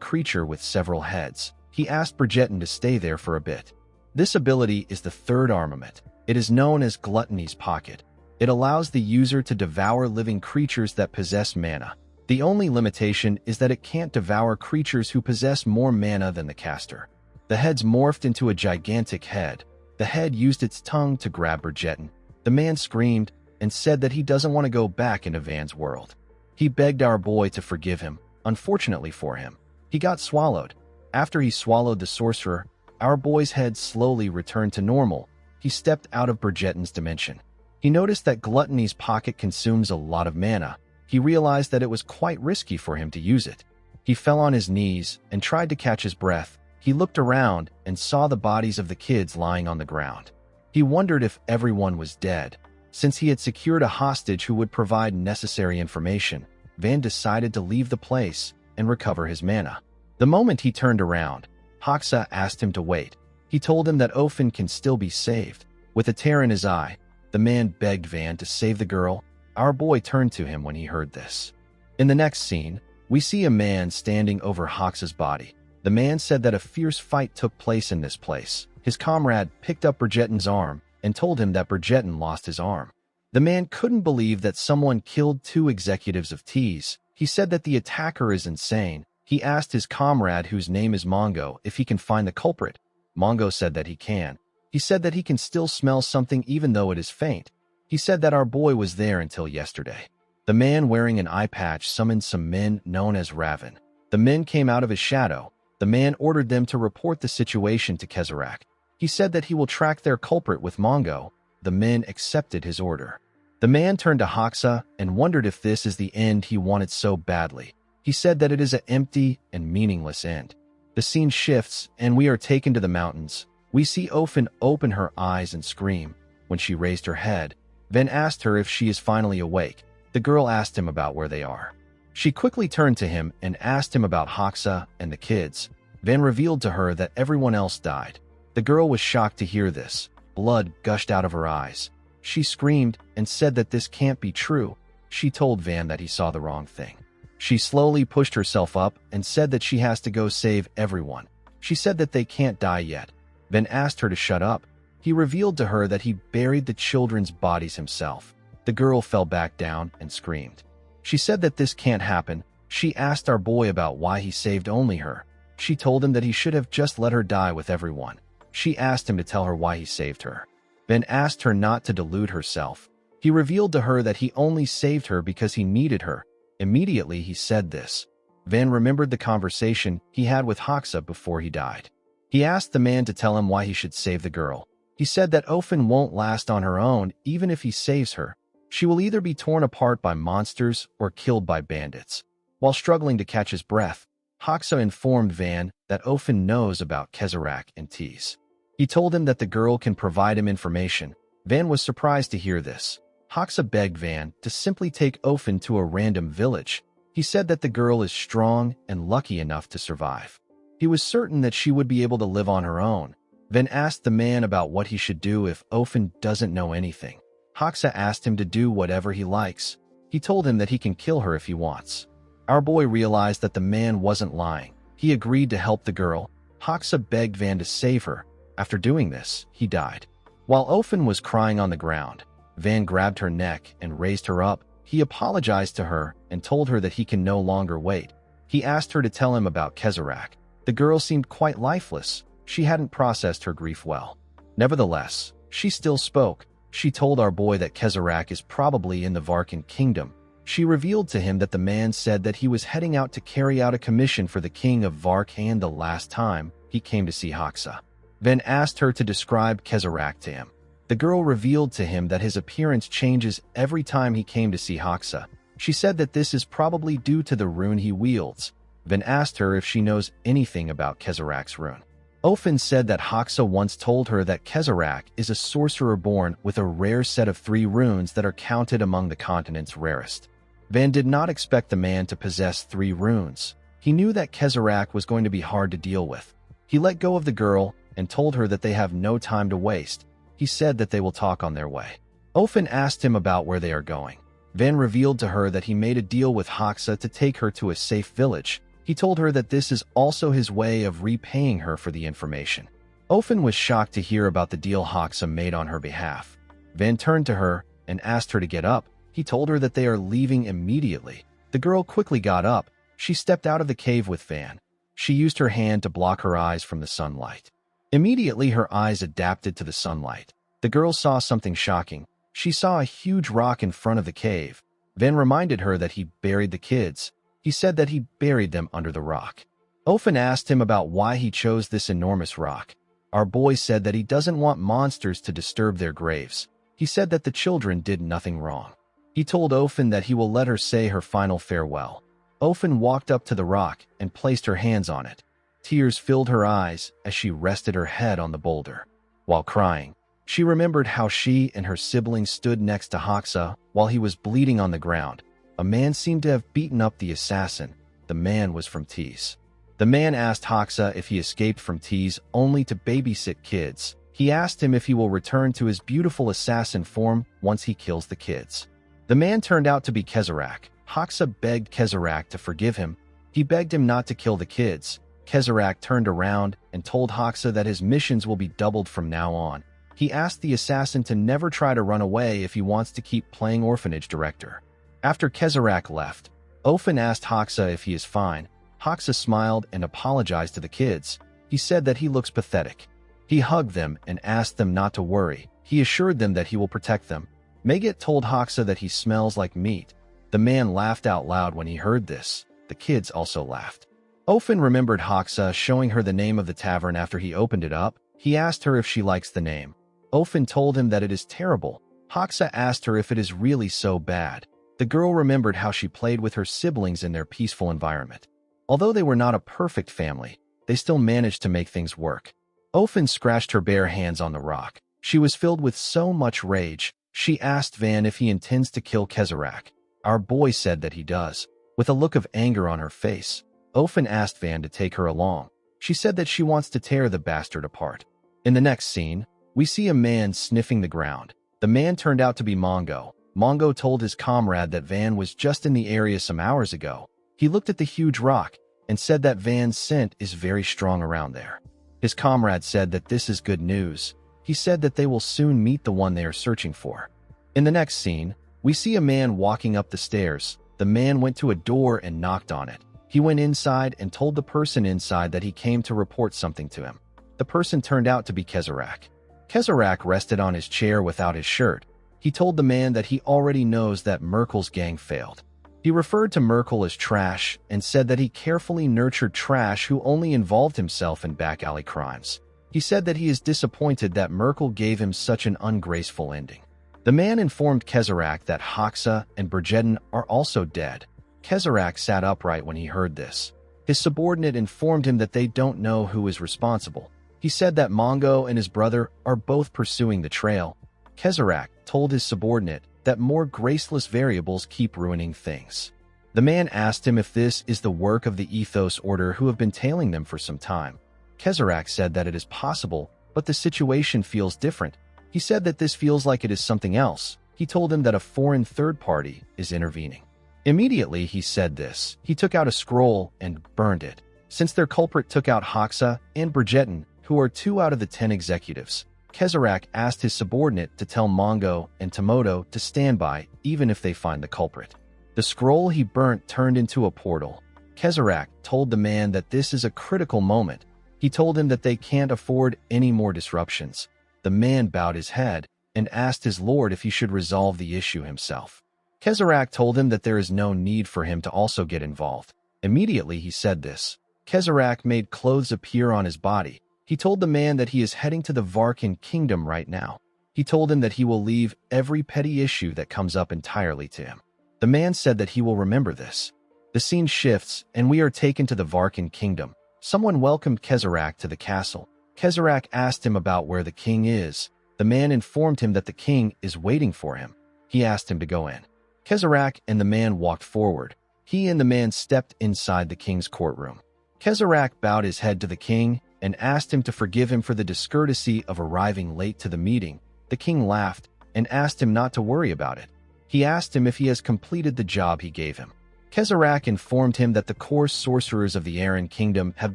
A: creature with several heads. He asked Bridgerton to stay there for a bit. This ability is the third armament. It is known as Gluttony's Pocket. It allows the user to devour living creatures that possess mana. The only limitation is that it can't devour creatures who possess more mana than the caster. The heads morphed into a gigantic head. The head used its tongue to grab Bridgerton. The man screamed and said that he doesn't want to go back into Van's world. He begged our boy to forgive him. Unfortunately for him, he got swallowed. After he swallowed the sorcerer, our boy's head slowly returned to normal. He stepped out of Bridgerton's dimension. He noticed that Gluttony's Pocket consumes a lot of mana. He realized that it was quite risky for him to use it. He fell on his knees and tried to catch his breath. He looked around and saw the bodies of the kids lying on the ground. He wondered if everyone was dead. Since he had secured a hostage who would provide necessary information, Van decided to leave the place and recover his mana. The moment he turned around, Hoxa asked him to wait. He told him that Ofen can still be saved. With a tear in his eye, the man begged Van to save the girl. Our boy turned to him when he heard this. In the next scene, we see a man standing over Hoxa's body. The man said that a fierce fight took place in this place. His comrade picked up Bridgerton's arm and told him that Bridgerton lost his arm. The man couldn't believe that someone killed two executives of Tease. He said that the attacker is insane. He asked his comrade, whose name is Mongo, if he can find the culprit. Mongo said that he can. He said that he can still smell something even though it is faint. He said that our boy was there until yesterday. The man wearing an eye patch summoned some men known as Raven. The men came out of his shadow. The man ordered them to report the situation to Kezerak. He said that he will track their culprit with Mongo. The men accepted his order. The man turned to Hoxa and wondered if this is the end he wanted so badly. He said that it is an empty and meaningless end. The scene shifts and we are taken to the mountains. We see Ofen open her eyes and scream. When she raised her head, Van asked her if she is finally awake. The girl asked him about where they are. She quickly turned to him and asked him about Hoxa and the kids. Van revealed to her that everyone else died. The girl was shocked to hear this. Blood gushed out of her eyes. She screamed and said that this can't be true. She told Van that he saw the wrong thing. She slowly pushed herself up and said that she has to go save everyone. She said that they can't die yet. Van asked her to shut up. He revealed to her that he buried the children's bodies himself. The girl fell back down and screamed. She said that this can't happen. She asked our boy about why he saved only her. She told him that he should have just let her die with everyone. She asked him to tell her why he saved her. Ben asked her not to delude herself. He revealed to her that he only saved her because he needed her. Immediately he said this. Van remembered the conversation he had with Hoxa before he died. He asked the man to tell him why he should save the girl. He said that Ofen won't last on her own even if he saves her. She will either be torn apart by monsters or killed by bandits. While struggling to catch his breath, Hoxa informed Van that Ofen knows about Kezarach and Tease. He told him that the girl can provide him information. Van was surprised to hear this. Hoxa begged Van to simply take Ofen to a random village. He said that the girl is strong and lucky enough to survive. He was certain that she would be able to live on her own. Van asked the man about what he should do if Ofen doesn't know anything. Hoxa asked him to do whatever he likes. He told him that he can kill her if he wants. Our boy realized that the man wasn't lying. He agreed to help the girl. Hoxa begged Van to save her. After doing this, he died. While Ofen was crying on the ground, Van grabbed her neck and raised her up. He apologized to her and told her that he can no longer wait. He asked her to tell him about Kezarach. The girl seemed quite lifeless. She hadn't processed her grief well. Nevertheless, she still spoke. She told our boy that Kezarach is probably in the Varkan kingdom. She revealed to him that the man said that he was heading out to carry out a commission for the king of Varkan the last time he came to see Hoxa. Van asked her to describe Kezarach to him. The girl revealed to him that his appearance changes every time he came to see Hoxa. She said that this is probably due to the rune he wields. Van asked her if she knows anything about Kezarach's rune. Ofen said that Hoxa once told her that Kezarach is a sorcerer born with a rare set of 3 runes that are counted among the continent's rarest. Van did not expect the man to possess 3 runes. He knew that Kezarach was going to be hard to deal with. He let go of the girl and told her that they have no time to waste. He said that they will talk on their way. Ofen asked him about where they are going. Van revealed to her that he made a deal with Hoxa to take her to a safe village. He told her that this is also his way of repaying her for the information. Ofen was shocked to hear about the deal Hoxa made on her behalf. Van turned to her and asked her to get up. He told her that they are leaving immediately. The girl quickly got up. She stepped out of the cave with Van. She used her hand to block her eyes from the sunlight. Immediately, her eyes adapted to the sunlight. The girl saw something shocking. She saw a huge rock in front of the cave. Van reminded her that he buried the kids. He said that he buried them under the rock. Ofen asked him about why he chose this enormous rock. Our boy said that he doesn't want monsters to disturb their graves. He said that the children did nothing wrong. He told Ofen that he will let her say her final farewell. Ofen walked up to the rock and placed her hands on it. Tears filled her eyes as she rested her head on the boulder. While crying, she remembered how she and her siblings stood next to Hoxa while he was bleeding on the ground. A man seemed to have beaten up the assassin. The man was from Tease. The man asked Hoxa if he escaped from Tease only to babysit kids. He asked him if he will return to his beautiful assassin form once he kills the kids. The man turned out to be Kezarach. Hoxa begged Kezarach to forgive him. He begged him not to kill the kids. Kezarach turned around and told Hoxa that his missions will be doubled from now on. He asked the assassin to never try to run away if he wants to keep playing orphanage director. After Kezarach left, Ofen asked Hoxa if he is fine. Hoxa smiled and apologized to the kids. He said that he looks pathetic. He hugged them and asked them not to worry. He assured them that he will protect them. Maget told Hoxa that he smells like meat. The man laughed out loud when he heard this. The kids also laughed. Ofen remembered Hoxa showing her the name of the tavern after he opened it up. He asked her if she likes the name. Ofen told him that it is terrible. Hoxa asked her if it is really so bad. The girl remembered how she played with her siblings in their peaceful environment. Although they were not a perfect family, they still managed to make things work. Ofen scratched her bare hands on the rock. She was filled with so much rage. She asked Van if he intends to kill Kezarach. Our boy said that he does. With a look of anger on her face, Ofen asked Van to take her along. She said that she wants to tear the bastard apart. In the next scene, we see a man sniffing the ground. The man turned out to be Mongo. Mongo told his comrade that Van was just in the area some hours ago. He looked at the huge rock and said that Van's scent is very strong around there. His comrade said that this is good news. He said that they will soon meet the one they are searching for. In the next scene, we see a man walking up the stairs. The man went to a door and knocked on it. He went inside and told the person inside that he came to report something to him. The person turned out to be Kezarach. Kezarach rested on his chair without his shirt. He told the man that he already knows that Merkel's gang failed. He referred to Merkel as trash and said that he carefully nurtured trash who only involved himself in back-alley crimes. He said that he is disappointed that Merkel gave him such an ungraceful ending. The man informed Kezarak that Hoxa and Berjedin are also dead. Kezarak sat upright when he heard this. His subordinate informed him that they don't know who is responsible. He said that Mongo and his brother are both pursuing the trail. Kezarak told his subordinate that more graceless variables keep ruining things. The man asked him if this is the work of the Ethos Order who have been tailing them for some time. Kezarak said that it is possible, but the situation feels different. He said that this feels like it is something else. He told him that a foreign third party is intervening. Immediately he said this. He took out a scroll and burned it. Since their culprit took out Hoxa and Berjedin, who are 2 out of the 10 executives, Kezarak asked his subordinate to tell Mongo and Tomoto to stand by even if they find the culprit. The scroll he burnt turned into a portal. Kezarak told the man that this is a critical moment. He told him that they can't afford any more disruptions. The man bowed his head and asked his lord if he should resolve the issue himself. Kezarak told him that there is no need for him to also get involved. Immediately he said this. Kezarak made clothes appear on his body. He told the man that he is heading to the Varkan kingdom right now. He told him that he will leave every petty issue that comes up entirely to him. The man said that he will remember this. The scene shifts, and we are taken to the Varkan kingdom. Someone welcomed Kezarak to the castle. Kezarak asked him about where the king is. The man informed him that the king is waiting for him. He asked him to go in. Kezarak and the man walked forward. He and the man stepped inside the king's courtroom. Kezarak bowed his head to the king and asked him to forgive him for the discourtesy of arriving late to the meeting. The king laughed and asked him not to worry about it. He asked him if he has completed the job he gave him. Kezarak informed him that the coarse sorcerers of the Aran kingdom have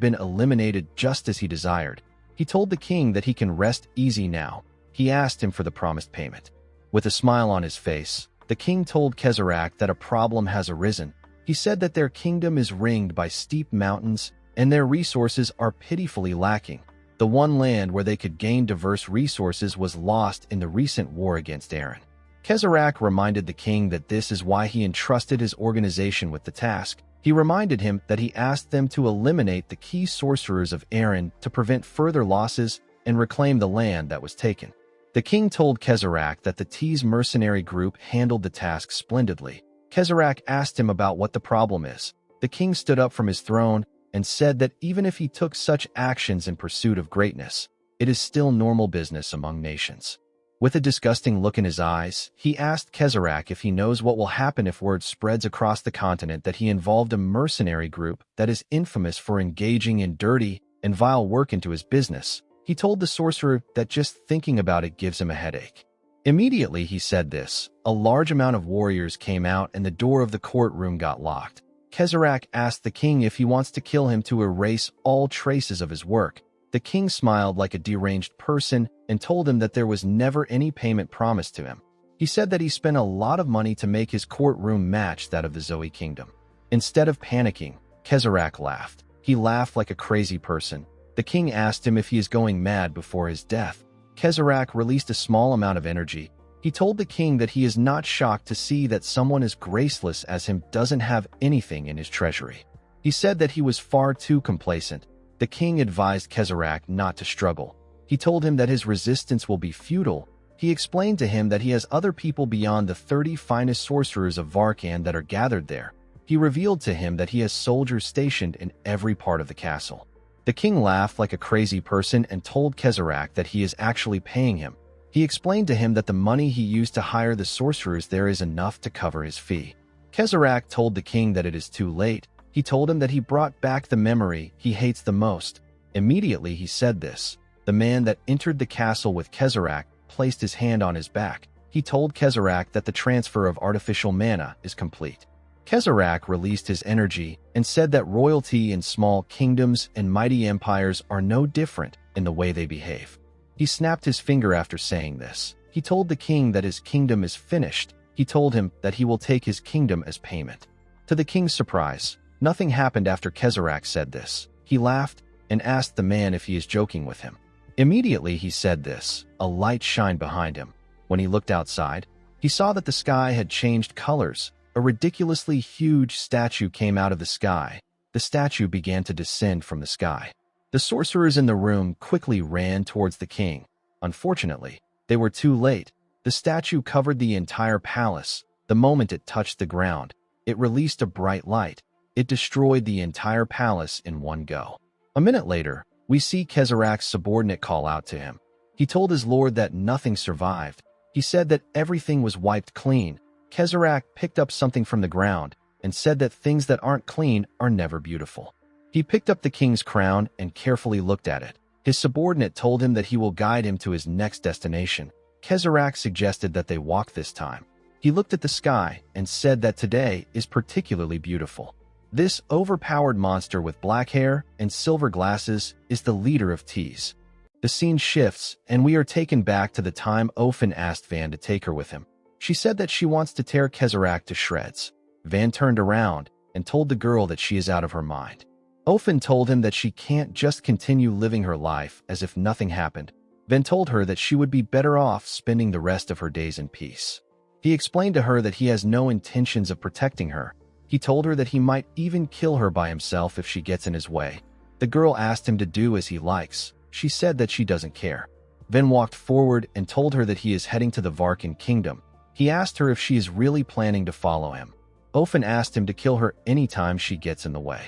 A: been eliminated just as he desired. He told the king that he can rest easy now. He asked him for the promised payment. With a smile on his face, the king told Kezarak that a problem has arisen. He said that their kingdom is ringed by steep mountains and their resources are pitifully lacking. The one land where they could gain diverse resources was lost in the recent war against Aran. Kezarak reminded the king that this is why he entrusted his organization with the task. He reminded him that he asked them to eliminate the key sorcerers of Aran to prevent further losses and reclaim the land that was taken. The king told Kezarak that the T's mercenary group handled the task splendidly. Kezarak asked him about what the problem is. The king stood up from his throne and said that even if he took such actions in pursuit of greatness, it is still normal business among nations. With a disgusting look in his eyes, he asked Kezarak if he knows what will happen if word spreads across the continent that he involved a mercenary group that is infamous for engaging in dirty and vile work into his business. He told the sorcerer that just thinking about it gives him a headache. Immediately he said this. A large amount of warriors came out and the door of the courtroom got locked. Kezarak asked the king if he wants to kill him to erase all traces of his work. The king smiled like a deranged person and told him that there was never any payment promised to him. He said that he spent a lot of money to make his courtroom match that of the Zoe kingdom. Instead of panicking, Kezarak laughed. He laughed like a crazy person. The king asked him if he is going mad before his death. Kezarak released a small amount of energy. He told the king that he is not shocked to see that someone as graceless as him doesn't have anything in his treasury. He said that he was far too complacent. The king advised Kezarak not to struggle. He told him that his resistance will be futile. He explained to him that he has other people beyond the 30 finest sorcerers of Varkan that are gathered there. He revealed to him that he has soldiers stationed in every part of the castle. The king laughed like a crazy person and told Kezarak that he is actually paying him. He explained to him that the money he used to hire the sorcerers there is enough to cover his fee. Kezarak told the king that it is too late. He told him that he brought back the memory he hates the most. Immediately he said this. The man that entered the castle with Kezarak placed his hand on his back. He told Kezarak that the transfer of artificial mana is complete. Kezarak released his energy and said that royalty in small kingdoms and mighty empires are no different in the way they behave. He snapped his finger after saying this. He told the king that his kingdom is finished. He told him that he will take his kingdom as payment. To the king's surprise, nothing happened after Kezarak said this. He laughed and asked the man if he is joking with him. Immediately he said this. A light shined behind him. When he looked outside, he saw that the sky had changed colors. a ridiculously huge statue came out of the sky. The statue began to descend from the sky. The sorcerers in the room quickly ran towards the king. Unfortunately, they were too late. The statue covered the entire palace. The moment it touched the ground, it released a bright light. It destroyed the entire palace in one go. A minute later, we see Kezerak's subordinate call out to him. He told his lord that nothing survived. He said that everything was wiped clean. Kezerak picked up something from the ground and said that things that aren't clean are never beautiful. He picked up the king's crown and carefully looked at it. His subordinate told him that he will guide him to his next destination. Kezerak suggested that they walk this time. He looked at the sky and said that today is particularly beautiful. This overpowered monster with black hair and silver glasses is the leader of Tease. The scene shifts, and we are taken back to the time Ophin asked Van to take her with him. She said that she wants to tear Kezerak to shreds. Van turned around and told the girl that she is out of her mind. Ophin told him that she can't just continue living her life as if nothing happened. Van told her that she would be better off spending the rest of her days in peace. He explained to her that he has no intentions of protecting her. He told her that he might even kill her by himself if she gets in his way. The girl asked him to do as he likes. She said that she doesn't care. Van walked forward and told her that he is heading to the Varkan kingdom. He asked her if she is really planning to follow him. Ophin asked him to kill her anytime she gets in the way.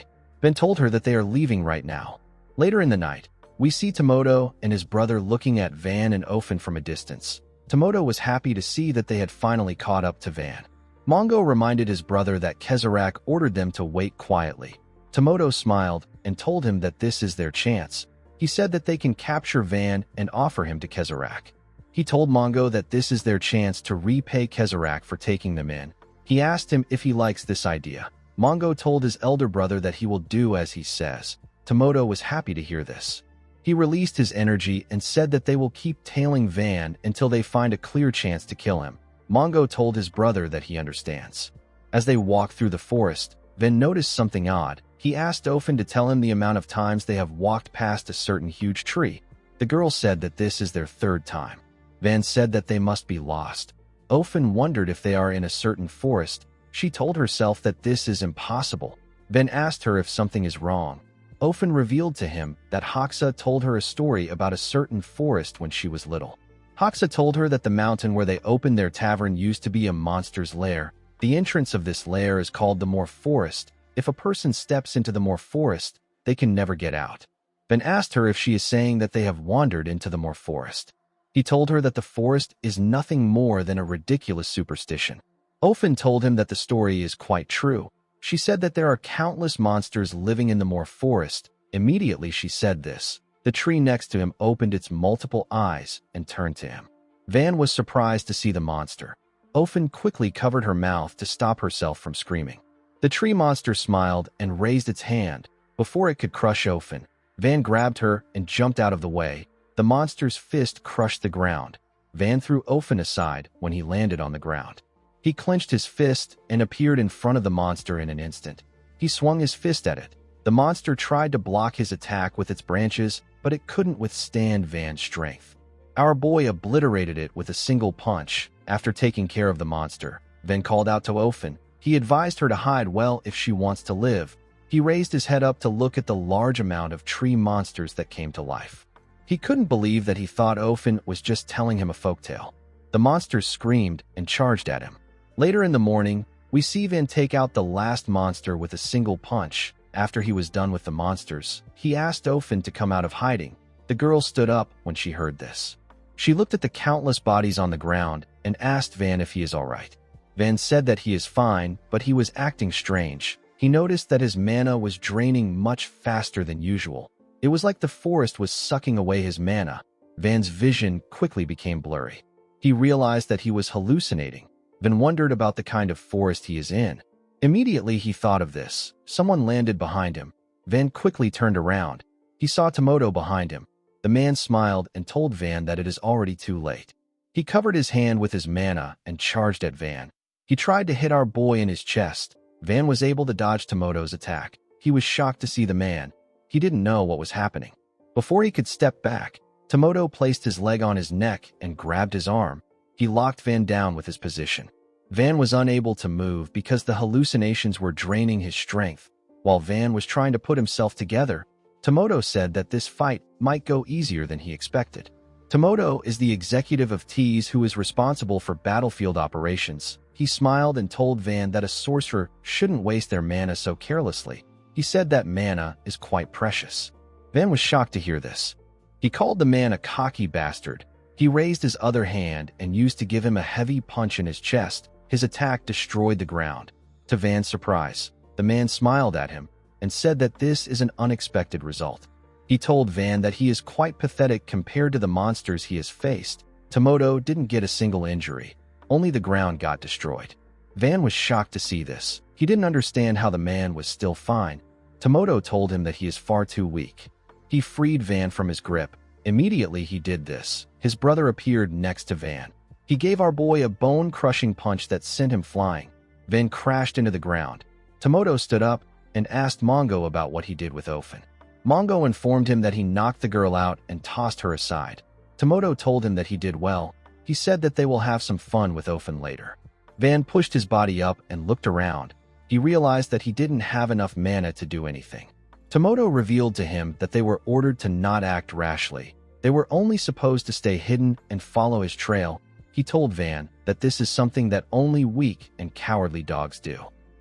A: Van told her that they are leaving right now. Later in the night, we see Tomoto and his brother looking at Van and Ophin from a distance. Tomoto was happy to see that they had finally caught up to Van. Mongo reminded his brother that Kezerak ordered them to wait quietly. Tomoto smiled and told him that this is their chance. He said that they can capture Van and offer him to Kezerak. He told Mongo that this is their chance to repay Kezerak for taking them in. He asked him if he likes this idea. Mongo told his elder brother that he will do as he says. Tomoto was happy to hear this. He released his energy and said that they will keep tailing Van until they find a clear chance to kill him. Mongo told his brother that he understands. As they walked through the forest, Van noticed something odd. He asked Ophin to tell him the amount of times they have walked past a certain huge tree. The girl said that this is their third time. Van said that they must be lost. Ophin wondered if they are in a certain forest. She told herself that this is impossible. Van asked her if something is wrong. Ophin revealed to him that Hoxa told her a story about a certain forest when she was little. Hoxa told her that the mountain where they opened their tavern used to be a monster's lair. The entrance of this lair is called the Moor Forest. If a person steps into the Moor Forest, they can never get out. Van asked her if she is saying that they have wandered into the Moor Forest. He told her that the forest is nothing more than a ridiculous superstition. Ophin told him that the story is quite true. She said that there are countless monsters living in the Moor Forest. Immediately she said this. The tree next to him opened its multiple eyes and turned to him. Van was surprised to see the monster. Ophin quickly covered her mouth to stop herself from screaming. The tree monster smiled and raised its hand. Before it could crush Ophin, Van grabbed her and jumped out of the way. The monster's fist crushed the ground. Van threw Ophin aside when he landed on the ground. He clenched his fist and appeared in front of the monster in an instant. He swung his fist at it. The monster tried to block his attack with its branches, but it couldn't withstand Van's strength. Our boy obliterated it with a single punch. After taking care of the monster, Van called out to Ophin. He advised her to hide well if she wants to live. He raised his head up to look at the large amount of tree monsters that came to life. He couldn't believe that he thought Ophin was just telling him a folktale. The monsters screamed and charged at him. Later in the morning, we see Van take out the last monster with a single punch. After he was done with the monsters, he asked Ophin to come out of hiding. The girl stood up when she heard this. She looked at the countless bodies on the ground and asked Van if he is all right. Van said that he is fine, but he was acting strange. He noticed that his mana was draining much faster than usual. It was like the forest was sucking away his mana. Van's vision quickly became blurry. He realized that he was hallucinating. Van wondered about the kind of forest he is in. Immediately he thought of this. Someone landed behind him. Van quickly turned around. He saw Tomoto behind him. The man smiled and told Van that it is already too late. He covered his hand with his mana and charged at Van. He tried to hit our boy in his chest. Van was able to dodge Tomoto's attack. He was shocked to see the man. He didn't know what was happening. Before he could step back, Tomoto placed his leg on his neck and grabbed his arm. He locked Van down with his position. Van was unable to move because the hallucinations were draining his strength. While Van was trying to put himself together, Tomoto said that this fight might go easier than he expected. Tomoto is the executive of Tease who is responsible for battlefield operations. He smiled and told Van that a sorcerer shouldn't waste their mana so carelessly. He said that mana is quite precious. Van was shocked to hear this. He called the man a cocky bastard. He raised his other hand and used to give him a heavy punch in his chest. His attack destroyed the ground. To Van's surprise, the man smiled at him and said that this is an unexpected result. He told Van that he is quite pathetic compared to the monsters he has faced. Tomoto didn't get a single injury. Only the ground got destroyed. Van was shocked to see this. He didn't understand how the man was still fine. Tomoto told him that he is far too weak. He freed Van from his grip. Immediately he did this, his brother appeared next to Van. He gave our boy a bone-crushing punch that sent him flying. Van crashed into the ground. Tomoto stood up and asked Mongo about what he did with Ofen. Mongo informed him that he knocked the girl out and tossed her aside. Tomoto told him that he did well. He said that they will have some fun with Ofen later. Van pushed his body up and looked around. He realized that he didn't have enough mana to do anything. Tomoto revealed to him that they were ordered to not act rashly. They were only supposed to stay hidden and follow his trail. He told Van that this is something that only weak and cowardly dogs do.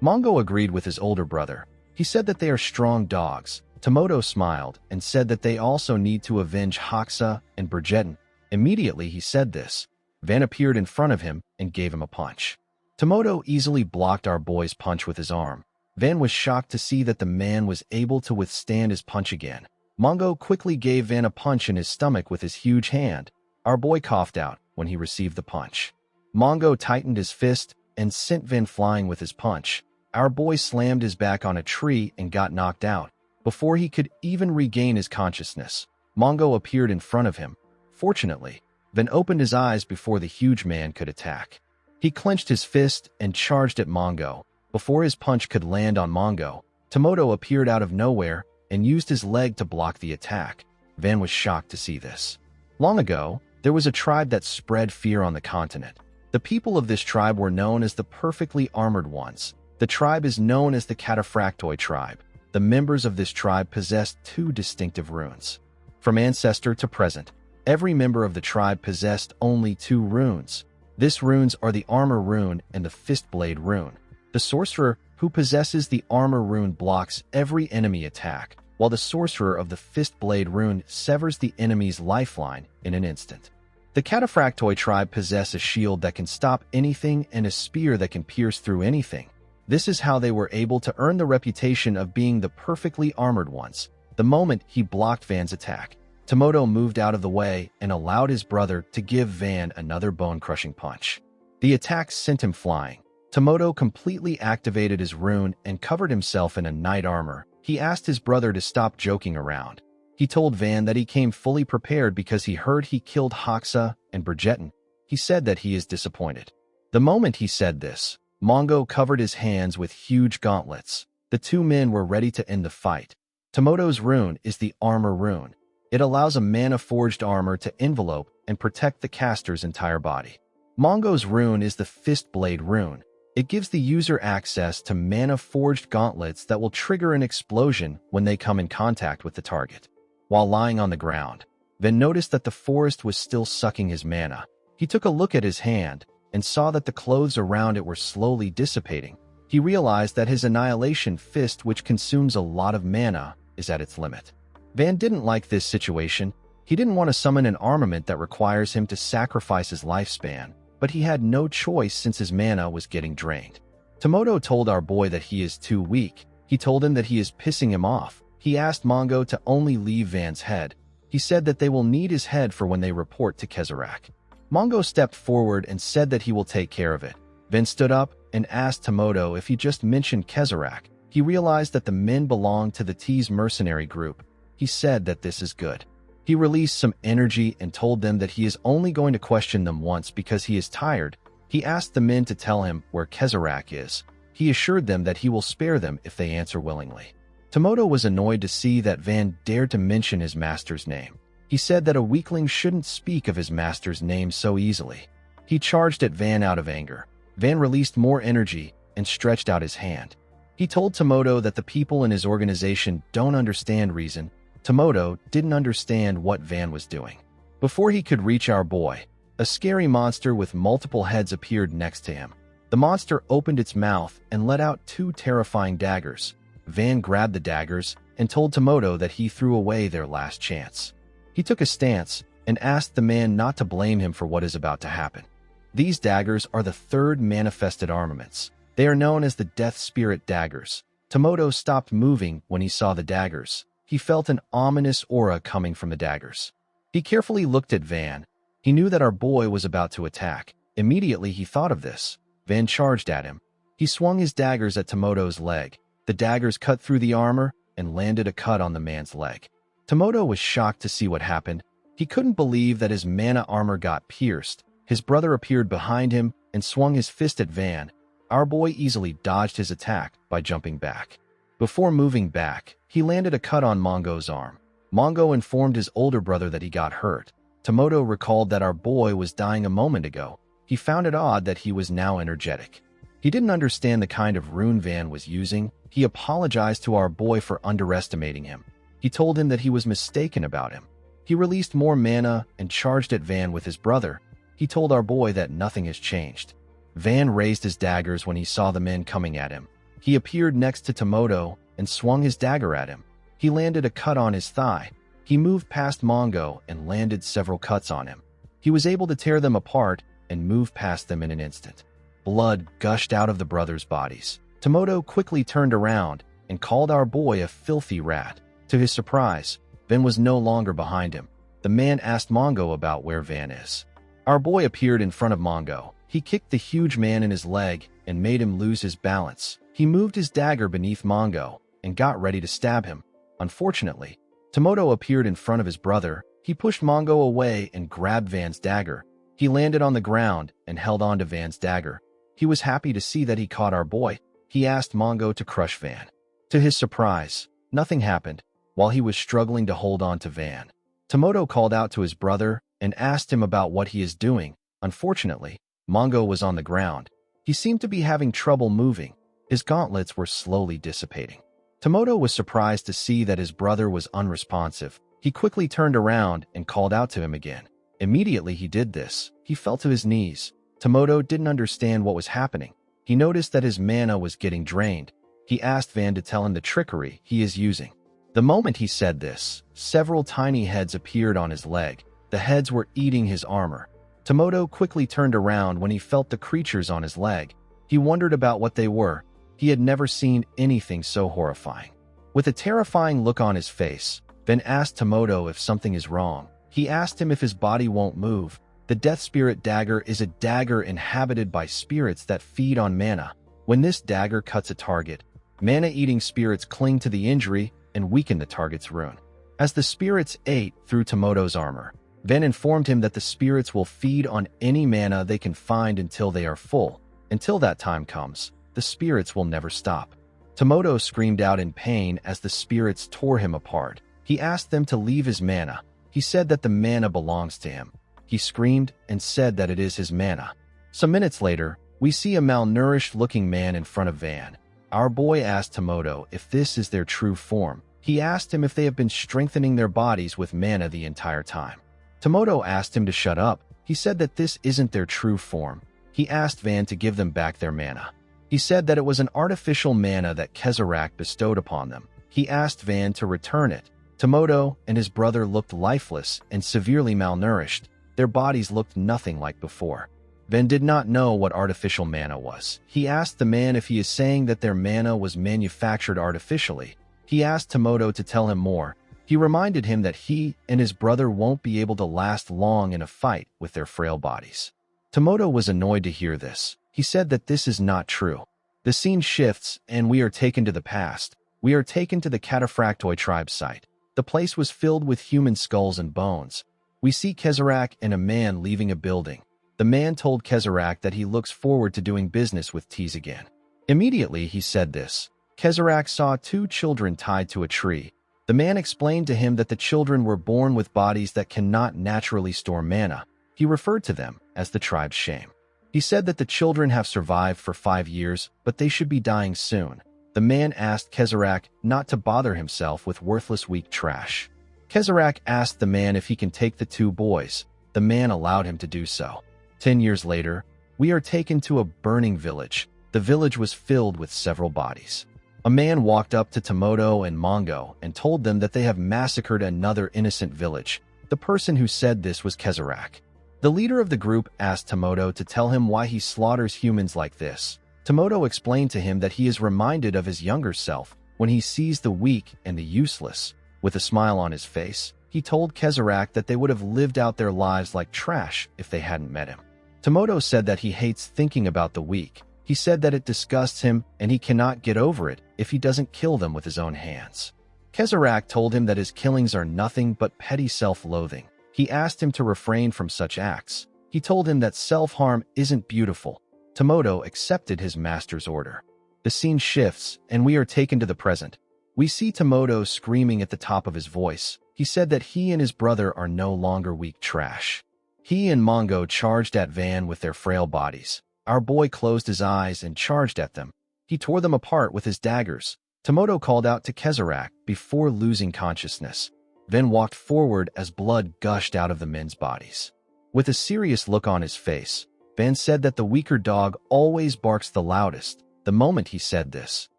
A: Mongo agreed with his older brother. He said that they are strong dogs. Tomoto smiled and said that they also need to avenge Hoxa and Brigetten. Immediately he said this, Van appeared in front of him and gave him a punch. Tomoto easily blocked our boy's punch with his arm. Van was shocked to see that the man was able to withstand his punch again. Mongo quickly gave Van a punch in his stomach with his huge hand. Our boy coughed out when he received the punch. Mongo tightened his fist and sent Van flying with his punch. Our boy slammed his back on a tree and got knocked out. Before he could even regain his consciousness, Mongo appeared in front of him. Fortunately, Van opened his eyes before the huge man could attack. He clenched his fist and charged at Mongo. Before his punch could land on Mongo, Tomoto appeared out of nowhere and used his leg to block the attack. Van was shocked to see this. Long ago, there was a tribe that spread fear on the continent. The people of this tribe were known as the perfectly armored ones. The tribe is known as the Cataphractoi tribe. The members of this tribe possessed two distinctive runes. From ancestor to present, every member of the tribe possessed only two runes. These runes are the armor rune and the fist blade rune. The sorcerer who possesses the armor rune blocks every enemy attack, while the sorcerer of the fist blade rune severs the enemy's lifeline in an instant. The Cataphractoi tribe possess a shield that can stop anything and a spear that can pierce through anything. This is how they were able to earn the reputation of being the perfectly armored ones. The moment he blocked Van's attack, Tomoto moved out of the way and allowed his brother to give Van another bone-crushing punch. The attack sent him flying. Tomoto completely activated his rune and covered himself in a knight armor. He asked his brother to stop joking around. He told Van that he came fully prepared because he heard he killed Hoxa and Brigetten. He said that he is disappointed. The moment he said this, Mongo covered his hands with huge gauntlets. The two men were ready to end the fight. Tomoto's rune is the armor rune. It allows a mana-forged armor to envelope and protect the caster's entire body. Mongo's rune is the fist blade rune. It gives the user access to mana-forged gauntlets that will trigger an explosion when they come in contact with the target. While lying on the ground, Van noticed that the forest was still sucking his mana. He took a look at his hand and saw that the clothes around it were slowly dissipating. He realized that his Annihilation Fist, which consumes a lot of mana, is at its limit. Van didn't like this situation. He didn't want to summon an armament that requires him to sacrifice his lifespan, but he had no choice since his mana was getting drained. Tomoto told our boy that he is too weak. He told him that he is pissing him off. He asked Mongo to only leave Van's head. He said that they will need his head for when they report to Kezarek. Mongo stepped forward and said that he will take care of it. Van stood up and asked Tomoto if he just mentioned Kezarek. He realized that the men belonged to the T's mercenary group. He said that this is good. He released some energy and told them that he is only going to question them once because he is tired. He asked the men to tell him where Kezarek is. He assured them that he will spare them if they answer willingly. Tomoto was annoyed to see that Van dared to mention his master's name. He said that a weakling shouldn't speak of his master's name so easily. He charged at Van out of anger. Van released more energy and stretched out his hand. He told Tomoto that the people in his organization don't understand reason. Tomoto didn't understand what Van was doing. Before he could reach our boy, a scary monster with multiple heads appeared next to him. The monster opened its mouth and let out 2 terrifying daggers. Van grabbed the daggers and told Tomoto that he threw away their last chance. He took a stance and asked the man not to blame him for what is about to happen. These daggers are the 3rd manifested armaments. They are known as the Death Spirit daggers. Tomoto stopped moving when he saw the daggers. He felt an ominous aura coming from the daggers. He carefully looked at Van. He knew that our boy was about to attack. Immediately he thought of this. Van charged at him. He swung his daggers at Tomoto's leg. The daggers cut through the armor and landed a cut on the man's leg. Tomoto was shocked to see what happened. He couldn't believe that his mana armor got pierced. His brother appeared behind him and swung his fist at Van. Our boy easily dodged his attack by jumping back. Before moving back, he landed a cut on Mongo's arm. Mongo informed his older brother that he got hurt. Tomoto recalled that our boy was dying a moment ago. He found it odd that he was now energetic. He didn't understand the kind of rune Van was using. He apologized to our boy for underestimating him. He told him that he was mistaken about him. He released more mana and charged at Van with his brother. He told our boy that nothing has changed. Van raised his daggers when he saw the men coming at him. He appeared next to Tomoto and swung his dagger at him. He landed a cut on his thigh. He moved past Mongo and landed several cuts on him. He was able to tear them apart and move past them in an instant. Blood gushed out of the brothers' bodies. Tomoto quickly turned around and called our boy a filthy rat. To his surprise, Van was no longer behind him. The man asked Mongo about where Van is. Our boy appeared in front of Mongo. He kicked the huge man in his leg and made him lose his balance. He moved his dagger beneath Mongo and got ready to stab him. Unfortunately, Tomoto appeared in front of his brother. He pushed Mongo away and grabbed Van's dagger. He landed on the ground and held on to Van's dagger. He was happy to see that he caught our boy. He asked Mongo to crush Van. To his surprise, nothing happened while he was struggling to hold on to Van. Tomoto called out to his brother and asked him about what he is doing. Unfortunately, Mongo was on the ground. He seemed to be having trouble moving. His gauntlets were slowly dissipating. Tomoto was surprised to see that his brother was unresponsive. He quickly turned around and called out to him again. Immediately he did this, he fell to his knees. Tomoto didn't understand what was happening. He noticed that his mana was getting drained. He asked Van to tell him the trickery he is using. The moment he said this, several tiny heads appeared on his leg. The heads were eating his armor. Tomoto quickly turned around when he felt the creatures on his leg. He wondered about what they were. He had never seen anything so horrifying. With a terrifying look on his face, Van asked Tomoto if something is wrong. He asked him if his body won't move. The Death Spirit dagger is a dagger inhabited by spirits that feed on mana. When this dagger cuts a target, mana-eating spirits cling to the injury and weaken the target's rune. As the spirits ate through Tomoto's armor, Van informed him that the spirits will feed on any mana they can find until they are full. Until that time comes, the spirits will never stop. Tomoto screamed out in pain as the spirits tore him apart. He asked them to leave his mana. He said that the mana belongs to him. He screamed and said that it is his mana. Some minutes later, we see a malnourished-looking man in front of Van. Our boy asked Tomoto if this is their true form. He asked him if they have been strengthening their bodies with mana the entire time. Tomoto asked him to shut up. He said that this isn't their true form. He asked Van to give them back their mana. He said that it was an artificial mana that Kezarak bestowed upon them. He asked Van to return it. Tomoto and his brother looked lifeless and severely malnourished. Their bodies looked nothing like before. Van did not know what artificial mana was. He asked the man if he is saying that their mana was manufactured artificially. He asked Tomoto to tell him more. He reminded him that he and his brother won't be able to last long in a fight with their frail bodies. Tomoto was annoyed to hear this. He said that this is not true. The scene shifts and we are taken to the past. We are taken to the Cataphractoi tribe site. The place was filled with human skulls and bones. We see Kezarak and a man leaving a building. The man told Kezarak that he looks forward to doing business with Tease again. Immediately he said this. Kezarak saw 2 children tied to a tree. The man explained to him that the children were born with bodies that cannot naturally store mana. He referred to them as the tribe's shame. He said that the children have survived for 5 years, but they should be dying soon. The man asked Kezarek not to bother himself with worthless weak trash. Kezarek asked the man if he can take the 2 boys. The man allowed him to do so. 10 years later, we are taken to a burning village. The village was filled with several bodies. A man walked up to Tomoto and Mongo and told them that they have massacred another innocent village. The person who said this was Kezarek. The leader of the group asked Tomoto to tell him why he slaughters humans like this. Tomoto explained to him that he is reminded of his younger self when he sees the weak and the useless. With a smile on his face, he told Kezarek that they would have lived out their lives like trash if they hadn't met him. Tomoto said that he hates thinking about the weak. He said that it disgusts him and he cannot get over it if he doesn't kill them with his own hands. Kezarek told him that his killings are nothing but petty self-loathing. He asked him to refrain from such acts. He told him that self-harm isn't beautiful. Tomoto accepted his master's order. The scene shifts, and we are taken to the present. We see Tomoto screaming at the top of his voice. He said that he and his brother are no longer weak trash. He and Mongo charged at Van with their frail bodies. Our boy closed his eyes and charged at them. He tore them apart with his daggers. Tomoto called out to Kezarek before losing consciousness, then walked forward as blood gushed out of the men's bodies. With a serious look on his face, Van said that the weaker dog always barks the loudest. The moment he said this,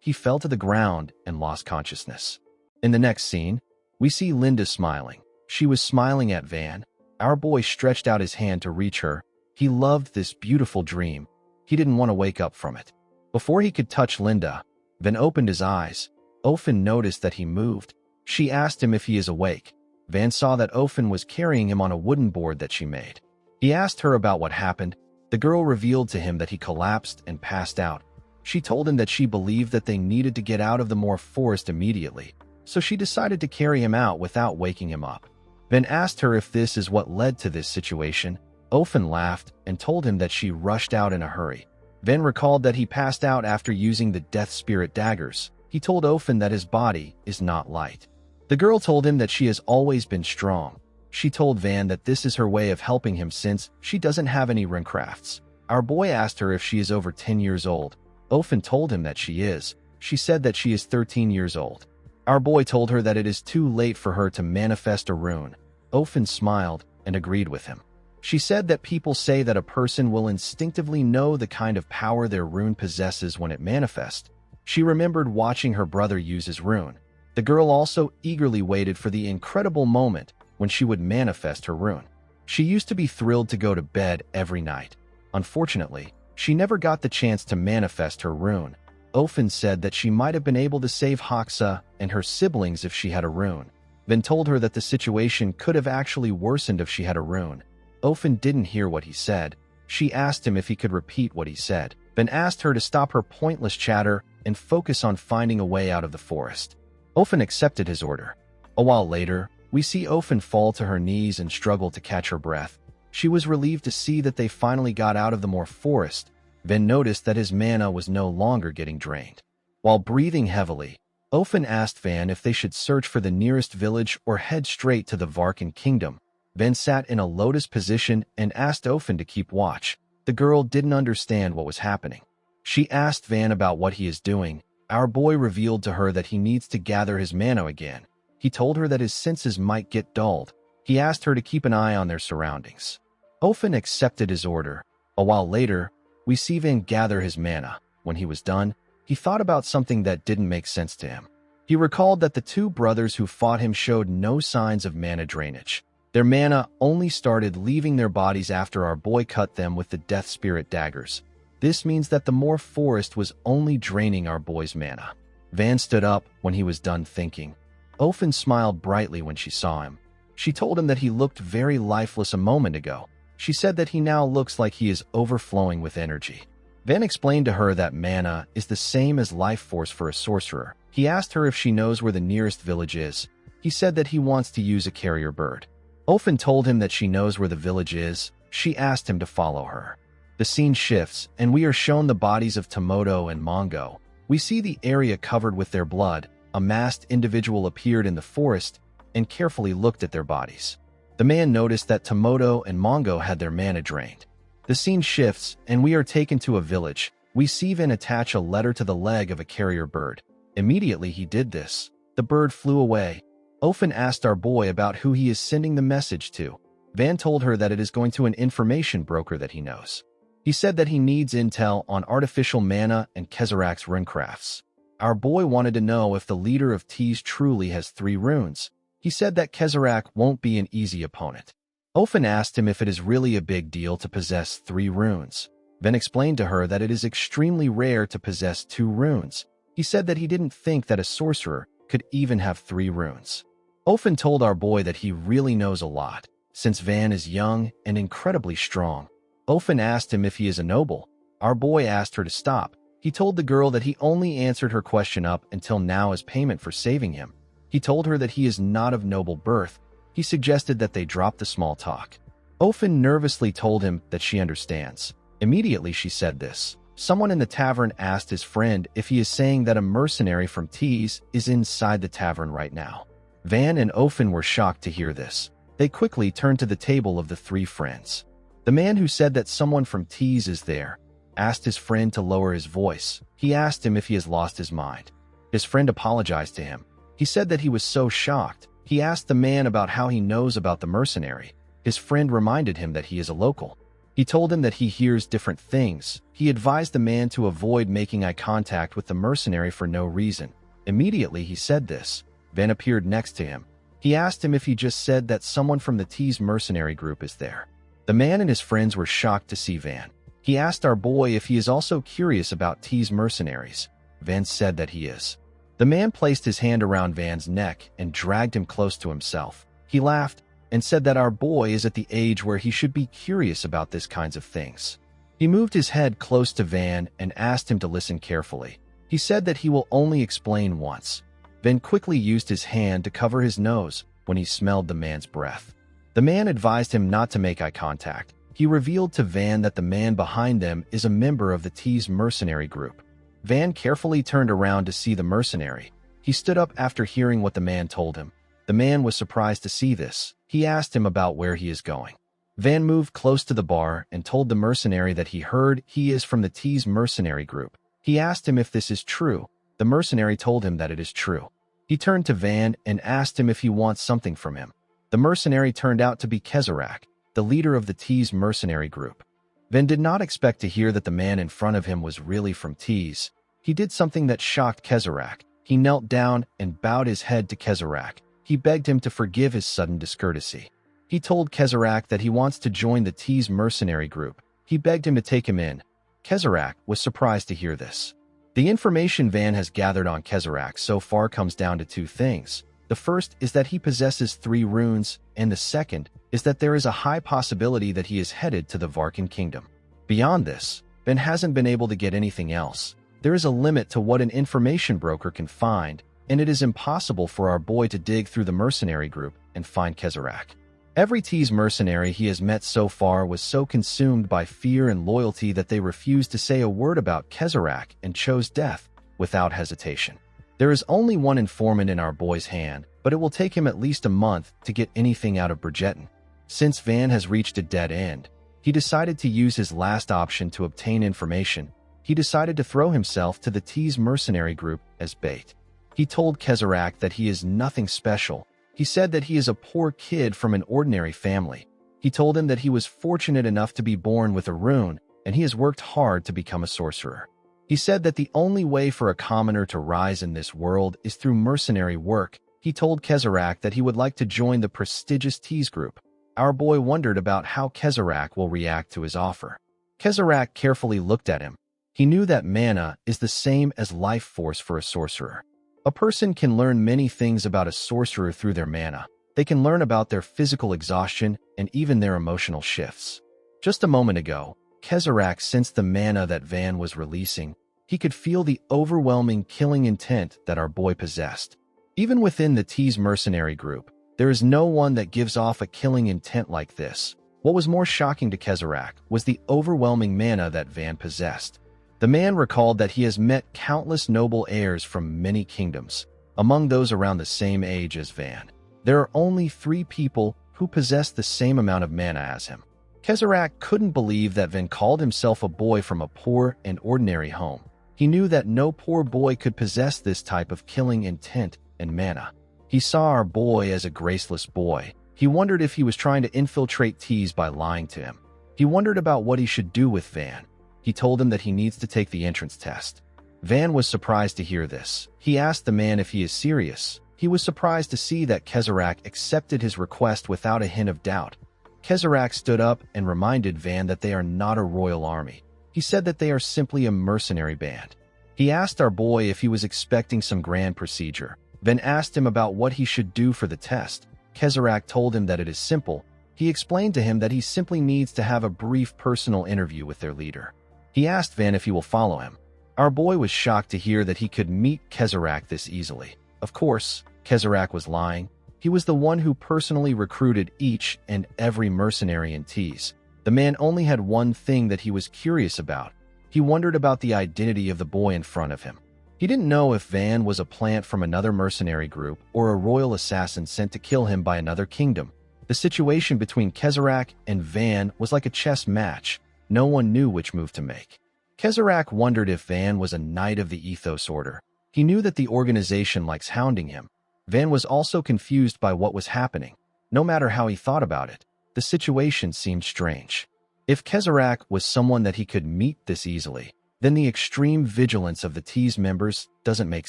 A: he fell to the ground and lost consciousness. In the next scene, we see Linda smiling. She was smiling at Van. Our boy stretched out his hand to reach her. He loved this beautiful dream. He didn't want to wake up from it. Before he could touch Linda, Van opened his eyes. Ofen noticed that he moved. She asked him if he is awake. Van saw that Ofen was carrying him on a wooden board that she made. He asked her about what happened. The girl revealed to him that he collapsed and passed out. She told him that she believed that they needed to get out of the Moor forest immediately, so she decided to carry him out without waking him up. Van asked her if this is what led to this situation. Ofen laughed and told him that she rushed out in a hurry. Van recalled that he passed out after using the Death Spirit daggers. He told Ofen that his body is not light. The girl told him that she has always been strong. She told Van that this is her way of helping him since she doesn't have any runecrafts. Our boy asked her if she is over 10 years old. Ofen told him that she is. She said that she is 13 years old. Our boy told her that it is too late for her to manifest a rune. Ofen smiled and agreed with him. She said that people say that a person will instinctively know the kind of power their rune possesses when it manifests. She remembered watching her brother use his rune. The girl also eagerly waited for the incredible moment when she would manifest her rune. She used to be thrilled to go to bed every night. Unfortunately, she never got the chance to manifest her rune. Ofen said that she might have been able to save Hoxa and her siblings if she had a rune. Then told her that the situation could have actually worsened if she had a rune. Ofen didn't hear what he said. She asked him if he could repeat what he said, then asked her to stop her pointless chatter and focus on finding a way out of the forest. Ofen accepted his order. A while later, we see Ofen fall to her knees and struggle to catch her breath. She was relieved to see that they finally got out of the Moor forest, then noticed that his mana was no longer getting drained. While breathing heavily, Ofen asked Van if they should search for the nearest village or head straight to the Varkan kingdom. Van sat in a lotus position and asked Ofen to keep watch. The girl didn't understand what was happening. She asked Van about what he is doing. Our boy revealed to her that he needs to gather his mana again. He told her that his senses might get dulled. He asked her to keep an eye on their surroundings. Ofen accepted his order. A while later, we see Van gather his mana. When he was done, he thought about something that didn't make sense to him. He recalled that the 2 brothers who fought him showed no signs of mana drainage. Their mana only started leaving their bodies after our boy cut them with the Death Spirit daggers. This means that the Moor forest was only draining our boy's mana. Van stood up when he was done thinking. Ofen smiled brightly when she saw him. She told him that he looked very lifeless a moment ago. She said that he now looks like he is overflowing with energy. Van explained to her that mana is the same as life force for a sorcerer. He asked her if she knows where the nearest village is. He said that he wants to use a carrier bird. Ofen told him that she knows where the village is. She asked him to follow her. The scene shifts, and we are shown the bodies of Tomoto and Mongo. We see the area covered with their blood. A masked individual appeared in the forest and carefully looked at their bodies. The man noticed that Tomoto and Mongo had their mana drained. The scene shifts, and we are taken to a village. We see Van attach a letter to the leg of a carrier bird. Immediately he did this, the bird flew away. Ofen asked our boy about who he is sending the message to. Van told her that it is going to an information broker that he knows. He said that he needs intel on artificial mana and Kezerak's runecrafts. Our boy wanted to know if the leader of Tees truly has 3 runes. He said that Kezerak won't be an easy opponent. Ofen asked him if it is really a big deal to possess 3 runes. Van explained to her that it is extremely rare to possess 2 runes. He said that he didn't think that a sorcerer could even have 3 runes. Ofen told our boy that he really knows a lot, since Van is young and incredibly strong. Ofen asked him if he is a noble. Our boy asked her to stop. He told the girl that he only answered her question up until now as payment for saving him. He told her that he is not of noble birth. He suggested that they drop the small talk. Ofen nervously told him that she understands. Immediately she said this. Someone in the tavern asked his friend if he is saying that a mercenary from Tees is inside the tavern right now. Van and Ofen were shocked to hear this. They quickly turned to the table of the 3 friends. The man who said that someone from Tees is there asked his friend to lower his voice. He asked him if he has lost his mind. His friend apologized to him. He said that he was so shocked. He asked the man about how he knows about the mercenary. His friend reminded him that he is a local. He told him that he hears different things. He advised the man to avoid making eye contact with the mercenary for no reason. Immediately he said this. Van appeared next to him. He asked him if he just said that someone from the Tees mercenary group is there. The man and his friends were shocked to see Van. He asked our boy if he is also curious about Tees mercenaries. Van said that he is. The man placed his hand around Van's neck and dragged him close to himself. He laughed and said that our boy is at the age where he should be curious about this kinds of things. He moved his head close to Van and asked him to listen carefully. He said that he will only explain once. Van quickly used his hand to cover his nose when he smelled the man's breath. The man advised him not to make eye contact. He revealed to Van that the man behind them is a member of the Tees mercenary group. Van carefully turned around to see the mercenary. He stood up after hearing what the man told him. The man was surprised to see this. He asked him about where he is going. Van moved close to the bar and told the mercenary that he heard he is from the Tees mercenary group. He asked him if this is true. The mercenary told him that it is true. He turned to Van and asked him if he wants something from him. The mercenary turned out to be Kezerak, the leader of the Tees mercenary group. Van did not expect to hear that the man in front of him was really from Tees. He did something that shocked Kezerak. He knelt down and bowed his head to Kezerak. He begged him to forgive his sudden discourtesy. He told Kezerak that he wants to join the Tees mercenary group. He begged him to take him in. Kezerak was surprised to hear this. The information Van has gathered on Kezerak so far comes down to 2 things. The first is that he possesses 3 runes, and the second is that there is a high possibility that he is headed to the Varkan kingdom. Beyond this, Van hasn't been able to get anything else. There is a limit to what an information broker can find, and it is impossible for our boy to dig through the mercenary group and find Kezerak. Every Tees mercenary he has met so far was so consumed by fear and loyalty that they refused to say a word about Kezerak and chose death without hesitation. There is only one informant in our boy's hand, but it will take him at least a month to get anything out of Bridgeton. Since Van has reached a dead end, he decided to use his last option to obtain information. He decided to throw himself to the Tees mercenary group as bait. He told Kezerak that he is nothing special. He said that he is a poor kid from an ordinary family. He told him that he was fortunate enough to be born with a rune, and he has worked hard to become a sorcerer. He said that the only way for a commoner to rise in this world is through mercenary work. He told Kezerak that he would like to join the prestigious Tees group. Our boy wondered about how Kezerak will react to his offer. Kezerak carefully looked at him. He knew that mana is the same as life force for a sorcerer. A person can learn many things about a sorcerer through their mana. They can learn about their physical exhaustion and even their emotional shifts. Just a moment ago, Kezerak sensed the mana that Van was releasing. He could feel the overwhelming killing intent that our boy possessed. Even within the Tees mercenary group, there is no one that gives off a killing intent like this. What was more shocking to Kezerak was the overwhelming mana that Van possessed. The man recalled that he has met countless noble heirs from many kingdoms. Among those around the same age as Van, there are only 3 people who possess the same amount of mana as him. Kezarak couldn't believe that Van called himself a boy from a poor and ordinary home. He knew that no poor boy could possess this type of killing intent and mana. He saw our boy as a graceless boy. He wondered if he was trying to infiltrate Tease by lying to him. He wondered about what he should do with Van. He told him that he needs to take the entrance test. Van was surprised to hear this. He asked the man if he is serious. He was surprised to see that Kezarak accepted his request without a hint of doubt. Kezarak stood up and reminded Van that they are not a royal army. He said that they are simply a mercenary band. He asked our boy if he was expecting some grand procedure. Van asked him about what he should do for the test. Kezarak told him that it is simple. He explained to him that he simply needs to have a brief personal interview with their leader. He asked Van if he will follow him. Our boy was shocked to hear that he could meet Kezarak this easily. Of course, Kezarak was lying. He was the one who personally recruited each and every mercenary in Tease. The man only had one thing that he was curious about. He wondered about the identity of the boy in front of him. He didn't know if Van was a plant from another mercenary group or a royal assassin sent to kill him by another kingdom. The situation between Kezarak and Van was like a chess match. No one knew which move to make. Kezarak wondered if Van was a knight of the Ethos Order. He knew that the organization likes hounding him. Van was also confused by what was happening. No matter how he thought about it, the situation seemed strange. If Kezarak was someone that he could meet this easily, then the extreme vigilance of the Tease members doesn't make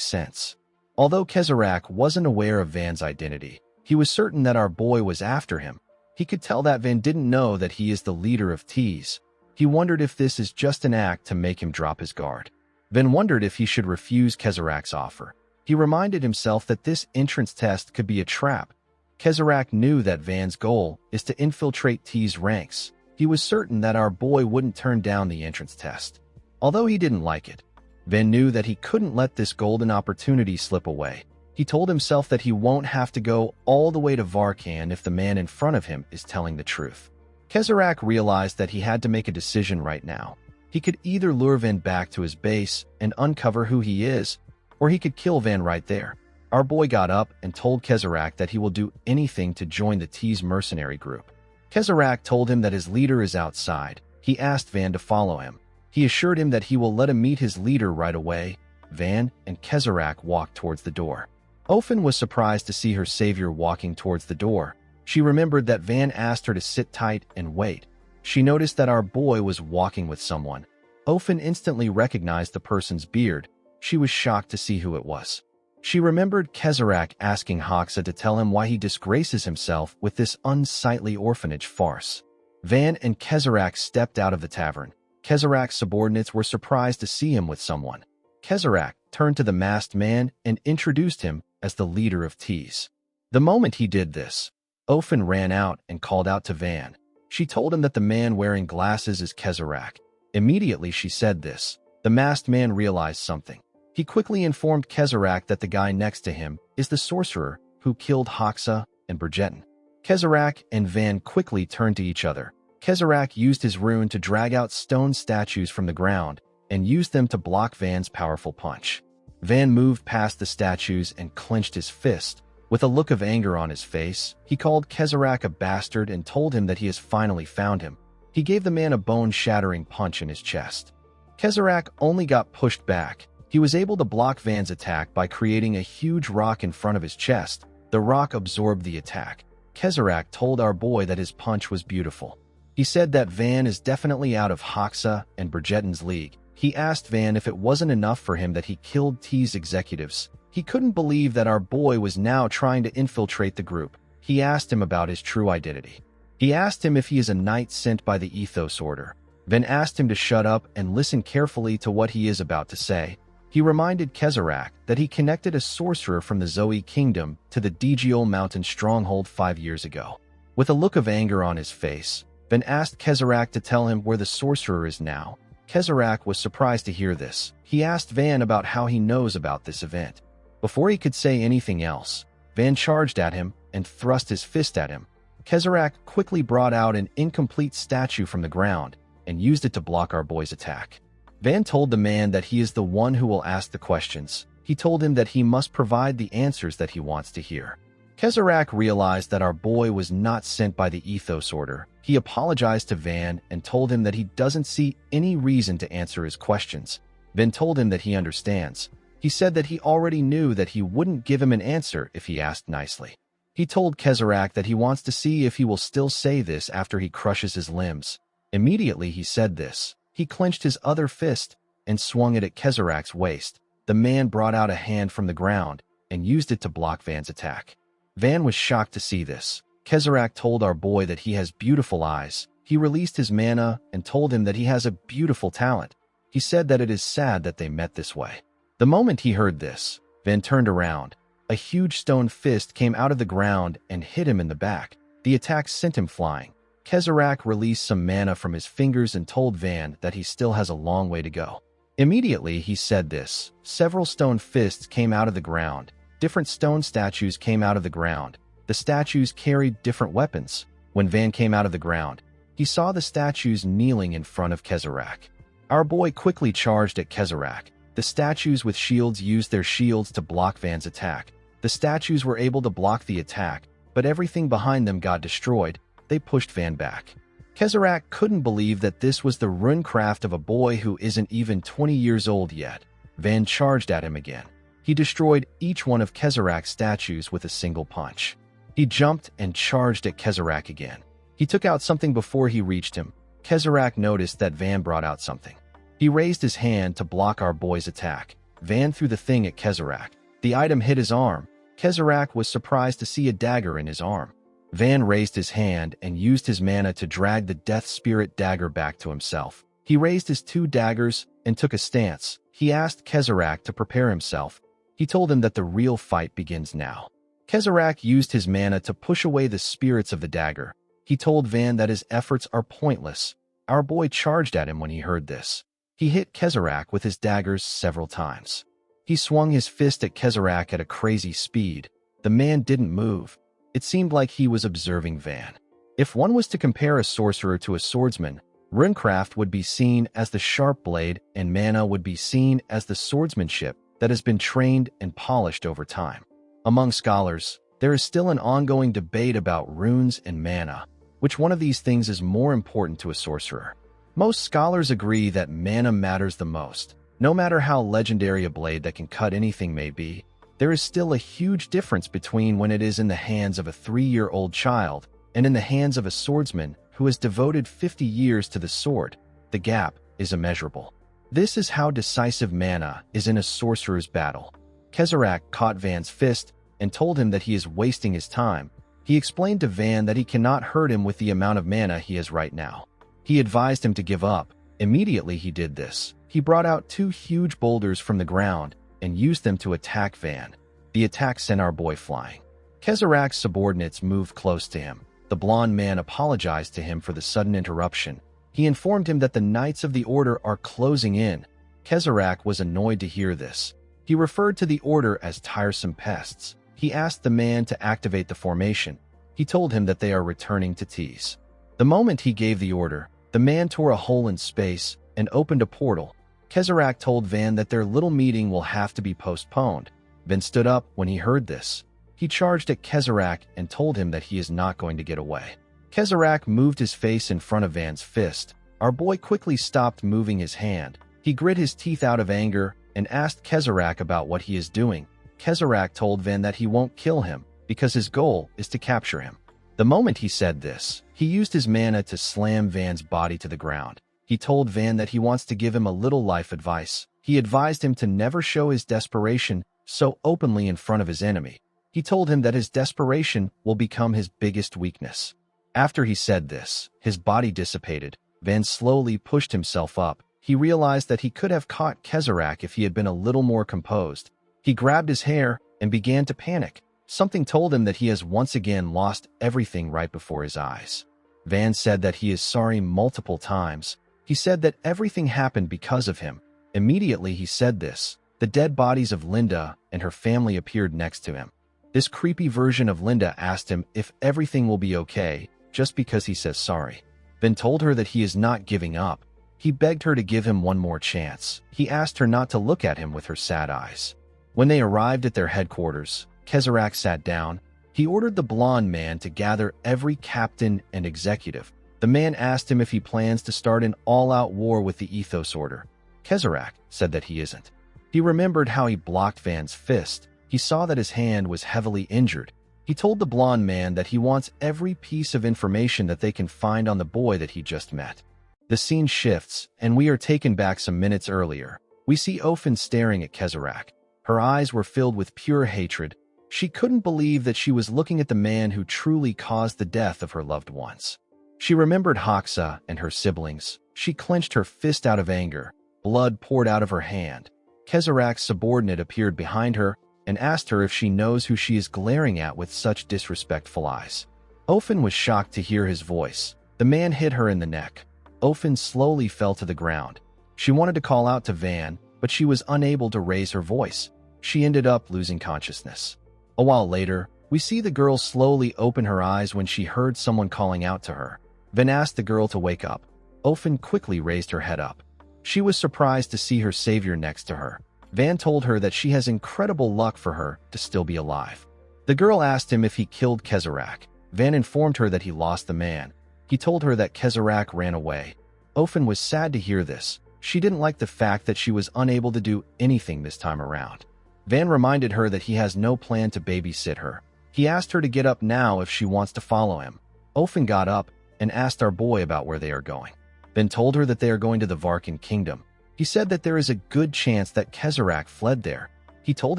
A: sense. Although Kezarak wasn't aware of Van's identity, he was certain that our boy was after him. He could tell that Van didn't know that he is the leader of Tease. He wondered if this is just an act to make him drop his guard. Van wondered if he should refuse Kezarak's offer. He reminded himself that this entrance test could be a trap. Kezarak knew that Van's goal is to infiltrate Tease ranks. He was certain that our boy wouldn't turn down the entrance test. Although he didn't like it, Van knew that he couldn't let this golden opportunity slip away. He told himself that he won't have to go all the way to Varkan if the man in front of him is telling the truth. Kezarak realized that he had to make a decision right now. He could either lure Van back to his base and uncover who he is, or he could kill Van right there. Our boy got up and told Kezarak that he will do anything to join the Tease mercenary group. Kezarak told him that his leader is outside. He asked Van to follow him. He assured him that he will let him meet his leader right away. Van and Kezarak walked towards the door. Ofen was surprised to see her savior walking towards the door. She remembered that Van asked her to sit tight and wait. She noticed that our boy was walking with someone. Ofen instantly recognized the person's beard. She was shocked to see who it was. She remembered Kezarak asking Hoxa to tell him why he disgraces himself with this unsightly orphanage farce. Van and Kezarak stepped out of the tavern. Kezarak's subordinates were surprised to see him with someone. Kezarak turned to the masked man and introduced him as the leader of Tease. The moment he did this, Ofen ran out and called out to Van. She told him that the man wearing glasses is Kezarak. Immediately she said this, the masked man realized something. He quickly informed Kezarak that the guy next to him is the sorcerer who killed Hoxa and Brigetin. Kezarak and Van quickly turned to each other. Kezarak used his rune to drag out stone statues from the ground and used them to block Van's powerful punch. Van moved past the statues and clenched his fist. With a look of anger on his face, he called Kezarak a bastard and told him that he has finally found him. He gave the man a bone-shattering punch in his chest. Kezarak only got pushed back. He was able to block Van's attack by creating a huge rock in front of his chest. The rock absorbed the attack. Kezarak told our boy that his punch was beautiful. He said that Van is definitely out of Hoxa and Brigetin's league. He asked Van if it wasn't enough for him that he killed Tease executives. He couldn't believe that our boy was now trying to infiltrate the group. He asked him about his true identity. He asked him if he is a knight sent by the Ethos Order. Van asked him to shut up and listen carefully to what he is about to say. He reminded Kezarak that he connected a sorcerer from the Zoe Kingdom to the Djiol Mountain stronghold 5 years ago. With a look of anger on his face, Van asked Kezarak to tell him where the sorcerer is now. Kezarak was surprised to hear this. He asked Van about how he knows about this event. Before he could say anything else, Van charged at him and thrust his fist at him. Kezarak quickly brought out an incomplete statue from the ground and used it to block our boy's attack. Van told the man that he is the one who will ask the questions. He told him that he must provide the answers that he wants to hear. Kezarak realized that our boy was not sent by the Ethos Order. He apologized to Van and told him that he doesn't see any reason to answer his questions. Van told him that he understands. He said that he already knew that he wouldn't give him an answer if he asked nicely. He told Kezarak that he wants to see if he will still say this after he crushes his limbs. Immediately he said this. He clenched his other fist and swung it at Kezarak's waist. The man brought out a hand from the ground and used it to block Van's attack. Van was shocked to see this. Kezarak told our boy that he has beautiful eyes. He released his mana and told him that he has a beautiful talent. He said that it is sad that they met this way. The moment he heard this, Van turned around. A huge stone fist came out of the ground and hit him in the back. The attack sent him flying. Kezarak released some mana from his fingers and told Van that he still has a long way to go. Immediately he said this. Several stone fists came out of the ground. Different stone statues came out of the ground. The statues carried different weapons. When Van came out of the ground, he saw the statues kneeling in front of Kezarak. Our boy quickly charged at Kezarak. The statues with shields used their shields to block Van's attack. The statues were able to block the attack, but everything behind them got destroyed. They pushed Van back. Kezarak couldn't believe that this was the runecraft of a boy who isn't even 20 years old yet. Van charged at him again. He destroyed each one of Kezarak's statues with a single punch. He jumped and charged at Kezarak again. He took out something before he reached him. Kezarak noticed that Van brought out something. He raised his hand to block our boy's attack. Van threw the thing at Kezarak. The item hit his arm. Kezarak was surprised to see a dagger in his arm. Van raised his hand and used his mana to drag the Death Spirit dagger back to himself. He raised his two daggers and took a stance. He asked Kezarak to prepare himself. He told him that the real fight begins now. Kezarak used his mana to push away the spirits of the dagger. He told Van that his efforts are pointless. Our boy charged at him when he heard this. He hit Kezarak with his daggers several times. He swung his fist at Kezarak at a crazy speed. The man didn't move. It seemed like he was observing Van. If one was to compare a sorcerer to a swordsman, runecraft would be seen as the sharp blade and mana would be seen as the swordsmanship that has been trained and polished over time. Among scholars, there is still an ongoing debate about runes and mana. Which one of these things is more important to a sorcerer? Most scholars agree that mana matters the most. No matter how legendary a blade that can cut anything may be, there is still a huge difference between when it is in the hands of a 3-year-old child and in the hands of a swordsman who has devoted 50 years to the sword. The gap is immeasurable. This is how decisive mana is in a sorcerer's battle. Kezarak caught Van's fist and told him that he is wasting his time. He explained to Van that he cannot hurt him with the amount of mana he has right now. He advised him to give up. Immediately he did this. He brought out 2 huge boulders from the ground and used them to attack Van. The attack sent our boy flying. Kezarak's subordinates moved close to him. The blond man apologized to him for the sudden interruption. He informed him that the Knights of the Order are closing in. Kezarak was annoyed to hear this. He referred to the Order as tiresome pests. He asked the man to activate the formation. He told him that they are returning to tease. The moment he gave the order, the man tore a hole in space and opened a portal. Kezarak told Van that their little meeting will have to be postponed. Van stood up when he heard this. He charged at Kezarak and told him that he is not going to get away. Kezarak moved his face in front of Van's fist. Our boy quickly stopped moving his hand. He grit his teeth out of anger and asked Kezarak about what he is doing. Kezarak told Van that he won't kill him because his goal is to capture him. The moment he said this, he used his mana to slam Van's body to the ground. He told Van that he wants to give him a little life advice. He advised him to never show his desperation so openly in front of his enemy. He told him that his desperation will become his biggest weakness. After he said this, his body dissipated. Van slowly pushed himself up. He realized that he could have caught Kezarak if he had been a little more composed. He grabbed his hair and began to panic. Something told him that he has once again lost everything right before his eyes. Van said that he is sorry multiple times. He said that everything happened because of him. Immediately he said this. The dead bodies of Linda and her family appeared next to him. This creepy version of Linda asked him if everything will be okay, just because he says sorry. Van told her that he is not giving up. He begged her to give him one more chance. He asked her not to look at him with her sad eyes. When they arrived at their headquarters, Kezarak sat down. He ordered the blonde man to gather every captain and executive. The man asked him if he plans to start an all-out war with the Ethos Order. Kezarak said that he isn't. He remembered how he blocked Van's fist. He saw that his hand was heavily injured. He told the blonde man that he wants every piece of information that they can find on the boy that he just met. The scene shifts, and we are taken back some minutes earlier. We see Ofen staring at Kezarak. Her eyes were filled with pure hatred. She couldn't believe that she was looking at the man who truly caused the death of her loved ones. She remembered Hoxa and her siblings. She clenched her fist out of anger. Blood poured out of her hand. Kezarak's subordinate appeared behind her and asked her if she knows who she is glaring at with such disrespectful eyes. Ofen was shocked to hear his voice. The man hit her in the neck. Ofen slowly fell to the ground. She wanted to call out to Van, but she was unable to raise her voice. She ended up losing consciousness. A while later, we see the girl slowly open her eyes when she heard someone calling out to her. Van asked the girl to wake up. Ofen quickly raised her head up. She was surprised to see her savior next to her. Van told her that she has incredible luck for her to still be alive. The girl asked him if he killed Kezarak. Van informed her that he lost the man. He told her that Kezarak ran away. Ofen was sad to hear this. She didn't like the fact that she was unable to do anything this time around. Van reminded her that he has no plan to babysit her. He asked her to get up now if she wants to follow him. Ofen got up and asked our boy about where they are going. Van told her that they are going to the Varkan kingdom. He said that there is a good chance that Kezarak fled there. He told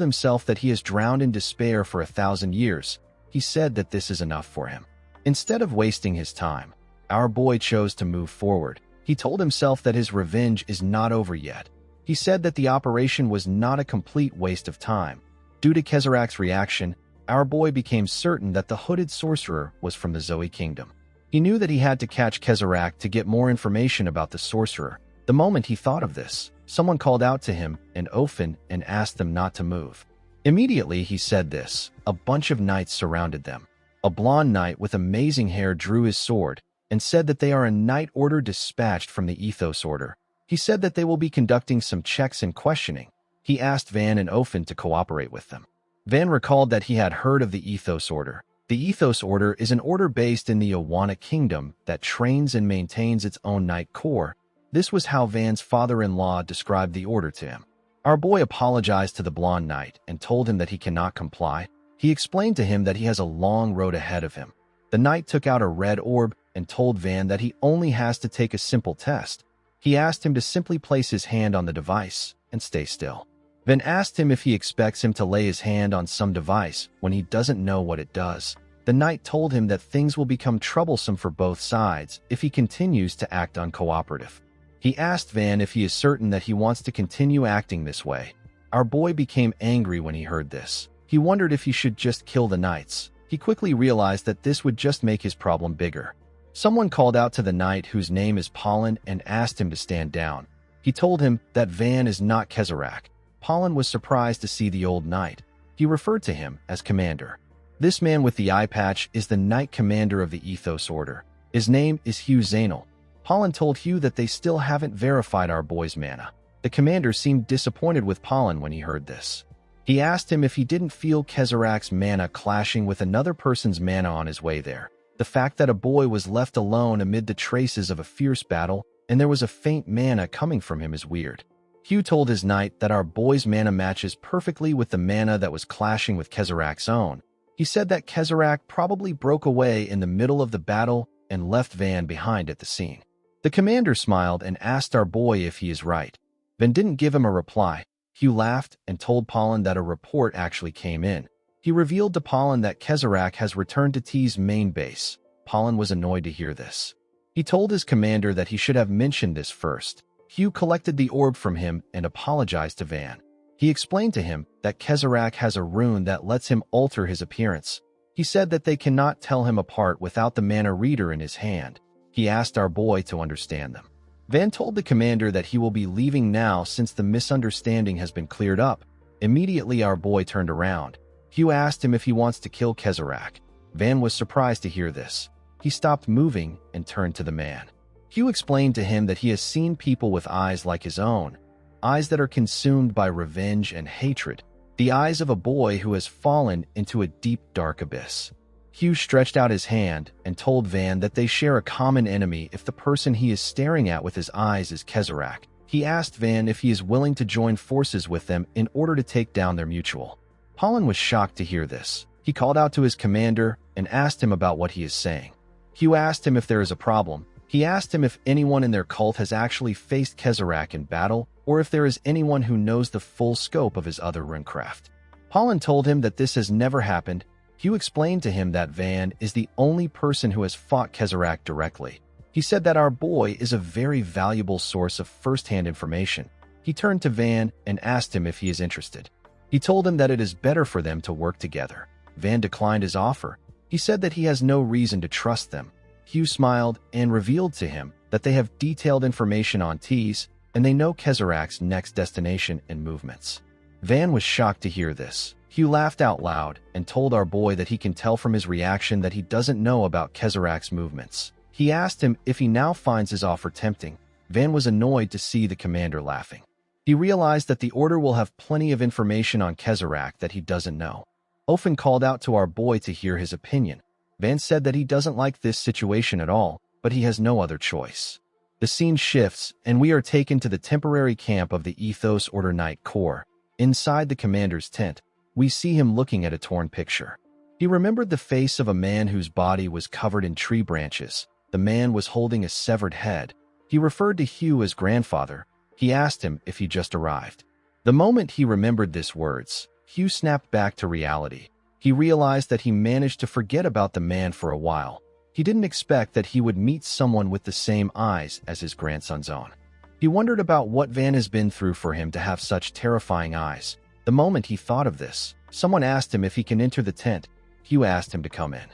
A: himself that he has drowned in despair for 1,000 years. He said that this is enough for him. Instead of wasting his time, our boy chose to move forward. He told himself that his revenge is not over yet. He said that the operation was not a complete waste of time. Due to Kezarak's reaction, our boy became certain that the hooded sorcerer was from the Zoe kingdom. He knew that he had to catch Kezarak to get more information about the sorcerer. The moment he thought of this, someone called out to him and Ofen and asked them not to move. Immediately he said this. A bunch of knights surrounded them. A blonde knight with amazing hair drew his sword and said that they are a knight order dispatched from the Ethos Order. He said that they will be conducting some checks and questioning. He asked Van and Ofen to cooperate with them. Van recalled that he had heard of the Ethos Order. The Ethos Order is an order based in the Awana Kingdom that trains and maintains its own Knight Corps. This was how Van's father-in-law described the order to him. Our boy apologized to the blonde knight and told him that he cannot comply. He explained to him that he has a long road ahead of him. The knight took out a red orb and told Van that he only has to take a simple test. He asked him to simply place his hand on the device and stay still. Van asked him if he expects him to lay his hand on some device when he doesn't know what it does. The knight told him that things will become troublesome for both sides if he continues to act uncooperative. He asked Van if he is certain that he wants to continue acting this way. Our boy became angry when he heard this. He wondered if he should just kill the knights. He quickly realized that this would just make his problem bigger. Someone called out to the knight whose name is Pollen and asked him to stand down. He told him that Van is not Kezarak. Pollen was surprised to see the old knight. He referred to him as Commander. This man with the eye patch is the Knight Commander of the Ethos Order. His name is Hugh Zainal. Pollen told Hugh that they still haven't verified our boy's mana. The commander seemed disappointed with Pollen when he heard this. He asked him if he didn't feel Kezarak's mana clashing with another person's mana on his way there. The fact that a boy was left alone amid the traces of a fierce battle and there was a faint mana coming from him is weird. Hugh told his knight that our boy's mana matches perfectly with the mana that was clashing with Kezarak's own. He said that Kezarak probably broke away in the middle of the battle and left Van behind at the scene. The commander smiled and asked our boy if he is right. Van didn't give him a reply. Hugh laughed and told Pollen that a report actually came in. He revealed to Pollen that Kezarak has returned to T's main base. Pollen was annoyed to hear this. He told his commander that he should have mentioned this first. Hugh collected the orb from him and apologized to Van. He explained to him that Kezarak has a rune that lets him alter his appearance. He said that they cannot tell him apart without the mana reader in his hand. He asked our boy to understand them. Van told the commander that he will be leaving now since the misunderstanding has been cleared up. Immediately our boy turned around. Hugh asked him if he wants to kill Kezarak. Van was surprised to hear this. He stopped moving and turned to the man. Hugh explained to him that he has seen people with eyes like his own, eyes that are consumed by revenge and hatred. the eyes of a boy who has fallen into a deep, dark abyss. Hugh stretched out his hand and told Van that they share a common enemy if the person he is staring at with his eyes is Kezrak. He asked Van if he is willing to join forces with them in order to take down their mutual. Paulin was shocked to hear this. He called out to his commander and asked him about what he is saying. Hugh asked him if there is a problem. He asked him if anyone in their cult has actually faced Kezrak in battle, or if there is anyone who knows the full scope of his other runecraft. Paulin told him that this has never happened. Hugh explained to him that Van is the only person who has fought Kezrak directly. He said that our boy is a very valuable source of first-hand information. He turned to Van and asked him if he is interested. He told him that it is better for them to work together. Van declined his offer. He said that he has no reason to trust them. Hugh smiled and revealed to him that they have detailed information on Tees, and they know Kezrak's next destination and movements. Van was shocked to hear this. Hugh laughed out loud and told our boy that he can tell from his reaction that he doesn't know about Kezrak's movements. He asked him if he now finds his offer tempting. Van was annoyed to see the commander laughing. He realized that the Order will have plenty of information on Kezrak that he doesn't know. Ofen called out to our boy to hear his opinion. Van said that he doesn't like this situation at all, but he has no other choice. The scene shifts, and we are taken to the temporary camp of the Ethos Order Knight Corps. Inside the commander's tent, we see him looking at a torn picture. He remembered the face of a man whose body was covered in tree branches. The man was holding a severed head. He referred to Hugh as grandfather. He asked him if he just arrived. The moment he remembered these words, Hugh snapped back to reality. He realized that he managed to forget about the man for a while. He didn't expect that he would meet someone with the same eyes as his grandson's own. He wondered about what Van has been through for him to have such terrifying eyes. The moment he thought of this, someone asked him if he can enter the tent. Hugh asked him to come in.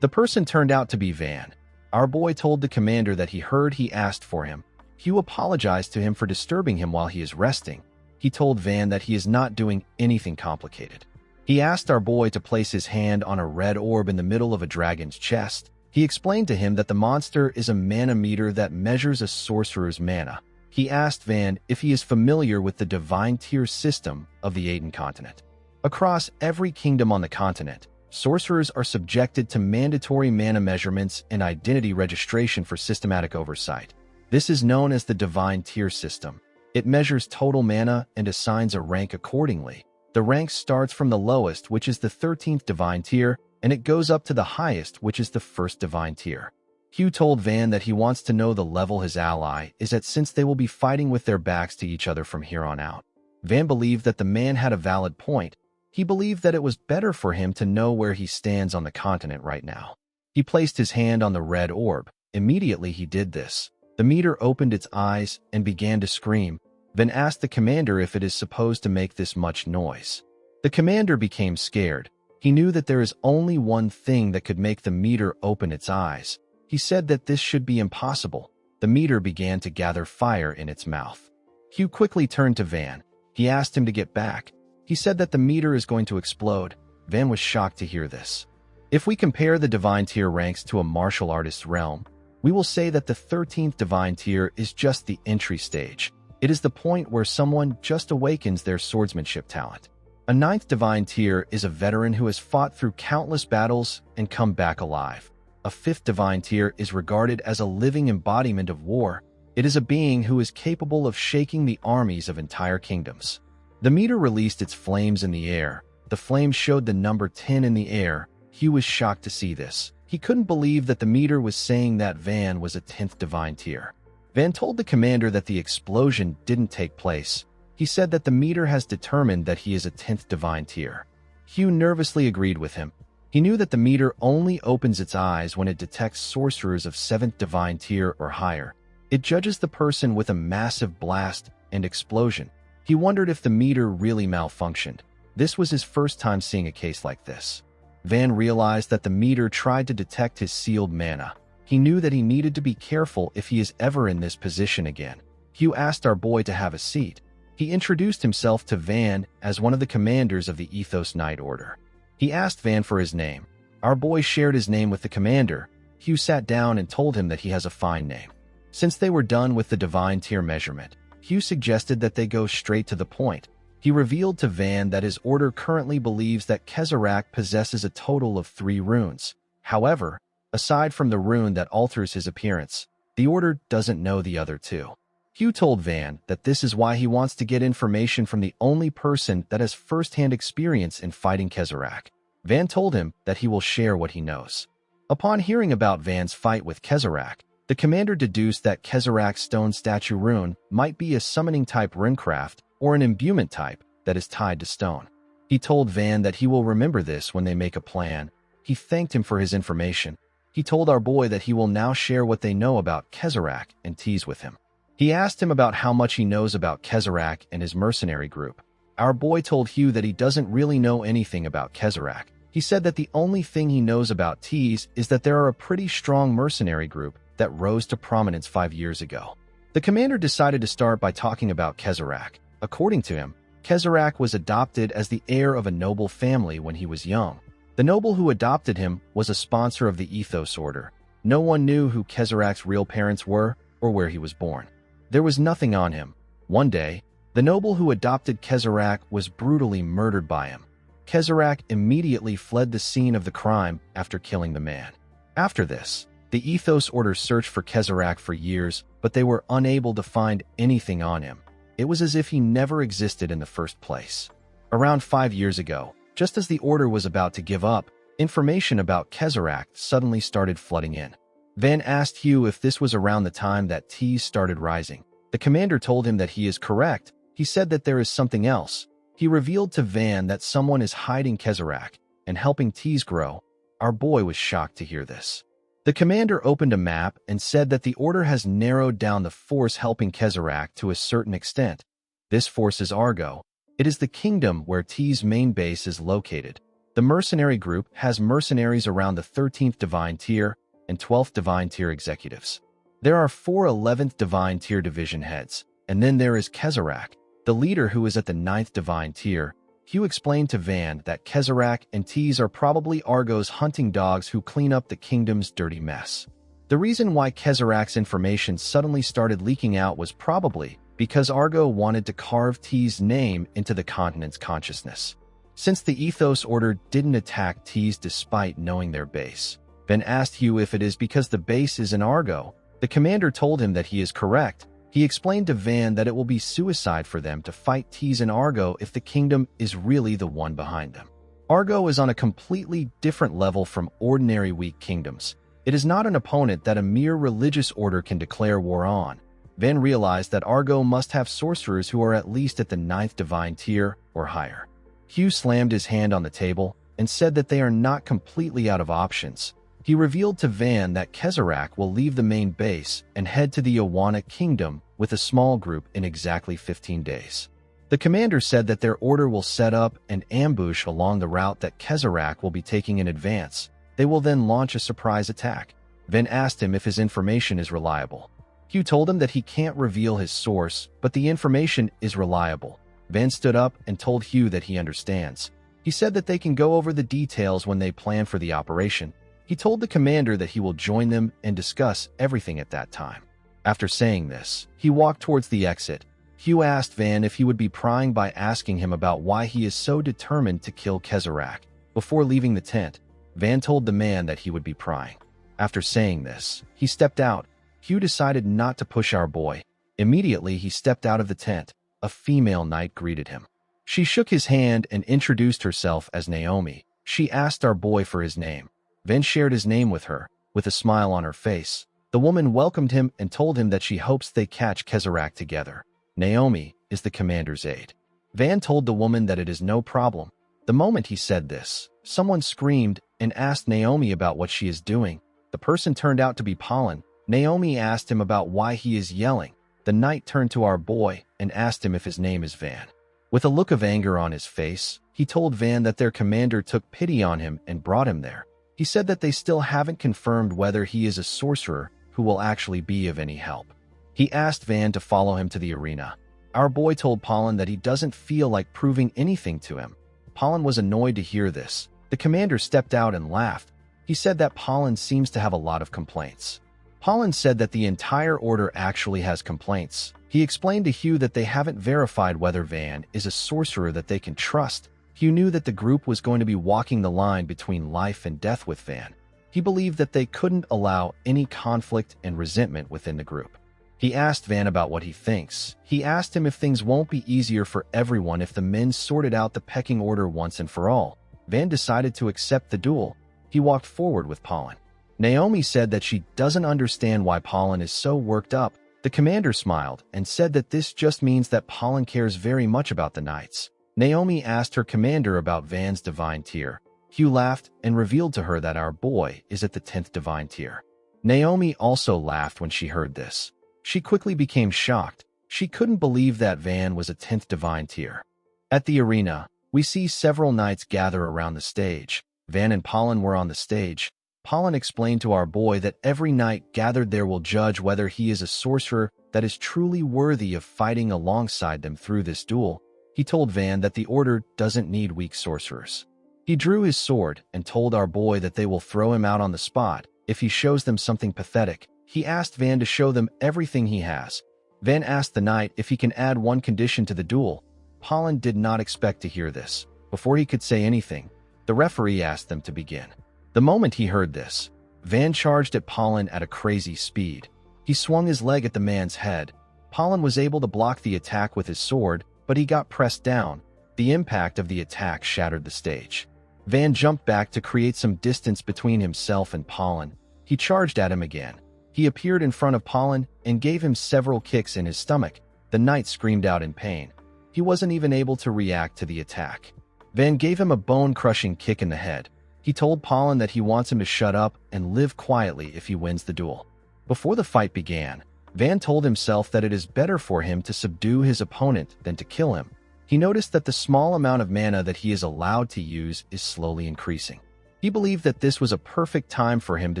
A: The person turned out to be Van. Our boy told the commander that he heard he asked for him. Hugh apologized to him for disturbing him while he is resting. He told Van that he is not doing anything complicated. He asked our boy to place his hand on a red orb in the middle of a dragon's chest. He explained to him that the monster is a mana meter that measures a sorcerer's mana. He asked Van if he is familiar with the divine tier system of the Aiden continent. Across every kingdom on the continent, sorcerers are subjected to mandatory mana measurements and identity registration for systematic oversight. This is known as the divine tier system. It measures total mana and assigns a rank accordingly. The rank starts from the lowest, which is the 13th divine tier, and it goes up to the highest, which is the 1st divine tier. Hugh told Van that he wants to know the level his ally is at since they will be fighting with their backs to each other from here on out. Van believed that the man had a valid point. He believed that it was better for him to know where he stands on the continent right now. He placed his hand on the red orb. Immediately he did this. The meter opened its eyes and began to scream. Van asked the commander if it is supposed to make this much noise. The commander became scared. He knew that there is only one thing that could make the meter open its eyes. He said that this should be impossible. The meter began to gather fire in its mouth. Hugh quickly turned to Van. He asked him to get back. He said that the meter is going to explode. Van was shocked to hear this. If we compare the divine tier ranks to a martial artist's realm, we will say that the 13th divine tier is just the entry stage. It is the point where someone just awakens their swordsmanship talent. A 9th divine tier is a veteran who has fought through countless battles and come back alive. A 5th divine tier is regarded as a living embodiment of war. It is a being who is capable of shaking the armies of entire kingdoms. The meter released its flames in the air. The flames showed the number 10 in the air. Hugh was shocked to see this. He couldn't believe that the meter was saying that Van was a 10th divine tier. Van told the commander that the explosion didn't take place. He said that the meter has determined that he is a 10th divine tier. Hugh nervously agreed with him. He knew that the meter only opens its eyes when it detects sorcerers of 7th divine tier or higher. It judges the person with a massive blast and explosion. He wondered if the meter really malfunctioned. This was his first time seeing a case like this. Van realized that the meter tried to detect his sealed mana. He knew that he needed to be careful if he is ever in this position again. Hugh asked our boy to have a seat. He introduced himself to Van as one of the commanders of the Ethos Knight Order. He asked Van for his name. Our boy shared his name with the commander. Hugh sat down and told him that he has a fine name. Since they were done with the divine tier measurement, Hugh suggested that they go straight to the point. He revealed to Van that his order currently believes that Kezarach possesses a total of 3 runes. However, aside from the rune that alters his appearance, the order doesn't know the other 2. Hugh told Van that this is why he wants to get information from the only person that has first-hand experience in fighting Kezarach. Van told him that he will share what he knows. Upon hearing about Van's fight with Kezarach, the commander deduced that Kezarach's stone statue rune might be a summoning-type runecraft or an imbuement type that is tied to stone. He told Van that he will remember this when they make a plan. He thanked him for his information. He told our boy that he will now share what they know about Kezarach and tease with him. He asked him about how much he knows about Kezarach and his mercenary group. Our boy told Hugh that he doesn't really know anything about Kezarach. He said that the only thing he knows about Tease is that there are a pretty strong mercenary group that rose to prominence 5 years ago. The commander decided to start by talking about Kezarach. According to him, Kezarach was adopted as the heir of a noble family when he was young. The noble who adopted him was a sponsor of the Ethos Order. No one knew who Kezarach's real parents were or where he was born. There was nothing on him. One day, the noble who adopted Kezarach was brutally murdered by him. Kezarach immediately fled the scene of the crime after killing the man. After this, the Ethos Order searched for Kezarach for years, but they were unable to find anything on him. It was as if he never existed in the first place. Around 5 years ago, just as the Order was about to give up, information about Kezarach suddenly started flooding in. Van asked Hugh if this was around the time that Tease started rising. The commander told him that he is correct. He said that there is something else. He revealed to Van that someone is hiding Kezarach and helping Tease grow. Our boy was shocked to hear this. The commander opened a map and said that the Order has narrowed down the force helping Kezarach to a certain extent. This force is Argo. It is the kingdom where Tease's main base is located. The mercenary group has mercenaries around the 13th Divine Tier and 12th Divine Tier executives. There are 4 11th Divine Tier division heads, and then there is Kezarach, the leader who is at the 9th Divine Tier. Hugh explained to Van that Kezarach and Tease are probably Argo's hunting dogs who clean up the kingdom's dirty mess. The reason why Kezarach's information suddenly started leaking out was probably because Argo wanted to carve Tease's name into the continent's consciousness. Since the Ethos Order didn't attack Tease despite knowing their base, Van asked Hugh if it is because the base is in Argo. The commander told him that he is correct. He explained to Van that it will be suicide for them to fight Tease and Argo if the kingdom is really the one behind them. Argo is on a completely different level from ordinary weak kingdoms. It is not an opponent that a mere religious order can declare war on. Van realized that Argo must have sorcerers who are at least at the 9th Divine Tier or higher. Hugh slammed his hand on the table and said that they are not completely out of options. He revealed to Van that Kezarach will leave the main base and head to the Awana Kingdom with a small group in exactly 15 days. The commander said that their order will set up an ambush along the route that Kezarach will be taking in advance. They will then launch a surprise attack. Van asked him if his information is reliable. Hugh told him that he can't reveal his source, but the information is reliable. Van stood up and told Hugh that he understands. He said that they can go over the details when they plan for the operation. He told the commander that he will join them and discuss everything at that time. After saying this, he walked towards the exit. Hugh asked Van if he would be prying by asking him about why he is so determined to kill Kezarach. Before leaving the tent, Van told the man that he would be prying. After saying this, he stepped out. Hugh decided not to push our boy. Immediately, he stepped out of the tent. A female knight greeted him. She shook his hand and introduced herself as Naomi. She asked our boy for his name. Van shared his name with her, with a smile on her face. The woman welcomed him and told him that she hopes they catch Kezarach together. Naomi is the commander's aide. Van told the woman that it is no problem. The moment he said this, someone screamed and asked Naomi about what she is doing. The person turned out to be Pollen. Naomi asked him about why he is yelling. The knight turned to our boy and asked him if his name is Van. With a look of anger on his face, he told Van that their commander took pity on him and brought him there. He said that they still haven't confirmed whether he is a sorcerer who will actually be of any help. He asked Van to follow him to the arena. Our boy told Pollen that he doesn't feel like proving anything to him. Pollen was annoyed to hear this. The commander stepped out and laughed. He said that Pollen seems to have a lot of complaints. Pollen said that the entire order actually has complaints. He explained to Hugh that they haven't verified whether Van is a sorcerer that they can trust. Hugh knew that the group was going to be walking the line between life and death with Van. He believed that they couldn't allow any conflict and resentment within the group. He asked Van about what he thinks. He asked him if things won't be easier for everyone if the men sorted out the pecking order once and for all. Van decided to accept the duel. He walked forward with Pollen. Naomi said that she doesn't understand why Pollen is so worked up. The commander smiled and said that this just means that Pollen cares very much about the knights. Naomi asked her commander about Van's divine tier. Hugh laughed and revealed to her that our boy is at the 10th divine tier. Naomi also laughed when she heard this. She quickly became shocked. She couldn't believe that Van was a 10th divine tier. At the arena, we see several knights gather around the stage. Van and Pollen were on the stage. Pollen explained to our boy that every knight gathered there will judge whether he is a sorcerer that is truly worthy of fighting alongside them through this duel. He told Van that the order doesn't need weak sorcerers. He drew his sword and told our boy that they will throw him out on the spot if he shows them something pathetic. He asked Van to show them everything he has. Van asked the knight if he can add one condition to the duel. Pollen did not expect to hear this. Before he could say anything, the referee asked them to begin. The moment he heard this, Van charged at Pollen at a crazy speed. He swung his leg at the man's head. Pollen was able to block the attack with his sword, but he got pressed down. The impact of the attack shattered the stage. Van jumped back to create some distance between himself and Pollen. He charged at him again. He appeared in front of Pollen and gave him several kicks in his stomach. The knight screamed out in pain. He wasn't even able to react to the attack. Van gave him a bone-crushing kick in the head. He told Pollen that he wants him to shut up and live quietly if he wins the duel. Before the fight began, Van told himself that it is better for him to subdue his opponent than to kill him. He noticed that the small amount of mana that he is allowed to use is slowly increasing. He believed that this was a perfect time for him to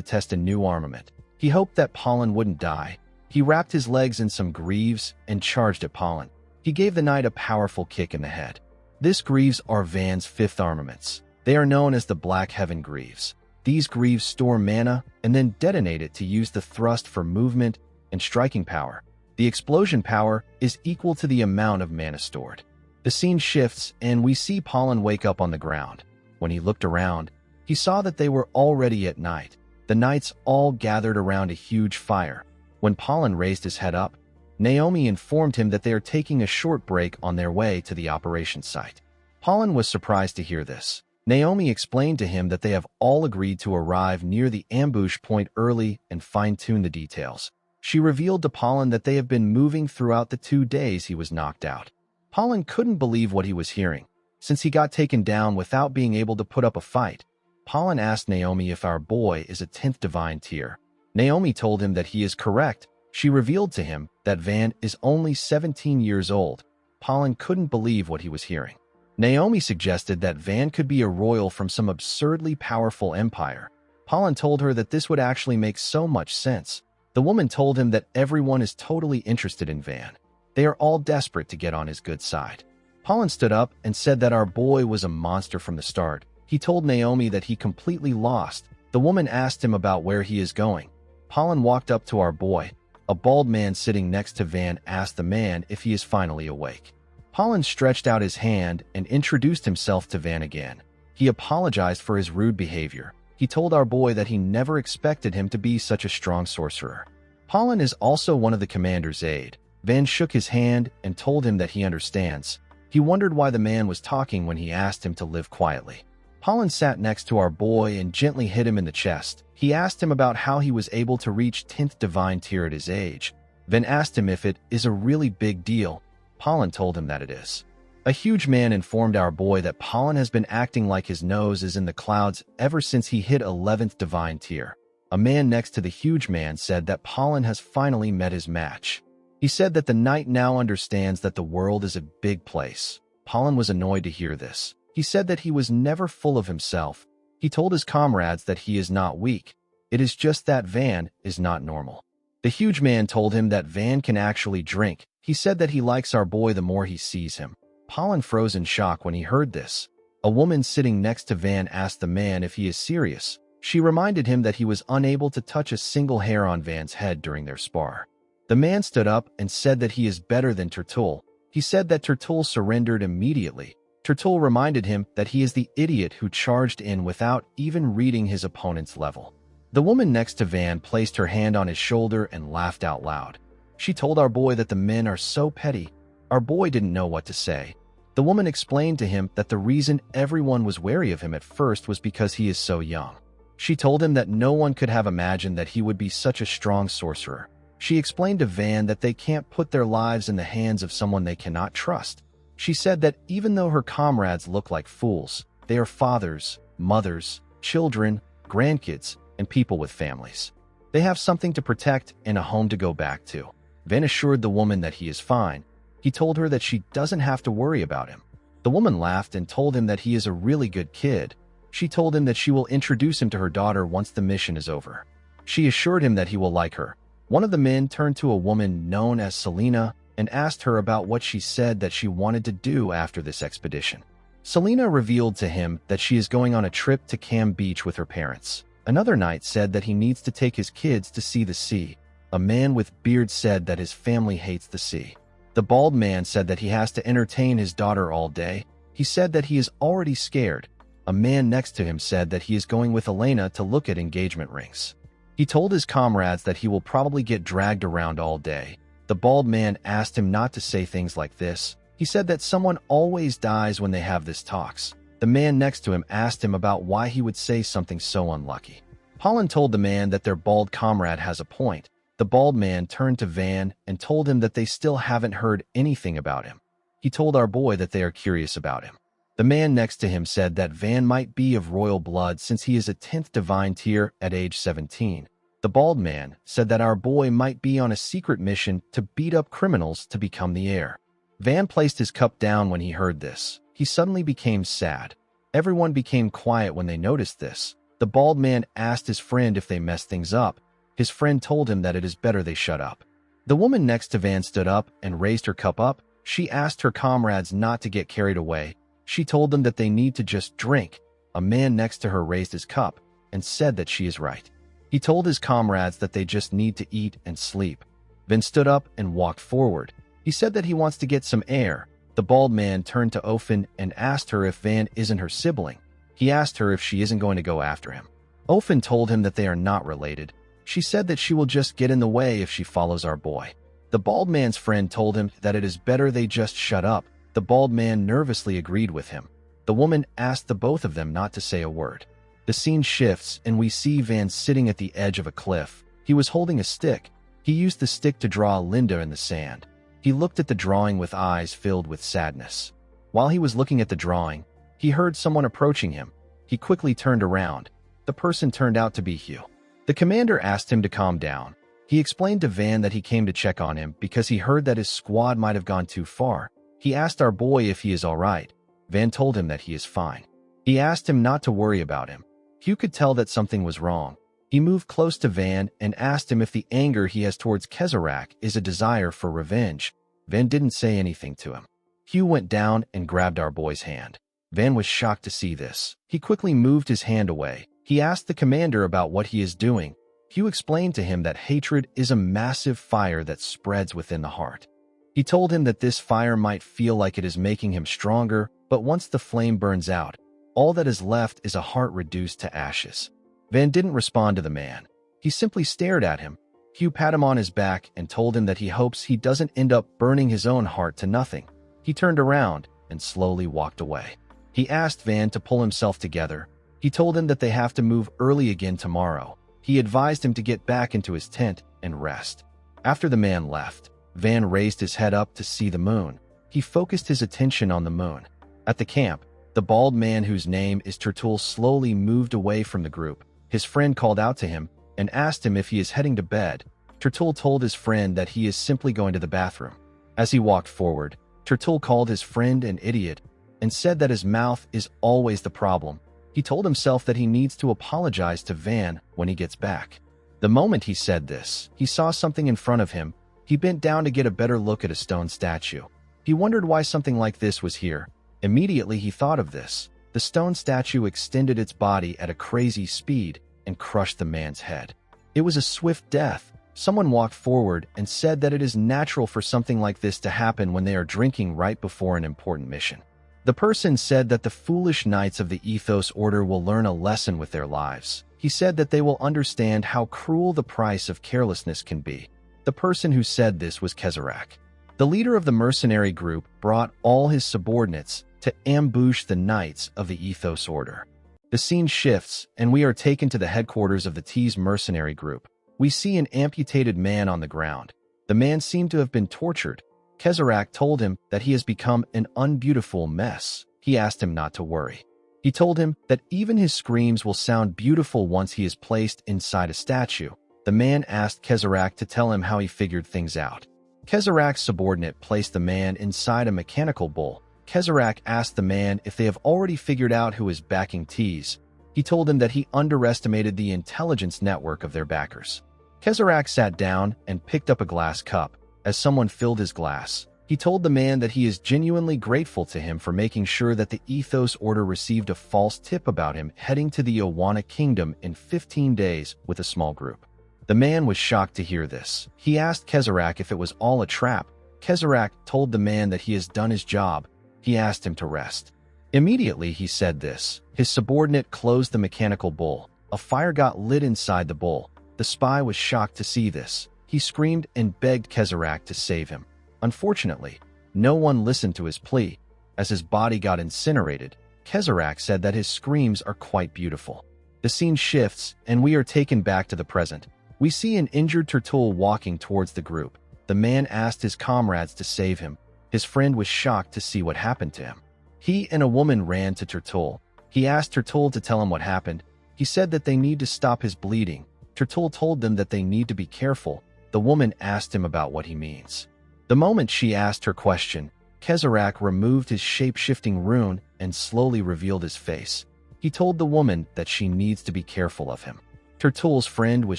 A: test a new armament. He hoped that Pollen wouldn't die. He wrapped his legs in some greaves and charged at Pollen. He gave the knight a powerful kick in the head. These greaves are Van's 5th armaments. They are known as the Black Heaven Greaves. These greaves store mana and then detonate it to use the thrust for movement and striking power. The explosion power is equal to the amount of mana stored. The scene shifts and we see Pollen wake up on the ground. When he looked around, he saw that they were already at night. The knights all gathered around a huge fire. When Pollen raised his head up, Naomi informed him that they are taking a short break on their way to the operation site. Pollen was surprised to hear this. Naomi explained to him that they have all agreed to arrive near the ambush point early and fine-tune the details. She revealed to Pollen that they have been moving throughout the 2 days he was knocked out. Pollen couldn't believe what he was hearing. Since he got taken down without being able to put up a fight, Pollen asked Naomi if our boy is a 10th divine tier. Naomi told him that he is correct. She revealed to him that Van is only 17 years old. Pollen couldn't believe what he was hearing. Naomi suggested that Van could be a royal from some absurdly powerful empire. Pollen told her that this would actually make so much sense. The woman told him that everyone is totally interested in Van. They are all desperate to get on his good side. Pollen stood up and said that our boy was a monster from the start. He told Naomi that he completely lost. The woman asked him about where he is going. Pollen walked up to our boy. A bald man sitting next to Van asked the man if he is finally awake. Pollen stretched out his hand and introduced himself to Van again. He apologized for his rude behavior. He told our boy that he never expected him to be such a strong sorcerer. Pollen is also one of the commander's aide. Van shook his hand and told him that he understands. He wondered why the man was talking when he asked him to live quietly. Pollen sat next to our boy and gently hit him in the chest. He asked him about how he was able to reach 10th divine tier at his age. Van asked him if it is a really big deal. Pollen told him that it is. A huge man informed our boy that Pollen has been acting like his nose is in the clouds ever since he hit 11th divine tier. A man next to the huge man said that Pollen has finally met his match. He said that the knight now understands that the world is a big place. Pollen was annoyed to hear this. He said that he was never full of himself. He told his comrades that he is not weak. It is just that Van is not normal. The huge man told him that Van can actually drink. He said that he likes our boy the more he sees him. Pollen froze in shock when he heard this. A woman sitting next to Van asked the man if he is serious. She reminded him that he was unable to touch a single hair on Van's head during their spar. The man stood up and said that he is better than Turtul. He said that Turtul surrendered immediately. Turtul reminded him that he is the idiot who charged in without even reading his opponent's level. The woman next to Van placed her hand on his shoulder and laughed out loud. She told our boy that the men are so petty. Our boy didn't know what to say. The woman explained to him that the reason everyone was wary of him at first was because he is so young. She told him that no one could have imagined that he would be such a strong sorcerer. She explained to Van that they can't put their lives in the hands of someone they cannot trust. She said that even though her comrades look like fools, they are fathers, mothers, children, grandkids, and people with families. They have something to protect and a home to go back to. Van assured the woman that he is fine. He told her that she doesn't have to worry about him. The woman laughed and told him that he is a really good kid. She told him that she will introduce him to her daughter once the mission is over. She assured him that he will like her. One of the men turned to a woman known as Selena and asked her about what she said that she wanted to do after this expedition. Selena revealed to him that she is going on a trip to Cam Beach with her parents. Another knight said that he needs to take his kids to see the sea. A man with beard said that his family hates the sea. The bald man said that he has to entertain his daughter all day. He said that he is already scared. A man next to him said that he is going with Elena to look at engagement rings. He told his comrades that he will probably get dragged around all day. The bald man asked him not to say things like this. He said that someone always dies when they have this talks. The man next to him asked him about why he would say something so unlucky. Pollen told the man that their bald comrade has a point. The bald man turned to Van and told him that they still haven't heard anything about him. He told our boy that they are curious about him. The man next to him said that Van might be of royal blood since he is a 10th divine tier at age 17. The bald man said that our boy might be on a secret mission to beat up criminals to become the heir. Van placed his cup down when he heard this. He suddenly became sad. Everyone became quiet when they noticed this. The bald man asked his friend if they messed things up. His friend told him that it is better they shut up. The woman next to Van stood up and raised her cup up. She asked her comrades not to get carried away. She told them that they need to just drink. A man next to her raised his cup and said that she is right. He told his comrades that they just need to eat and sleep. Van stood up and walked forward. He said that he wants to get some air. The bald man turned to Ofen and asked her if Van isn't her sibling. He asked her if she isn't going to go after him. Ofen told him that they are not related. She said that she will just get in the way if she follows our boy. The bald man's friend told him that it is better they just shut up. The bald man nervously agreed with him. The woman asked the both of them not to say a word. The scene shifts and we see Van sitting at the edge of a cliff. He was holding a stick. He used the stick to draw Linda in the sand. He looked at the drawing with eyes filled with sadness. While he was looking at the drawing, he heard someone approaching him. He quickly turned around. The person turned out to be Hugh. The commander asked him to calm down. He explained to Van that he came to check on him because he heard that his squad might have gone too far. He asked our boy if he is all right. Van told him that he is fine. He asked him not to worry about him. Hugh could tell that something was wrong. He moved close to Van and asked him if the anger he has towards Kezarak is a desire for revenge. Van didn't say anything to him. Hugh went down and grabbed our boy's hand. Van was shocked to see this. He quickly moved his hand away. He asked the commander about what he is doing. Hugh explained to him that hatred is a massive fire that spreads within the heart. He told him that this fire might feel like it is making him stronger, but once the flame burns out, all that is left is a heart reduced to ashes. Van didn't respond to the man. He simply stared at him. Hugh pat him on his back and told him that he hopes he doesn't end up burning his own heart to nothing. He turned around and slowly walked away. He asked Van to pull himself together. He told him that they have to move early again tomorrow. He advised him to get back into his tent and rest. After the man left, Van raised his head up to see the moon. He focused his attention on the moon. At the camp, the bald man whose name is Turtul slowly moved away from the group. His friend called out to him and asked him if he is heading to bed. Turtul told his friend that he is simply going to the bathroom. As he walked forward, Turtul called his friend an idiot and said that his mouth is always the problem. He told himself that he needs to apologize to Van when he gets back. The moment he said this, he saw something in front of him. He bent down to get a better look at a stone statue. He wondered why something like this was here. Immediately he thought of this. The stone statue extended its body at a crazy speed and crushed the man's head. It was a swift death. Someone walked forward and said that it is natural for something like this to happen when they are drinking right before an important mission. The person said that the foolish knights of the Ethos Order will learn a lesson with their lives. He said that they will understand how cruel the price of carelessness can be. The person who said this was Kezarak. The leader of the mercenary group brought all his subordinates to ambush the knights of the Ethos Order. The scene shifts, and we are taken to the headquarters of the T's mercenary group. We see an amputated man on the ground. The man seemed to have been tortured. Kezarak told him that he has become an unbeautiful mess. He asked him not to worry. He told him that even his screams will sound beautiful once he is placed inside a statue. The man asked Kezarak to tell him how he figured things out. Kezarak's subordinate placed the man inside a mechanical bull. Kezarak asked the man if they have already figured out who is backing T's. He told him that he underestimated the intelligence network of their backers. Kezarak sat down and picked up a glass cup. As someone filled his glass, he told the man that he is genuinely grateful to him for making sure that the Ethos Order received a false tip about him heading to the Awana Kingdom in 15 days with a small group. The man was shocked to hear this. He asked Kezarak if it was all a trap. Kezarak told the man that he has done his job. He asked him to rest. Immediately he said this. His subordinate closed the mechanical bull. A fire got lit inside the bull. The spy was shocked to see this. He screamed and begged Kezarak to save him. Unfortunately, no one listened to his plea. As his body got incinerated, Kezarak said that his screams are quite beautiful. The scene shifts, and we are taken back to the present. We see an injured Turtle walking towards the group. The man asked his comrades to save him. His friend was shocked to see what happened to him. He and a woman ran to Turtle. He asked Turtle to tell him what happened. He said that they need to stop his bleeding. Turtle told them that they need to be careful. The woman asked him about what he means. The moment she asked her question, Kezarak removed his shape-shifting rune and slowly revealed his face. He told the woman that she needs to be careful of him. Turtle's friend was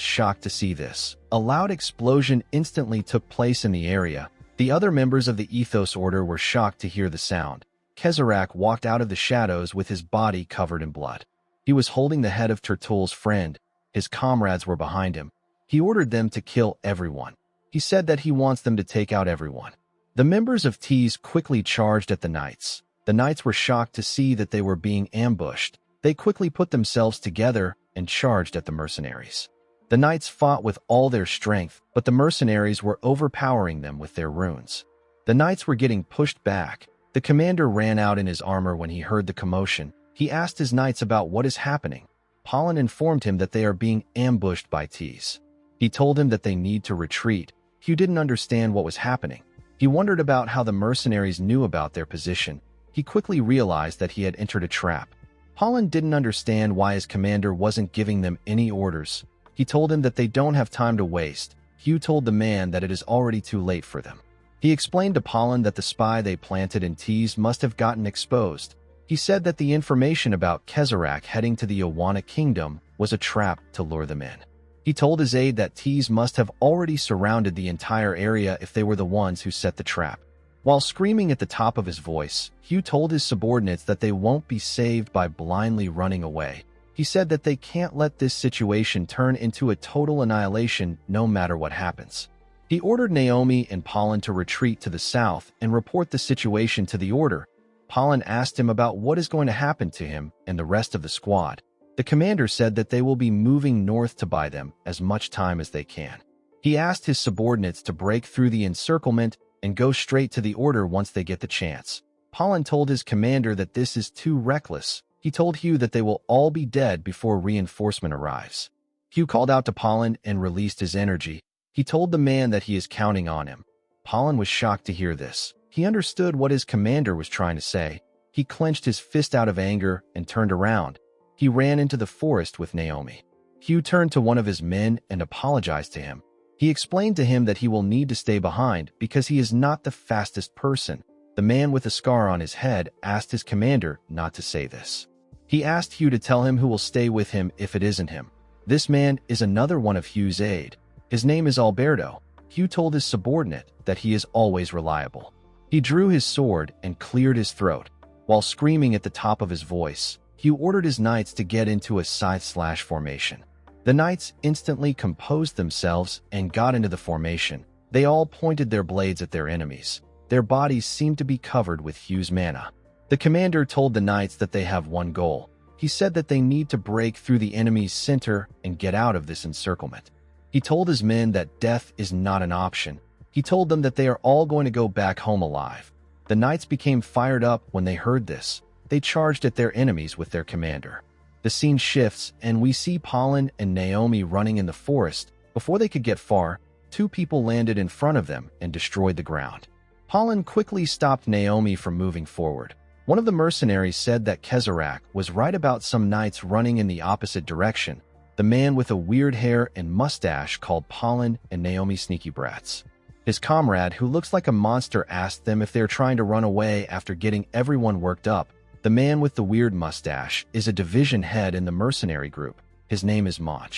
A: shocked to see this. A loud explosion instantly took place in the area. The other members of the Ethos Order were shocked to hear the sound. Kezarak walked out of the shadows with his body covered in blood. He was holding the head of Turtle's friend. His comrades were behind him. He ordered them to kill everyone. He said that he wants them to take out everyone. The members of T's quickly charged at the knights. The knights were shocked to see that they were being ambushed. They quickly put themselves together and charged at the mercenaries. The knights fought with all their strength, but the mercenaries were overpowering them with their runes. The knights were getting pushed back. The commander ran out in his armor when he heard the commotion. He asked his knights about what is happening. Pollen informed him that they are being ambushed by T's. He told him that they need to retreat. Hugh didn't understand what was happening. He wondered about how the mercenaries knew about their position. He quickly realized that he had entered a trap. Pollen didn't understand why his commander wasn't giving them any orders. He told him that they don't have time to waste. Hugh told the man that it is already too late for them. He explained to Pollen that the spy they planted in T's must have gotten exposed. He said that the information about Kezarak heading to the Awana Kingdom was a trap to lure them in. He told his aide that T's must have already surrounded the entire area if they were the ones who set the trap. While screaming at the top of his voice, Hugh told his subordinates that they won't be saved by blindly running away. He said that they can't let this situation turn into a total annihilation no matter what happens. He ordered Naomi and Pollen to retreat to the south and report the situation to the Order. Pollen asked him about what is going to happen to him and the rest of the squad. The commander said that they will be moving north to buy them as much time as they can. He asked his subordinates to break through the encirclement and go straight to the Order once they get the chance. Pollen told his commander that this is too reckless. He told Hugh that they will all be dead before reinforcement arrives. Hugh called out to Pollen and released his energy. He told the man that he is counting on him. Pollen was shocked to hear this. He understood what his commander was trying to say. He clenched his fist out of anger and turned around. He ran into the forest with Naomi. Hugh turned to one of his men and apologized to him. He explained to him that he will need to stay behind because he is not the fastest person. The man with a scar on his head asked his commander not to say this. He asked Hugh to tell him who will stay with him if it isn't him. This man is another one of Hugh's aide. His name is Alberto. Hugh told his subordinate that he is always reliable. He drew his sword and cleared his throat. While screaming at the top of his voice, Hugh ordered his knights to get into a scythe-slash formation. The knights instantly composed themselves and got into the formation. They all pointed their blades at their enemies. Their bodies seemed to be covered with Hugh's mana. The commander told the knights that they have one goal. He said that they need to break through the enemy's center and get out of this encirclement. He told his men that death is not an option. He told them that they are all going to go back home alive. The knights became fired up when they heard this. They charged at their enemies with their commander. The scene shifts, and we see Pollen and Naomi running in the forest. Before they could get far, two people landed in front of them and destroyed the ground. Pollen quickly stopped Naomi from moving forward. One of the mercenaries said that Kezarak was right about some knights running in the opposite direction. The man with a weird hair and mustache called Pollen and Naomi sneaky brats. His comrade, who looks like a monster, asked them if they're trying to run away after getting everyone worked up. The man with the weird mustache is a division head in the mercenary group. His name is Mach.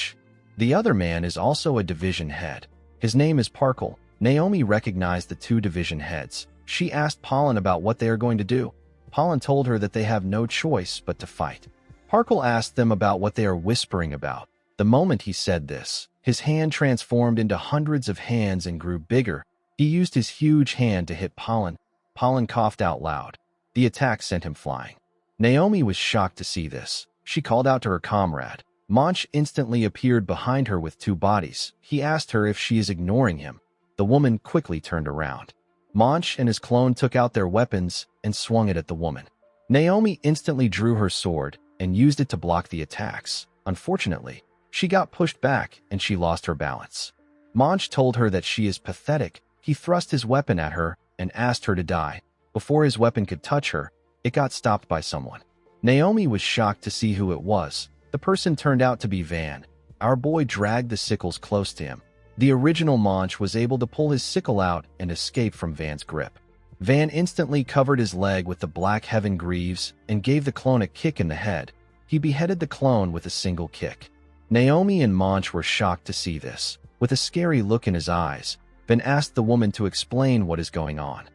A: The other man is also a division head. His name is Parkle. Naomi recognized the two division heads. She asked Pollen about what they are going to do. Pollen told her that they have no choice but to fight. Parkle asked them about what they are whispering about. The moment he said this, his hand transformed into hundreds of hands and grew bigger. He used his huge hand to hit Pollen. Pollen coughed out loud. The attack sent him flying. Naomi was shocked to see this. She called out to her comrade. Mach instantly appeared behind her with two bodies. He asked her if she is ignoring him. The woman quickly turned around. Mach and his clone took out their weapons and swung it at the woman. Naomi instantly drew her sword and used it to block the attacks. Unfortunately, she got pushed back and she lost her balance. Mach told her that she is pathetic. He thrust his weapon at her and asked her to die. Before his weapon could touch her, it got stopped by someone. Naomi was shocked to see who it was. The person turned out to be Van. Our boy dragged the sickles close to him. The original Mach was able to pull his sickle out and escape from Van's grip. Van instantly covered his leg with the Black Heaven Greaves and gave the clone a kick in the head. He beheaded the clone with a single kick. Naomi and Mach were shocked to see this. With a scary look in his eyes, Van asked the woman to explain what is going on.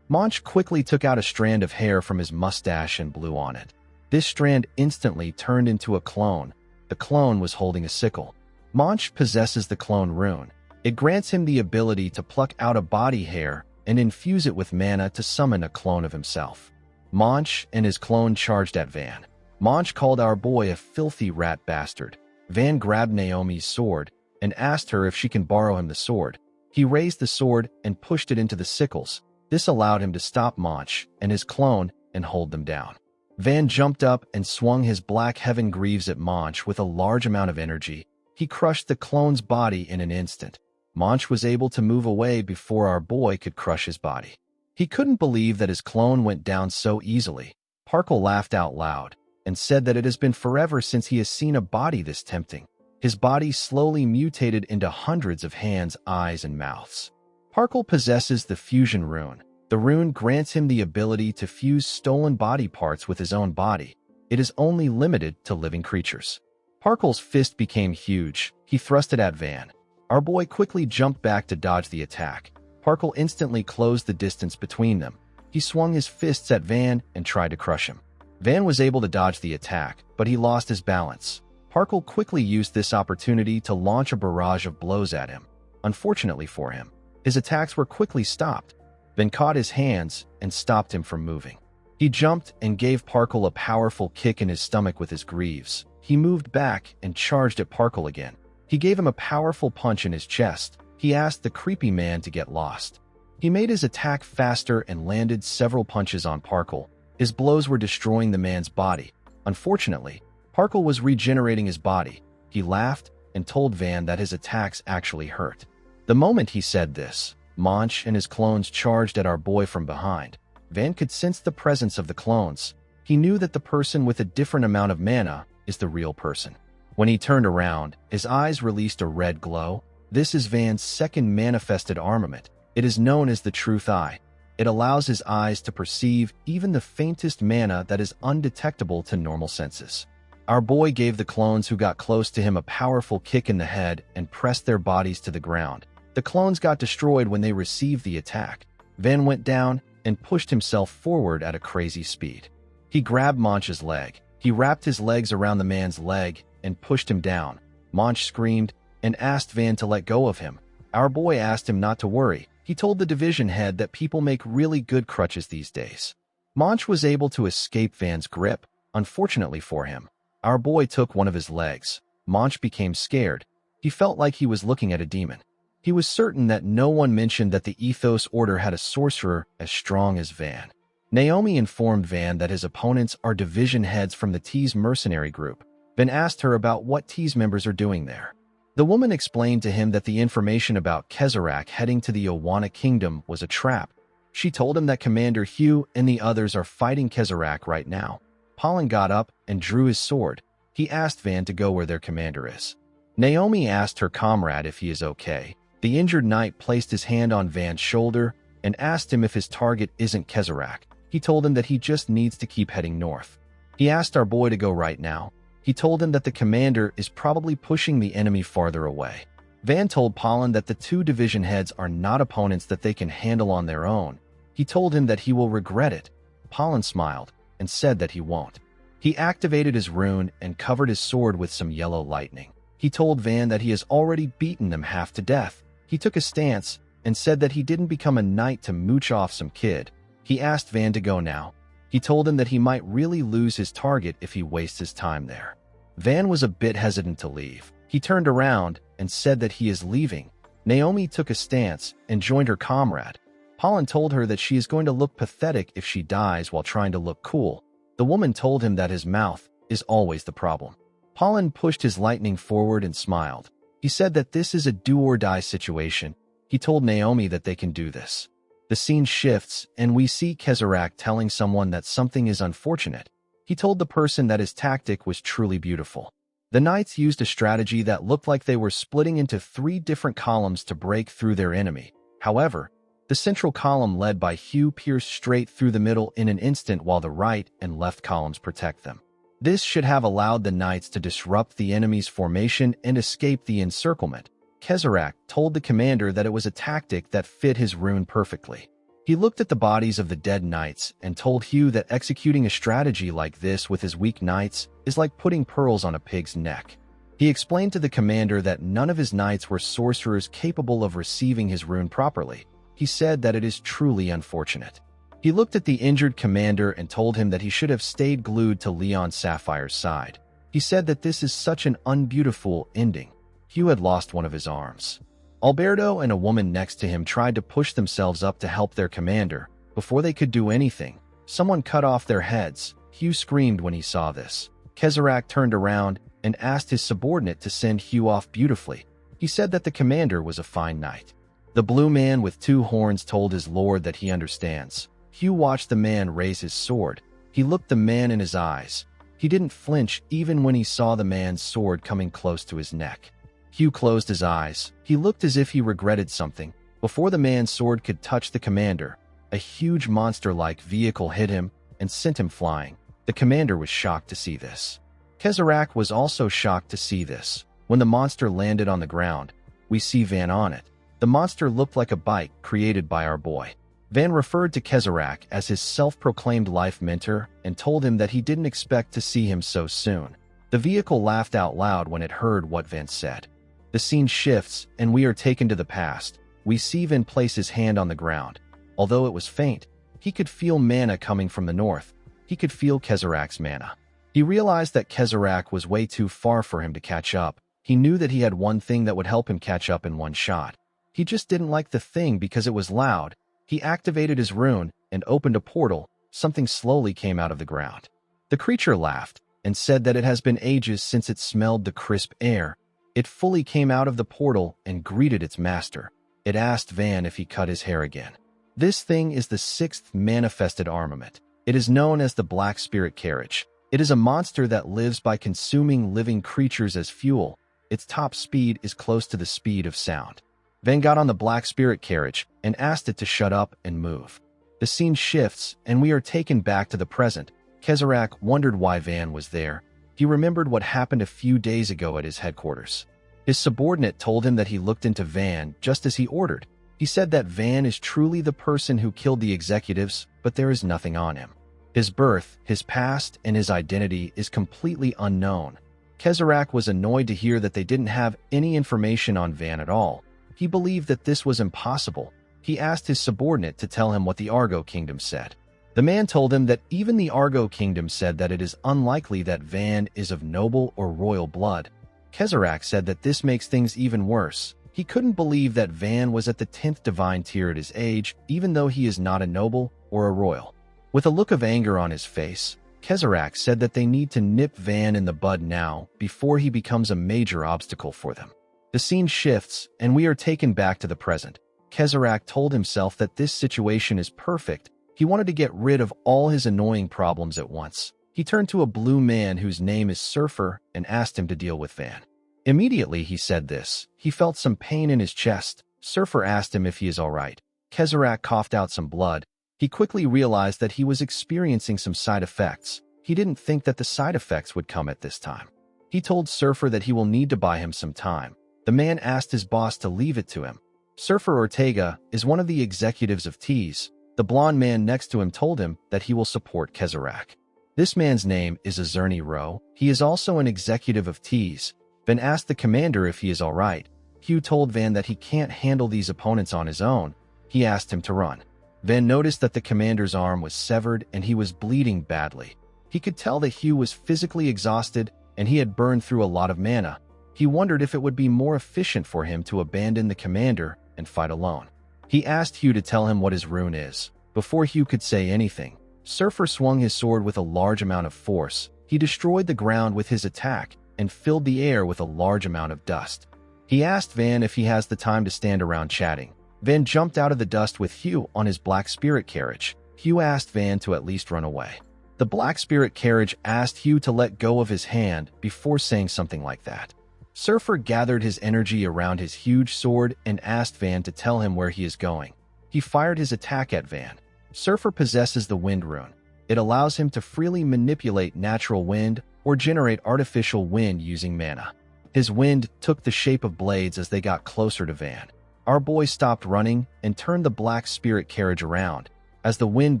A: Mach quickly took out a strand of hair from his mustache and blew on it. This strand instantly turned into a clone. The clone was holding a sickle. Mach possesses the clone rune. It grants him the ability to pluck out a body hair and infuse it with mana to summon a clone of himself. Mach and his clone charged at Van. Mach called our boy a filthy rat bastard. Van grabbed Naomi's sword and asked her if she can borrow him the sword. He raised the sword and pushed it into the sickles. This allowed him to stop Mach and his clone and hold them down. Van jumped up and swung his Black Heaven Greaves at Mach with a large amount of energy. He crushed the clone's body in an instant. Mach was able to move away before our boy could crush his body. He couldn't believe that his clone went down so easily. Parkle laughed out loud and said that it has been forever since he has seen a body this tempting. His body slowly mutated into hundreds of hands, eyes, and mouths. Parkle possesses the fusion rune. The rune grants him the ability to fuse stolen body parts with his own body. It is only limited to living creatures. Parkle's fist became huge. He thrust it at Van. Our boy quickly jumped back to dodge the attack. Parkle instantly closed the distance between them. He swung his fists at Van and tried to crush him. Van was able to dodge the attack, but he lost his balance. Parkle quickly used this opportunity to launch a barrage of blows at him. Unfortunately for him, his attacks were quickly stopped. Van caught his hands and stopped him from moving. He jumped and gave Parkle a powerful kick in his stomach with his greaves. He moved back and charged at Parkle again. He gave him a powerful punch in his chest. He asked the creepy man to get lost. He made his attack faster and landed several punches on Parkle. His blows were destroying the man's body. Unfortunately, Parkle was regenerating his body. He laughed and told Van that his attacks actually hurt. The moment he said this, Mach and his clones charged at our boy from behind. Van could sense the presence of the clones. He knew that the person with a different amount of mana is the real person. When he turned around, his eyes released a red glow. This is Van's second manifested armament. It is known as the Truth Eye. It allows his eyes to perceive even the faintest mana that is undetectable to normal senses. Our boy gave the clones who got close to him a powerful kick in the head and pressed their bodies to the ground. The clones got destroyed when they received the attack. Van went down and pushed himself forward at a crazy speed. He grabbed Mach's leg. He wrapped his legs around the man's leg and pushed him down. Monch screamed and asked Van to let go of him. Our boy asked him not to worry. He told the division head that people make really good crutches these days. Monch was able to escape Van's grip, unfortunately for him. Our boy took one of his legs. Monch became scared. He felt like he was looking at a demon. He was certain that no one mentioned that the Ethos Order had a sorcerer as strong as Van. Naomi informed Van that his opponents are division heads from the T's mercenary group. Van asked her about what T's members are doing there. The woman explained to him that the information about Kezarak heading to the Owana Kingdom was a trap. She told him that Commander Hugh and the others are fighting Kezarak right now. Pollen got up and drew his sword. He asked Van to go where their commander is. Naomi asked her comrade if he is okay. The injured knight placed his hand on Van's shoulder and asked him if his target isn't Kezarak. He told him that he just needs to keep heading north. He asked our boy to go right now. He told him that the commander is probably pushing the enemy farther away. Van told Pollen that the two division heads are not opponents that they can handle on their own. He told him that he will regret it. Pollen smiled and said that he won't. He activated his rune and covered his sword with some yellow lightning. He told Van that he has already beaten them half to death. He took a stance and said that he didn't become a knight to mooch off some kid. He asked Van to go now. He told him that he might really lose his target if he wastes his time there. Van was a bit hesitant to leave. He turned around and said that he is leaving. Naomi took a stance and joined her comrade. Pollen told her that she is going to look pathetic if she dies while trying to look cool. The woman told him that his mouth is always the problem. Pollen pushed his lightning forward and smiled. He said that this is a do-or-die situation. He told Naomi that they can do this. The scene shifts, and we see Kezarak telling someone that something is unfortunate. He told the person that his tactic was truly beautiful. The knights used a strategy that looked like they were splitting into 3 different columns to break through their enemy. However, the central column led by Hugh pierced straight through the middle in an instant while the right and left columns protect them. This should have allowed the knights to disrupt the enemy's formation and escape the encirclement. Kezarak told the commander that it was a tactic that fit his rune perfectly. He looked at the bodies of the dead knights and told Hugh that executing a strategy like this with his weak knights is like putting pearls on a pig's neck. He explained to the commander that none of his knights were sorcerers capable of receiving his rune properly. He said that it is truly unfortunate. He looked at the injured commander and told him that he should have stayed glued to Leon Sapphire's side. He said that this is such an unbeautiful ending. Hugh had lost one of his arms. Alberto and a woman next to him tried to push themselves up to help their commander. Before they could do anything, someone cut off their heads. Hugh screamed when he saw this. Kezarak turned around and asked his subordinate to send Hugh off beautifully. He said that the commander was a fine knight. The blue man with 2 horns told his lord that he understands. Hugh watched the man raise his sword. He looked the man in his eyes. He didn't flinch even when he saw the man's sword coming close to his neck. Hugh closed his eyes. He looked as if he regretted something. Before the man's sword could touch the commander, a huge monster-like vehicle hit him and sent him flying. The commander was shocked to see this. Kezarak was also shocked to see this. When the monster landed on the ground, we see Van on it. The monster looked like a bike created by our boy. Van referred to Kezarak as his self-proclaimed life mentor and told him that he didn't expect to see him so soon. The vehicle laughed out loud when it heard what Van said. The scene shifts, and we are taken to the past. We see Van place his hand on the ground. Although it was faint, he could feel mana coming from the north. He could feel Kezarak's mana. He realized that Kezarak was way too far for him to catch up. He knew that he had one thing that would help him catch up in one shot. He just didn't like the thing because it was loud. He activated his rune and opened a portal. Something slowly came out of the ground. The creature laughed and said that it has been ages since it smelled the crisp air. It fully came out of the portal and greeted its master. It asked Van if he cut his hair again. This thing is the 6th manifested armament. It is known as the Black Spirit Carriage. It is a monster that lives by consuming living creatures as fuel. Its top speed is close to the speed of sound. Van got on the Black Spirit Carriage and asked it to shut up and move. The scene shifts, and we are taken back to the present. Kezarak wondered why Van was there. He remembered what happened a few days ago at his headquarters. His subordinate told him that he looked into Van just as he ordered. He said that Van is truly the person who killed the executives, but there is nothing on him. His birth, his past, and his identity is completely unknown. Kezrak was annoyed to hear that they didn't have any information on Van at all. He believed that this was impossible. He asked his subordinate to tell him what the Argo Kingdom said. The man told him that even the Argo Kingdom said that it is unlikely that Van is of noble or royal blood. Kezrak said that this makes things even worse. He couldn't believe that Van was at the 10th divine tier at his age, even though he is not a noble or a royal. With a look of anger on his face, Kezrak said that they need to nip Van in the bud now before he becomes a major obstacle for them. The scene shifts, and we are taken back to the present. Kezrak told himself that this situation is perfect. He wanted to get rid of all his annoying problems at once. He turned to a blue man whose name is Surfer and asked him to deal with Van. Immediately he said this, he felt some pain in his chest. Surfer asked him if he is all right. Kezrak coughed out some blood. He quickly realized that he was experiencing some side effects. He didn't think that the side effects would come at this time. He told Surfer that he will need to buy him some time. The man asked his boss to leave it to him. Surfer Ortega is one of the executives of Tease. The blonde man next to him told him that he will support Kezrak. This man's name is Azurni Ro. He is also an executive of Tease. Van asked the commander if he is all right. Hugh told Van that he can't handle these opponents on his own. He asked him to run. Van noticed that the commander's arm was severed and he was bleeding badly. He could tell that Hugh was physically exhausted and he had burned through a lot of mana. He wondered if it would be more efficient for him to abandon the commander and fight alone. He asked Hugh to tell him what his rune is. Before Hugh could say anything, Surfer swung his sword with a large amount of force. He destroyed the ground with his attack and filled the air with a large amount of dust. He asked Van if he has the time to stand around chatting. Van jumped out of the dust with Hugh on his black spirit carriage. Hugh asked Van to at least run away. The black spirit carriage asked Hugh to let go of his hand before saying something like that. Surfer gathered his energy around his huge sword and asked Van to tell him where he is going. He fired his attack at Van. Surfer possesses the wind rune. It allows him to freely manipulate natural wind or generate artificial wind using mana. His wind took the shape of blades as they got closer to Van. Our boy stopped running and turned the black spirit carriage around. As the wind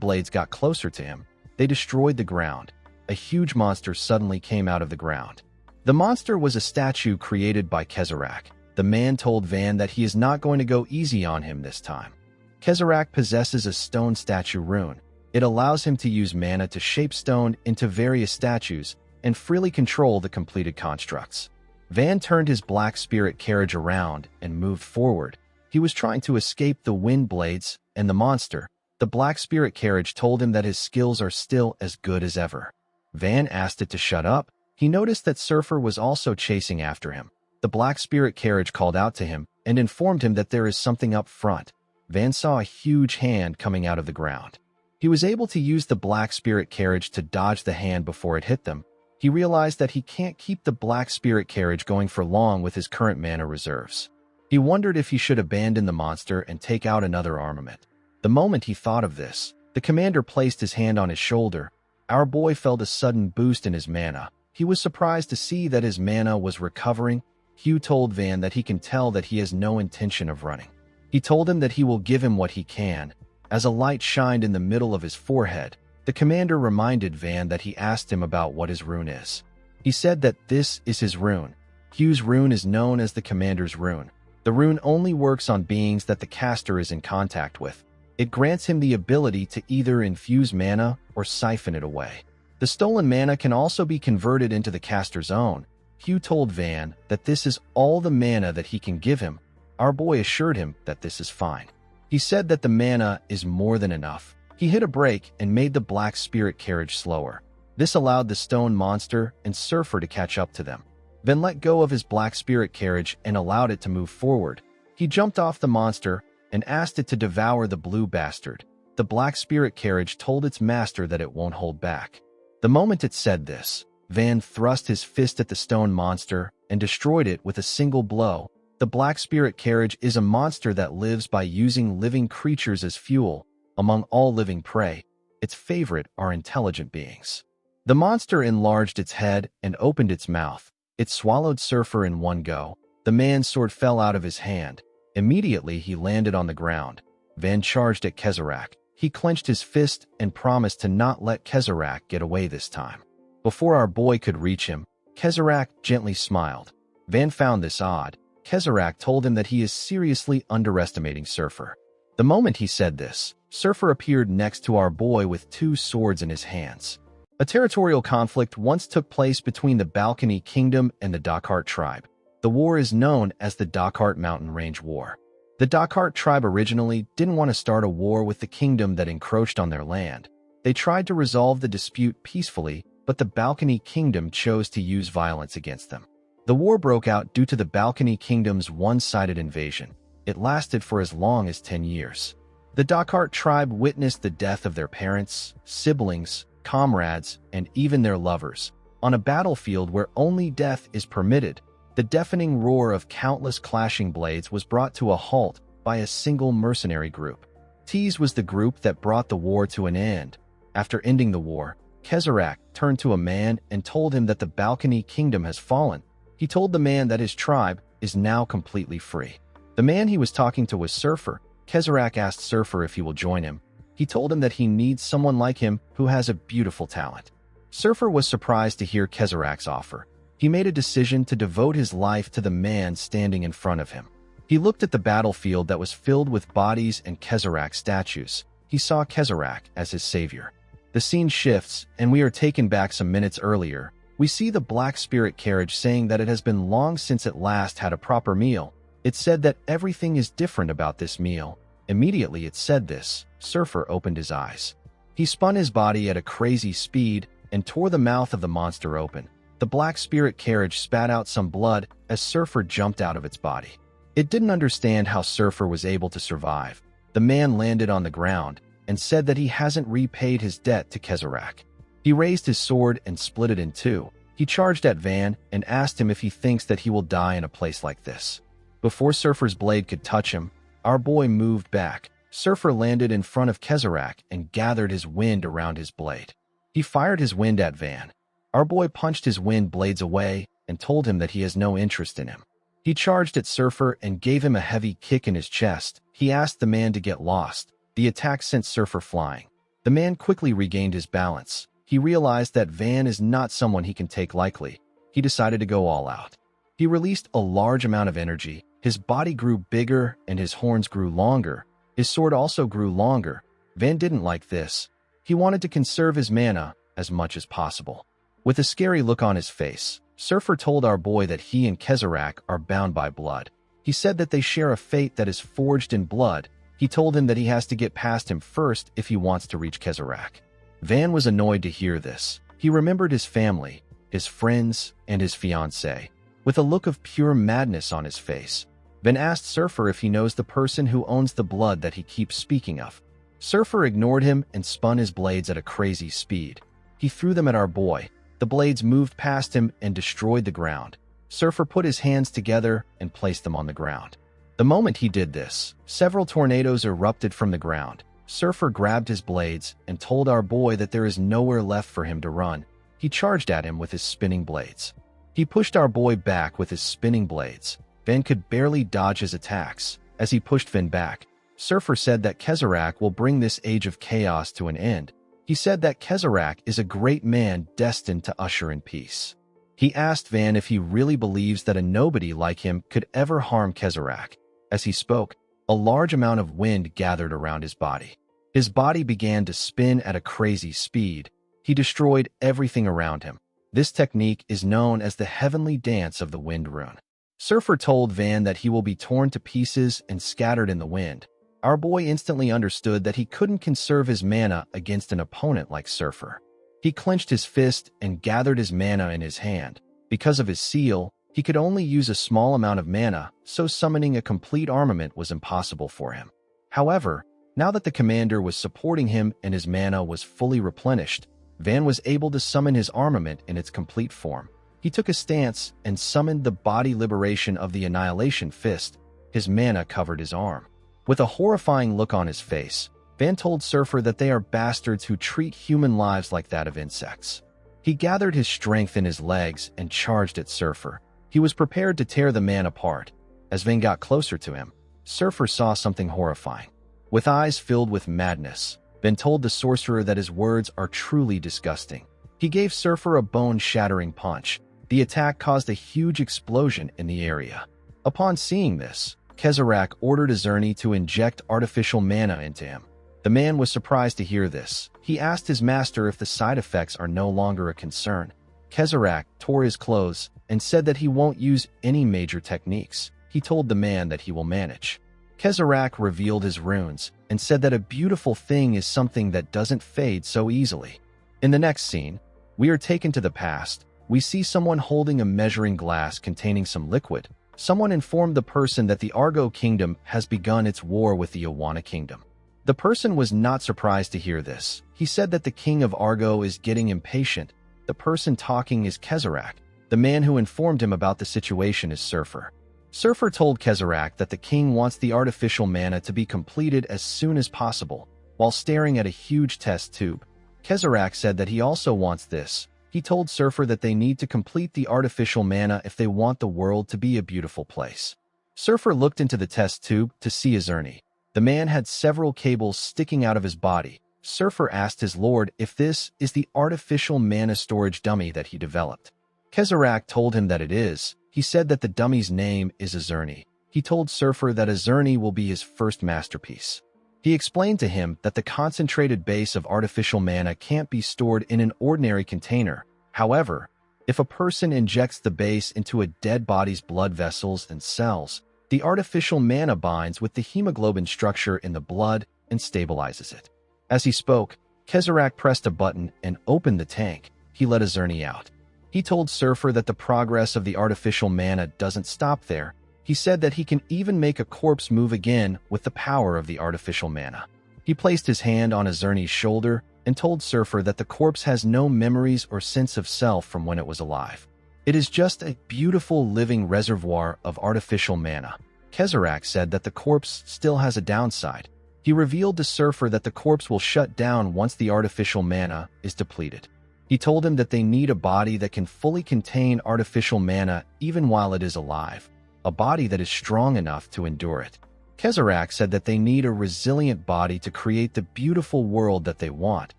A: blades got closer to him, they destroyed the ground. A huge monster suddenly came out of the ground. The monster was a statue created by Kezrak. The man told Van that he is not going to go easy on him this time. Kezrak possesses a stone statue rune. It allows him to use mana to shape stone into various statues and freely control the completed constructs. Van turned his black spirit carriage around and moved forward. He was trying to escape the wind blades and the monster. The black spirit carriage told him that his skills are still as good as ever. Van asked it to shut up. He noticed that Surfer was also chasing after him. The black spirit carriage called out to him and informed him that there is something up front. Van saw a huge hand coming out of the ground. He was able to use the black spirit carriage to dodge the hand before it hit them. He realized that he can't keep the black spirit carriage going for long with his current mana reserves. He wondered if he should abandon the monster and take out another armament. The moment he thought of this, the commander placed his hand on his shoulder. Our boy felt a sudden boost in his mana. He was surprised to see that his mana was recovering. Hugh told Van that he can tell that he has no intention of running. He told him that he will give him what he can. As a light shined in the middle of his forehead, the commander reminded Van that he asked him about what his rune is. He said that this is his rune. Hugh's rune is known as the commander's rune. The rune only works on beings that the caster is in contact with. It grants him the ability to either infuse mana or siphon it away. The stolen mana can also be converted into the caster's own. Hugh told Van that this is all the mana that he can give him. Our boy assured him that this is fine. He said that the mana is more than enough. He hit a brake and made the black spirit carriage slower. This allowed the stone monster and Surfer to catch up to them. Van let go of his black spirit carriage and allowed it to move forward. He jumped off the monster and asked it to devour the blue bastard. The black spirit carriage told its master that it won't hold back. The moment it said this, Van thrust his fist at the stone monster and destroyed it with a single blow. The black spirit carriage is a monster that lives by using living creatures as fuel. Among all living prey, its favorite are intelligent beings. The monster enlarged its head and opened its mouth. It swallowed Surfer in one go. The man's sword fell out of his hand. Immediately he landed on the ground. Van charged at Kezrak. He clenched his fist and promised to not let Kezrak get away this time. Before our boy could reach him, Kezrak gently smiled. Van found this odd. Kezrak told him that he is seriously underestimating Surfer. The moment he said this, Surfer appeared next to our boy with 2 swords in his hands. A territorial conflict once took place between the Balcony Kingdom and the Dakhart tribe. The war is known as the Dakhart Mountain Range War. The Dakhart tribe originally didn't want to start a war with the kingdom that encroached on their land. They tried to resolve the dispute peacefully, but the Balcony Kingdom chose to use violence against them. The war broke out due to the Balcony Kingdom's one-sided invasion. It lasted for as long as 10 years. The Dakhart tribe witnessed the death of their parents, siblings, comrades, and even their lovers. On a battlefield where only death is permitted, the deafening roar of countless clashing blades was brought to a halt by a single mercenary group. Tease was the group that brought the war to an end. After ending the war, Kezrak turned to a man and told him that the Balcony Kingdom has fallen. He told the man that his tribe is now completely free. The man he was talking to was Surfer. Kezrak asked Surfer if he will join him. He told him that he needs someone like him who has a beautiful talent. Surfer was surprised to hear Kezrak's offer. He made a decision to devote his life to the man standing in front of him. He looked at the battlefield that was filled with bodies and Kezrak statues. He saw Kezrak as his savior. The scene shifts, and we are taken back some minutes earlier. We see the Black Spirit carriage saying that it has been long since it last had a proper meal. It said that everything is different about this meal. Immediately it said this, Surfer opened his eyes. He spun his body at a crazy speed and tore the mouth of the monster open. The Black Spirit carriage spat out some blood as Surfer jumped out of its body. It didn't understand how Surfer was able to survive. The man landed on the ground and said that he hasn't repaid his debt to Kezrak. He raised his sword and split it in 2. He charged at Van and asked him if he thinks that he will die in a place like this. Before Surfer's blade could touch him, our boy moved back. Surfer landed in front of Kezrak and gathered his wind around his blade. He fired his wind at Van. Our boy punched his wind blades away and told him that he has no interest in him. He charged at Surfer and gave him a heavy kick in his chest. He asked the man to get lost. The attack sent Surfer flying. The man quickly regained his balance. He realized that Van is not someone he can take lightly. He decided to go all out. He released a large amount of energy. His body grew bigger and his horns grew longer. His sword also grew longer. Van didn't like this. He wanted to conserve his mana as much as possible. With a scary look on his face, Surfer told our boy that he and Kezrak are bound by blood. He said that they share a fate that is forged in blood. He told him that he has to get past him first if he wants to reach Kezrak. Van was annoyed to hear this. He remembered his family, his friends, and his fiancée. With a look of pure madness on his face, Van asked Surfer if he knows the person who owns the blood that he keeps speaking of. Surfer ignored him and spun his blades at a crazy speed. He threw them at our boy. The blades moved past him and destroyed the ground. Surfer put his hands together and placed them on the ground. The moment he did this, several tornadoes erupted from the ground. Surfer grabbed his blades and told our boy that there is nowhere left for him to run. He charged at him with his spinning blades. He pushed our boy back with his spinning blades. Van could barely dodge his attacks. As he pushed Van back, Surfer said that Kezrak will bring this age of chaos to an end. He said that Kezrak is a great man destined to usher in peace. He asked Van if he really believes that a nobody like him could ever harm Kezrak. As he spoke, a large amount of wind gathered around his body. His body began to spin at a crazy speed. He destroyed everything around him. This technique is known as the heavenly dance of the wind rune. Surfer told Van that he will be torn to pieces and scattered in the wind. Our boy instantly understood that he couldn't conserve his mana against an opponent like Surfer. He clenched his fist and gathered his mana in his hand. Because of his seal, he could only use a small amount of mana, so summoning a complete armament was impossible for him. However, now that the commander was supporting him and his mana was fully replenished, Van was able to summon his armament in its complete form. He took a stance and summoned the body liberation of the Annihilation Fist. His mana covered his arm. With a horrifying look on his face, Van told Surfer that they are bastards who treat human lives like that of insects. He gathered his strength in his legs and charged at Surfer. He was prepared to tear the man apart. As Van got closer to him, Surfer saw something horrifying. With eyes filled with madness, Van told the sorcerer that his words are truly disgusting. He gave Surfer a bone-shattering punch. The attack caused a huge explosion in the area. Upon seeing this, Kezarach ordered Azurni to inject artificial mana into him. The man was surprised to hear this. He asked his master if the side effects are no longer a concern. Kezarach tore his clothes and said that he won't use any major techniques. He told the man that he will manage. Kezarach revealed his runes and said that a beautiful thing is something that doesn't fade so easily. In the next scene, we are taken to the past. We see someone holding a measuring glass containing some liquid. Someone informed the person that the Argo Kingdom has begun its war with the Awana Kingdom. The person was not surprised to hear this. He said that the king of Argo is getting impatient. The person talking is Kezarach. The man who informed him about the situation is Surfer. Surfer told Kezarach that the king wants the artificial mana to be completed as soon as possible. While staring at a huge test tube, Kezarach said that he also wants this. He told Surfer that they need to complete the artificial mana if they want the world to be a beautiful place. Surfer looked into the test tube to see Azurni. The man had several cables sticking out of his body. Surfer asked his lord if this is the artificial mana storage dummy that he developed. Kezarach told him that it is. He said that the dummy's name is Azurni. He told Surfer that Azurni will be his first masterpiece. He explained to him that the concentrated base of artificial mana can't be stored in an ordinary container. However, if a person injects the base into a dead body's blood vessels and cells, the artificial mana binds with the hemoglobin structure in the blood and stabilizes it. As he spoke, Kezarach pressed a button and opened the tank. He let Azurni out. He told Surfer that the progress of the artificial mana doesn't stop there. He said that he can even make a corpse move again with the power of the artificial mana. He placed his hand on Azurni's shoulder and told Surfer that the corpse has no memories or sense of self from when it was alive. It is just a beautiful living reservoir of artificial mana. Kezarach said that the corpse still has a downside. He revealed to Surfer that the corpse will shut down once the artificial mana is depleted. He told him that they need a body that can fully contain artificial mana even while it is alive, a body that is strong enough to endure it. Kezarach said that they need a resilient body to create the beautiful world that they want.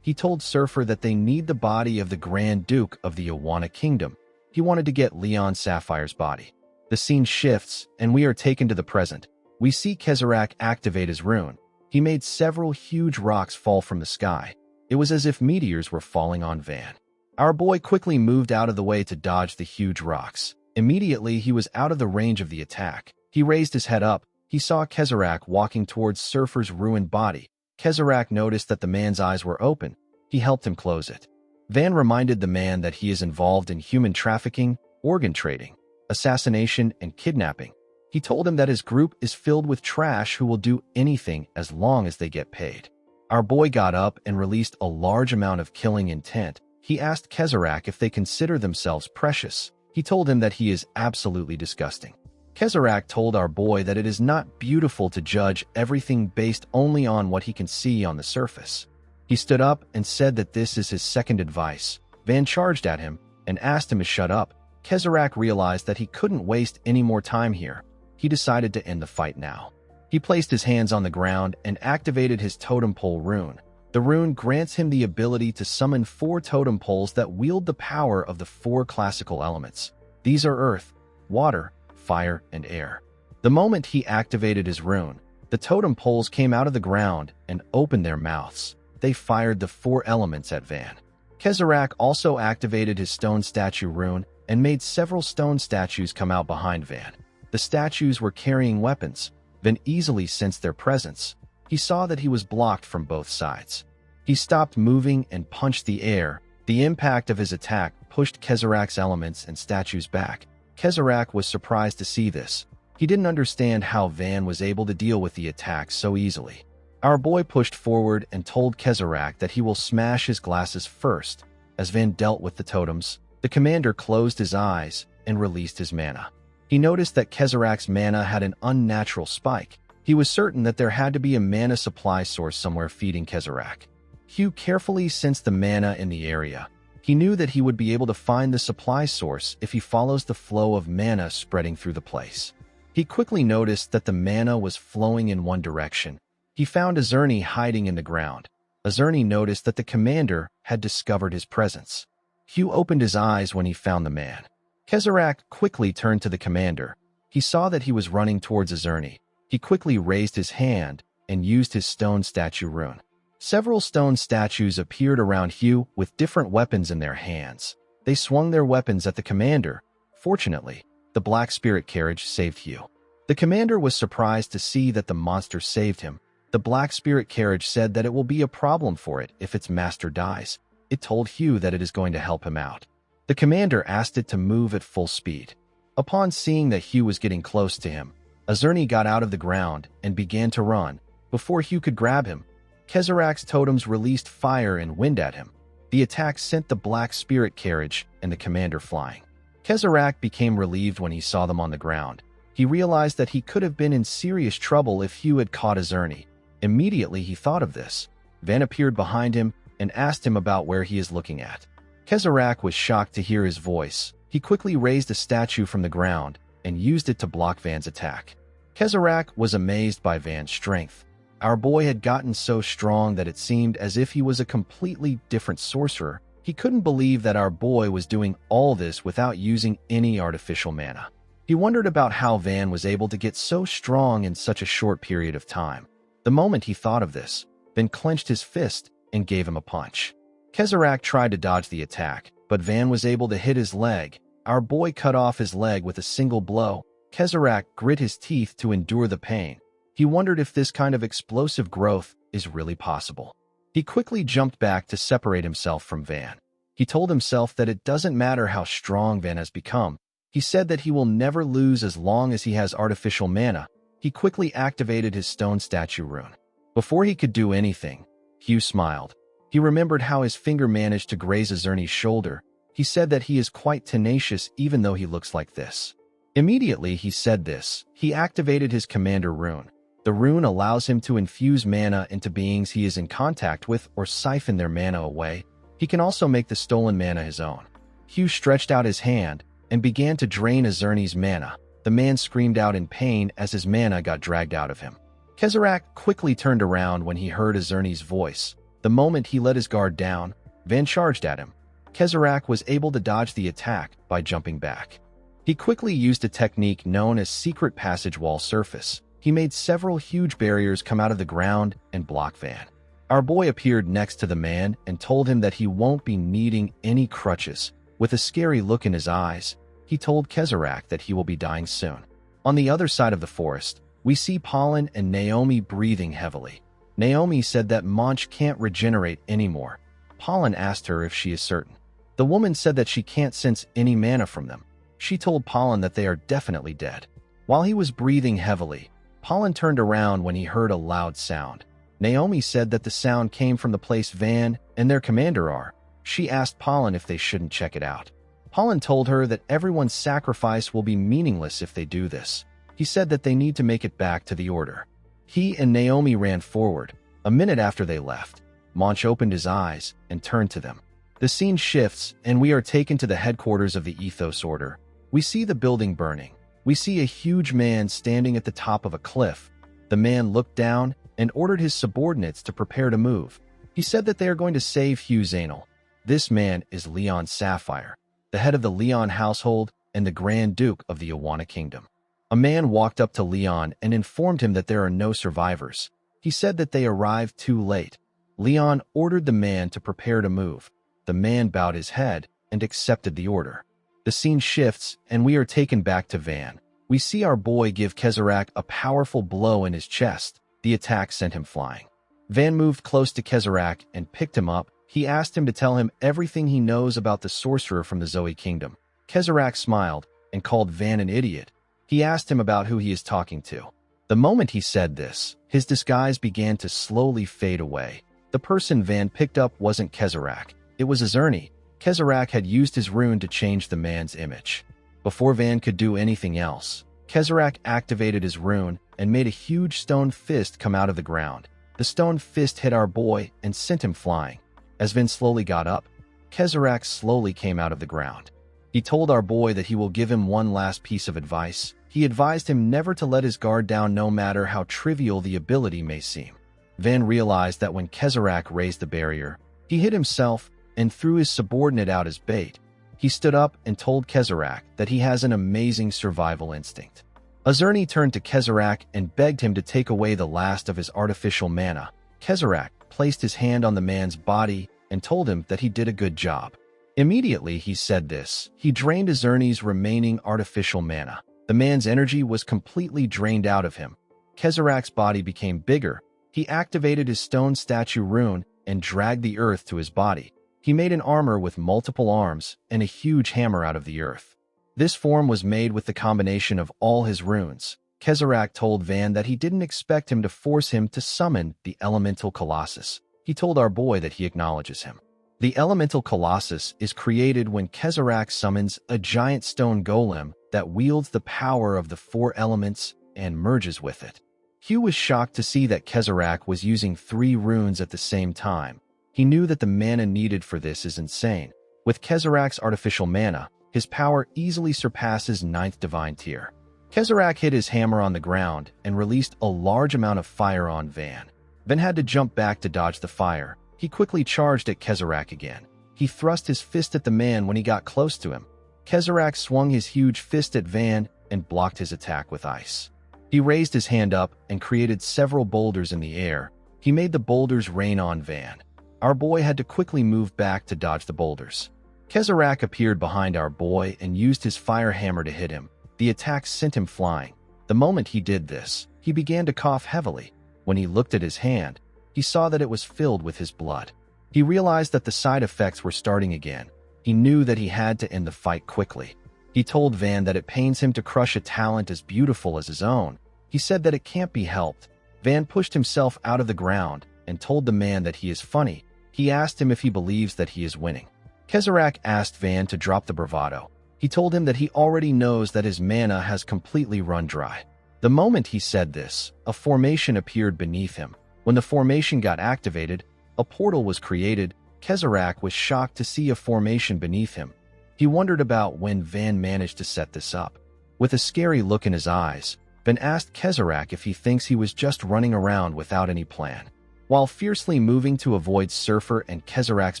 A: He told Surfer that they need the body of the Grand Duke of the Awana Kingdom. He wanted to get Leon Sapphire's body. The scene shifts, and we are taken to the present. We see Kezarach activate his rune. He made several huge rocks fall from the sky. It was as if meteors were falling on Van. Our boy quickly moved out of the way to dodge the huge rocks. Immediately, he was out of the range of the attack. He raised his head up. He saw Kezarach walking towards Surfer's ruined body. Kezarach noticed that the man's eyes were open. He helped him close it. Van reminded the man that he is involved in human trafficking, organ trading, assassination, and kidnapping. He told him that his group is filled with trash who will do anything as long as they get paid. Our boy got up and released a large amount of killing intent. He asked Kezarach if they consider themselves precious. He told him that he is absolutely disgusting. Kezarach told our boy that it is not beautiful to judge everything based only on what he can see on the surface. He stood up and said that this is his second advice. Van charged at him and asked him to shut up. Kezarach realized that he couldn't waste any more time here. He decided to end the fight now. He placed his hands on the ground and activated his totem pole rune. The rune grants him the ability to summon 4 totem poles that wield the power of the 4 classical elements. These are earth, water, fire, and air. The moment he activated his rune, the totem poles came out of the ground and opened their mouths. They fired the 4 elements at Van. Kezarach also activated his stone statue rune and made several stone statues come out behind Van. The statues were carrying weapons. Van easily sensed their presence. He saw that he was blocked from both sides. He stopped moving and punched the air. The impact of his attack pushed Kezarach's elements and statues back. Kezarach was surprised to see this. He didn't understand how Van was able to deal with the attack so easily. Our boy pushed forward and told Kezarach that he will smash his glasses first. As Van dealt with the totems, the commander closed his eyes and released his mana. He noticed that Kezarach's mana had an unnatural spike. He was certain that there had to be a mana supply source somewhere feeding Kezarach. Hugh carefully sensed the mana in the area. He knew that he would be able to find the supply source if he follows the flow of mana spreading through the place. He quickly noticed that the mana was flowing in one direction. He found Azurni hiding in the ground. Azurni noticed that the commander had discovered his presence. Hugh opened his eyes when he found the man. Kezrak quickly turned to the commander. He saw that he was running towards Azurni. He quickly raised his hand and used his stone statue rune. Several stone statues appeared around Hugh with different weapons in their hands. They swung their weapons at the commander. Fortunately, the black spirit carriage saved Hugh. The commander was surprised to see that the monster saved him. The black spirit carriage said that it will be a problem for it if its master dies. It told Hugh that it is going to help him out. The commander asked it to move at full speed. Upon seeing that Hugh was getting close to him, Azurni got out of the ground and began to run. Before Hugh could grab him, Kezrak's totems released fire and wind at him. The attack sent the black spirit carriage and the commander flying. Kezrak became relieved when he saw them on the ground. He realized that he could have been in serious trouble if Hugh had caught Azurni. Immediately he thought of this. Van appeared behind him and asked him about where he is looking at. Kezrak was shocked to hear his voice. He quickly raised a statue from the ground and used it to block Van's attack. Kezrak was amazed by Van's strength. Our boy had gotten so strong that it seemed as if he was a completely different sorcerer. He couldn't believe that our boy was doing all this without using any artificial mana. He wondered about how Van was able to get so strong in such a short period of time. The moment he thought of this, Van clenched his fist and gave him a punch. Kezrak tried to dodge the attack, but Van was able to hit his leg. Our boy cut off his leg with a single blow. Kezrak grit his teeth to endure the pain. He wondered if this kind of explosive growth is really possible. He quickly jumped back to separate himself from Van. He told himself that it doesn't matter how strong Van has become. He said that he will never lose as long as he has artificial mana. He quickly activated his stone statue rune. Before he could do anything, Hugh smiled. He remembered how his finger managed to graze Azurni's shoulder. He said that he is quite tenacious even though he looks like this. Immediately he said this, he activated his commander rune. The rune allows him to infuse mana into beings he is in contact with or siphon their mana away. He can also make the stolen mana his own. Hugh stretched out his hand and began to drain Azurni's mana. The man screamed out in pain as his mana got dragged out of him. Kezrak quickly turned around when he heard Azurni's voice. The moment he let his guard down, Van charged at him. Kezrak was able to dodge the attack by jumping back. He quickly used a technique known as secret passage wall surface. He made several huge barriers come out of the ground and block Van. Our boy appeared next to the man and told him that he won't be needing any crutches. With a scary look in his eyes, he told Kezrak that he will be dying soon. On the other side of the forest, we see Pollen and Naomi breathing heavily. Naomi said that Monch can't regenerate anymore. Pollen asked her if she is certain. The woman said that she can't sense any mana from them. She told Pollen that they are definitely dead. While he was breathing heavily, Pollen turned around when he heard a loud sound. Naomi said that the sound came from the place Van and their commander are. She asked Pollen if they shouldn't check it out. Pollen told her that everyone's sacrifice will be meaningless if they do this. He said that they need to make it back to the order. He and Naomi ran forward. A minute after they left, Monch opened his eyes and turned to them. The scene shifts, and we are taken to the headquarters of the Ethos Order. We see the building burning. We see a huge man standing at the top of a cliff. The man looked down and ordered his subordinates to prepare to move. He said that they are going to save Hugh Zainal. This man is Leon Sapphire, the head of the Leon household and the Grand Duke of the Awana Kingdom. A man walked up to Leon and informed him that there are no survivors. He said that they arrived too late. Leon ordered the man to prepare to move. The man bowed his head and accepted the order. The scene shifts, and we are taken back to Van. We see our boy give Kezrak a powerful blow in his chest. The attack sent him flying. Van moved close to Kezrak and picked him up. He asked him to tell him everything he knows about the sorcerer from the Zoe Kingdom. Kezrak smiled and called Van an idiot. He asked him about who he is talking to. The moment he said this, his disguise began to slowly fade away. The person Van picked up wasn't Kezrak. It was Azurni. Kezrak had used his rune to change the man's image. Before Van could do anything else, Kezrak activated his rune and made a huge stone fist come out of the ground. The stone fist hit our boy and sent him flying. As Van slowly got up, Kezrak slowly came out of the ground. He told our boy that he will give him one last piece of advice. He advised him never to let his guard down no matter how trivial the ability may seem. Van realized that when Kezrak raised the barrier, he hit himself and threw his subordinate out as bait. He stood up and told Kezrak that he has an amazing survival instinct. Azurni turned to Kezrak and begged him to take away the last of his artificial mana. Kezrak placed his hand on the man's body and told him that he did a good job. Immediately he said this, he drained Azurni's remaining artificial mana. The man's energy was completely drained out of him. Kezrak's body became bigger. He activated his stone statue rune and dragged the earth to his body. He made an armor with multiple arms and a huge hammer out of the earth. This form was made with the combination of all his runes. Kezrak told Van that he didn't expect him to force him to summon the Elemental Colossus. He told our boy that he acknowledges him. The Elemental Colossus is created when Kezrak summons a giant stone golem that wields the power of the 4 elements and merges with it. Hugh was shocked to see that Kezrak was using 3 runes at the same time. He knew that the mana needed for this is insane. With Kezrak's artificial mana, his power easily surpasses 9th divine tier. Kezrak hit his hammer on the ground and released a large amount of fire on Van. Van had to jump back to dodge the fire. He quickly charged at Kezrak again. He thrust his fist at the man when he got close to him. Kezrak swung his huge fist at Van and blocked his attack with ice. He raised his hand up and created several boulders in the air. He made the boulders rain on Van. Our boy had to quickly move back to dodge the boulders. Kezrak appeared behind our boy and used his fire hammer to hit him. The attack sent him flying. The moment he did this, he began to cough heavily. When he looked at his hand, he saw that it was filled with his blood. He realized that the side effects were starting again. He knew that he had to end the fight quickly. He told Van that it pains him to crush a talent as beautiful as his own. He said that it can't be helped. Van pushed himself out of the ground and told the man that he is funny. He asked him if he believes that he is winning. Kezrak asked Van to drop the bravado. He told him that he already knows that his mana has completely run dry. The moment he said this, a formation appeared beneath him. When the formation got activated, a portal was created. Kezrak was shocked to see a formation beneath him. He wondered about when Van managed to set this up. With a scary look in his eyes, Van asked Kezrak if he thinks he was just running around without any plan. While fiercely moving to avoid Surfer and Kezrak's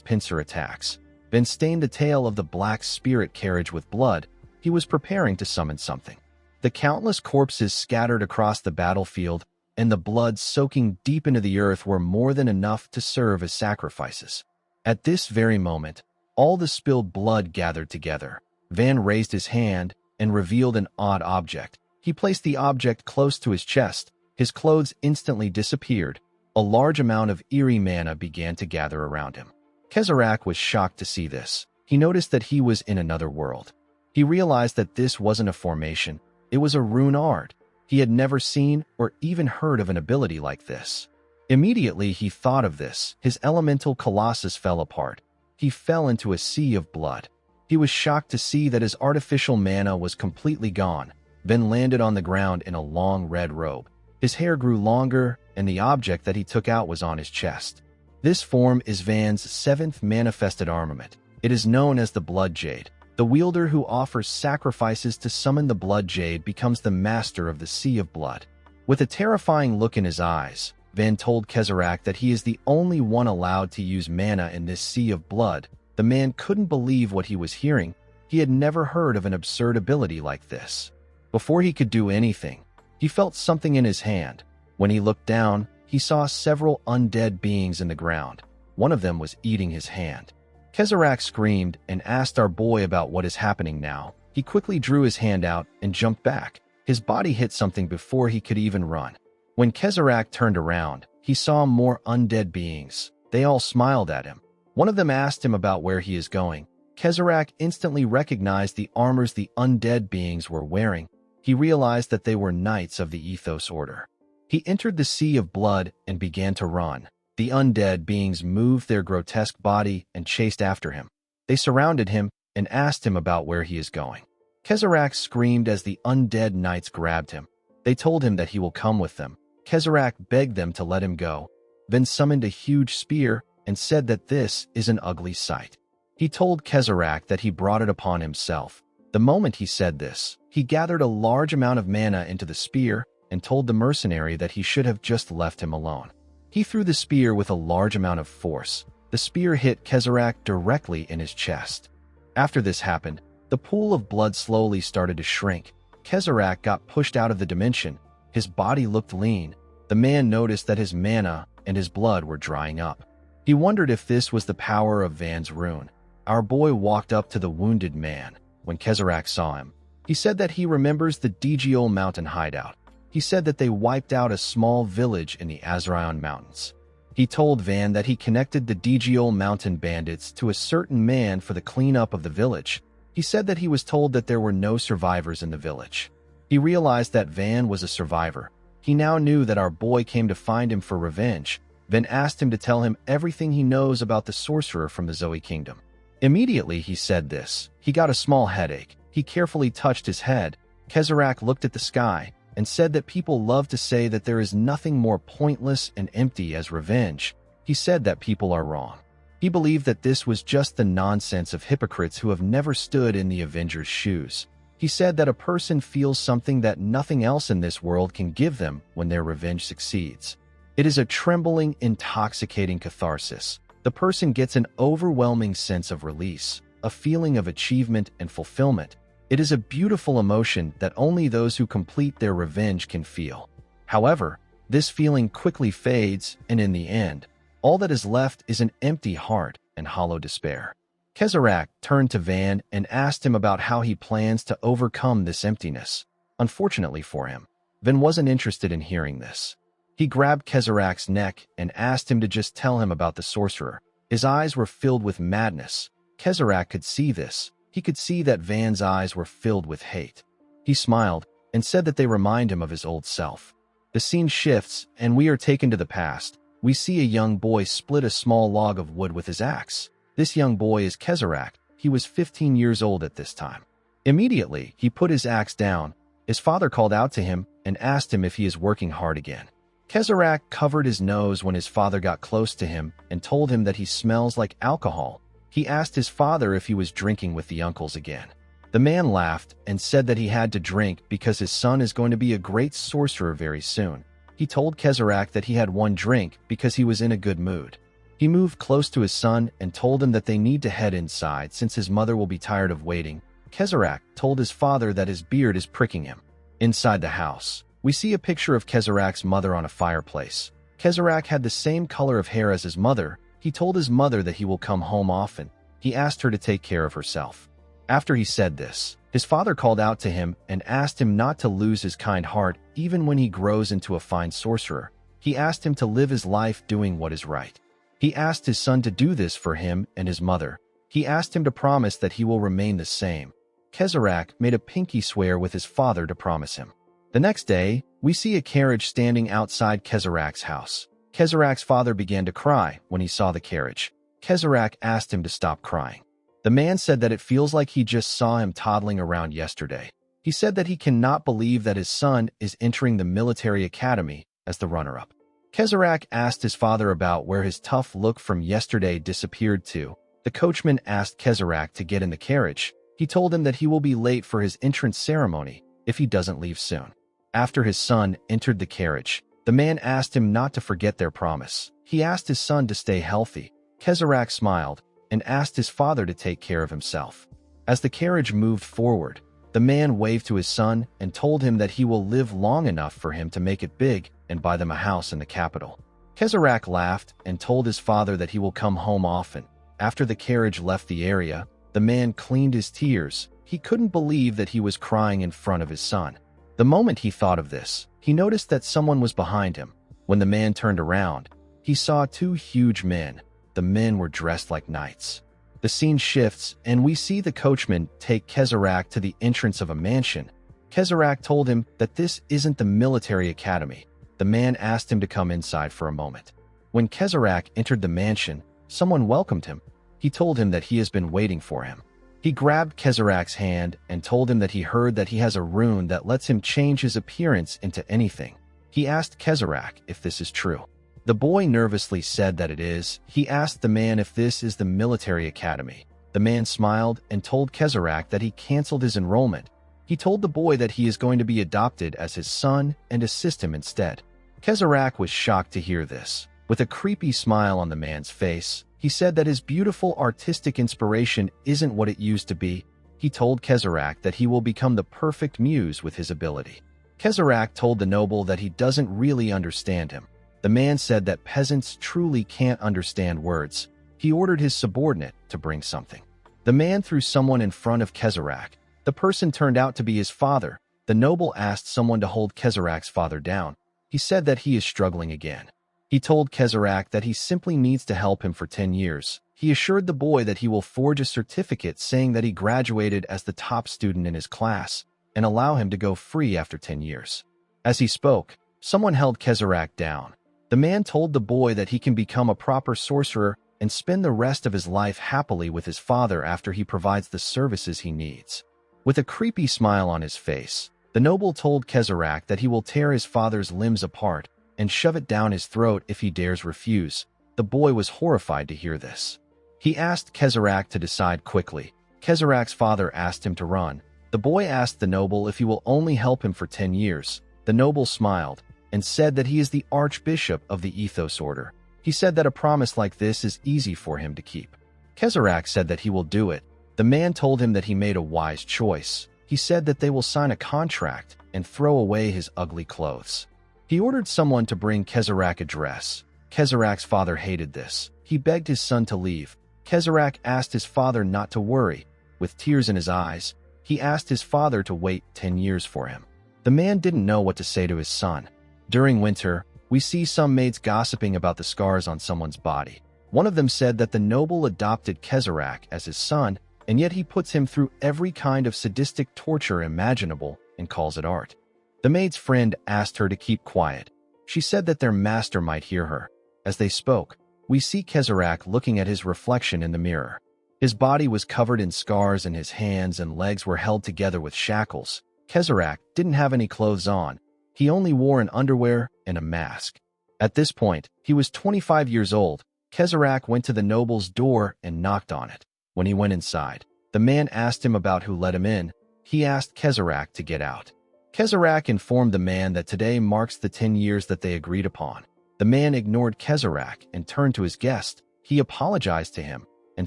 A: pincer attacks, Van stained the tail of the black spirit carriage with blood. He was preparing to summon something. The countless corpses scattered across the battlefield and the blood soaking deep into the earth were more than enough to serve as sacrifices. At this very moment, all the spilled blood gathered together. Van raised his hand and revealed an odd object. He placed the object close to his chest. His clothes instantly disappeared. A large amount of eerie mana began to gather around him. Kezrak was shocked to see this. He noticed that he was in another world. He realized that this wasn't a formation. It was a rune art. He had never seen or even heard of an ability like this. Immediately he thought of this. His elemental colossus fell apart. He fell into a sea of blood. He was shocked to see that his artificial mana was completely gone, then landed on the ground in a long red robe. His hair grew longer, and the object that he took out was on his chest. This form is Van's 7th manifested armament. It is known as the Blood Jade. The wielder who offers sacrifices to summon the Blood Jade becomes the master of the Sea of Blood. With a terrifying look in his eyes, Van told Kezrak that he is the only one allowed to use mana in this Sea of Blood. The man couldn't believe what he was hearing. He had never heard of an absurd ability like this. Before he could do anything, he felt something in his hand. When he looked down, he saw several undead beings in the ground. One of them was eating his hand. Kezrak screamed and asked our boy about what is happening now. He quickly drew his hand out and jumped back. His body hit something before he could even run. When Kezrak turned around, he saw more undead beings. They all smiled at him. One of them asked him about where he is going. Kezrak instantly recognized the armors the undead beings were wearing. He realized that they were knights of the Ethos Order. He entered the Sea of Blood and began to run. The undead beings moved their grotesque body and chased after him. They surrounded him and asked him about where he is going. Kezrak screamed as the undead knights grabbed him. They told him that he will come with them. Kezrak begged them to let him go, then summoned a huge spear and said that this is an ugly sight. He told Kezrak that he brought it upon himself. The moment he said this, he gathered a large amount of mana into the spear and told the mercenary that he should have just left him alone. He threw the spear with a large amount of force. The spear hit Kezrak directly in his chest. After this happened, the pool of blood slowly started to shrink. Kezarach got pushed out of the dimension. His body looked lean. The man noticed that his mana and his blood were drying up. He wondered if this was the power of Van's rune. Our boy walked up to the wounded man. When Kezarach saw him, he said that he remembers the Djol mountain hideout. He said that they wiped out a small village in the Azraon Mountains. He told Van that he connected the Djol mountain bandits to a certain man for the cleanup of the village. He said that he was told that there were no survivors in the village. He realized that Van was a survivor. He now knew that our boy came to find him for revenge. Van asked him to tell him everything he knows about the sorcerer from the Zoe Kingdom. Immediately he said this. He got a small headache. He carefully touched his head. Kezarach looked at the sky and said that people love to say that there is nothing more pointless and empty as revenge. He said that people are wrong. He believed that this was just the nonsense of hypocrites who have never stood in the Avengers' shoes. He said that a person feels something that nothing else in this world can give them when their revenge succeeds. It is a trembling, intoxicating catharsis. The person gets an overwhelming sense of release, a feeling of achievement and fulfillment. It is a beautiful emotion that only those who complete their revenge can feel. However, this feeling quickly fades, and in the end, all that is left is an empty heart and hollow despair. Kezarach turned to Van and asked him about how he plans to overcome this emptiness. Unfortunately for him, Van wasn't interested in hearing this. He grabbed Kezarach's neck and asked him to just tell him about the sorcerer. His eyes were filled with madness. Kezarach could see this. He could see that Van's eyes were filled with hate. He smiled and said that they remind him of his old self. The scene shifts, and we are taken to the past. We see a young boy split a small log of wood with his axe. This young boy is Kezarach. He was 15 years old at this time. Immediately, he put his axe down. His father called out to him and asked him if he is working hard again. Kezarach covered his nose when his father got close to him and told him that he smells like alcohol. He asked his father if he was drinking with the uncles again. The man laughed and said that he had to drink because his son is going to be a great sorcerer very soon. He told Kezarach that he had one drink because he was in a good mood. He moved close to his son and told him that they need to head inside since his mother will be tired of waiting. Kezarach told his father that his beard is pricking him. Inside the house, we see a picture of Kezarach's mother on a fireplace. Kezarach had the same color of hair as his mother. He told his mother that he will come home often. He asked her to take care of herself. After he said this, his father called out to him and asked him not to lose his kind heart even when he grows into a fine sorcerer. He asked him to live his life doing what is right. He asked his son to do this for him and his mother. He asked him to promise that he will remain the same. Kezarach made a pinky swear with his father to promise him. The next day, we see a carriage standing outside Kezarach's house. Kezarach's father began to cry when he saw the carriage. Kezarach asked him to stop crying. The man said that it feels like he just saw him toddling around yesterday. He said that he cannot believe that his son is entering the military academy as the runner-up. Kezarach asked his father about where his tough look from yesterday disappeared to. The coachman asked Kezarach to get in the carriage. He told him that he will be late for his entrance ceremony if he doesn't leave soon. After his son entered the carriage, the man asked him not to forget their promise. He asked his son to stay healthy. Kezarach smiled and asked his father to take care of himself. As the carriage moved forward, the man waved to his son and told him that he will live long enough for him to make it big and buy them a house in the capital. Kezarach laughed and told his father that he will come home often. After the carriage left the area, the man cleaned his tears. He couldn't believe that he was crying in front of his son. The moment he thought of this, he noticed that someone was behind him. When the man turned around, he saw two huge men. The men were dressed like knights. The scene shifts, and we see the coachman take Kezarach to the entrance of a mansion. Kezarach told him that this isn't the military academy. The man asked him to come inside for a moment. When Kezarach entered the mansion, someone welcomed him. He told him that he has been waiting for him. He grabbed Kezarach's hand and told him that he heard that he has a rune that lets him change his appearance into anything. He asked Kezarach if this is true. The boy nervously said that it is. He asked the man if this is the military academy. The man smiled and told Kezarach that he canceled his enrollment. He told the boy that he is going to be adopted as his son and assist him instead. Kezarach was shocked to hear this. With a creepy smile on the man's face, He said that his beautiful artistic inspiration isn't what it used to be. He told Kezrak that he will become the perfect muse with his ability. Kezrak told the noble that he doesn't really understand him. The man said that peasants truly can't understand words. He ordered his subordinate to bring something. The man threw someone in front of Kezrak. The person turned out to be his father. The noble asked someone to hold Kezrak's father down. He said that he is struggling again. He told Kezrak that he simply needs to help him for 10 years. He assured the boy that he will forge a certificate saying that he graduated as the top student in his class and allow him to go free after 10 years. As he spoke, someone held Kezrak down. The man told the boy that he can become a proper sorcerer and spend the rest of his life happily with his father after he provides the services he needs. With a creepy smile on his face, the noble told Kezrak that he will tear his father's limbs apart and shove it down his throat if he dares refuse. The boy was horrified to hear this. He asked Kezrak to decide quickly. Kezrak's father asked him to run. The boy asked the noble if he will only help him for 10 years. The noble smiled and said that he is the archbishop of the Ethos Order. He said that a promise like this is easy for him to keep. Kezrak said that he will do it. The man told him that he made a wise choice. He said that they will sign a contract and throw away his ugly clothes. He ordered someone to bring Kezrak a dress. Kezrak's father hated this. He begged his son to leave. Kezrak asked his father not to worry. With tears in his eyes, he asked his father to wait 10 years for him. The man didn't know what to say to his son. During winter, we see some maids gossiping about the scars on someone's body. One of them said that the noble adopted Kezrak as his son, and yet he puts him through every kind of sadistic torture imaginable and calls it art. The maid's friend asked her to keep quiet. She said that their master might hear her. As they spoke, we see Kezrak looking at his reflection in the mirror. His body was covered in scars and his hands and legs were held together with shackles. Kezrak didn't have any clothes on. He only wore an underwear and a mask. At this point, he was 25 years old. Kezrak went to the noble's door and knocked on it. When he went inside, the man asked him about who let him in. He asked Kezrak to get out. Kezrak informed the man that today marks the 10 years that they agreed upon. The man ignored Kezrak and turned to his guest. He apologized to him and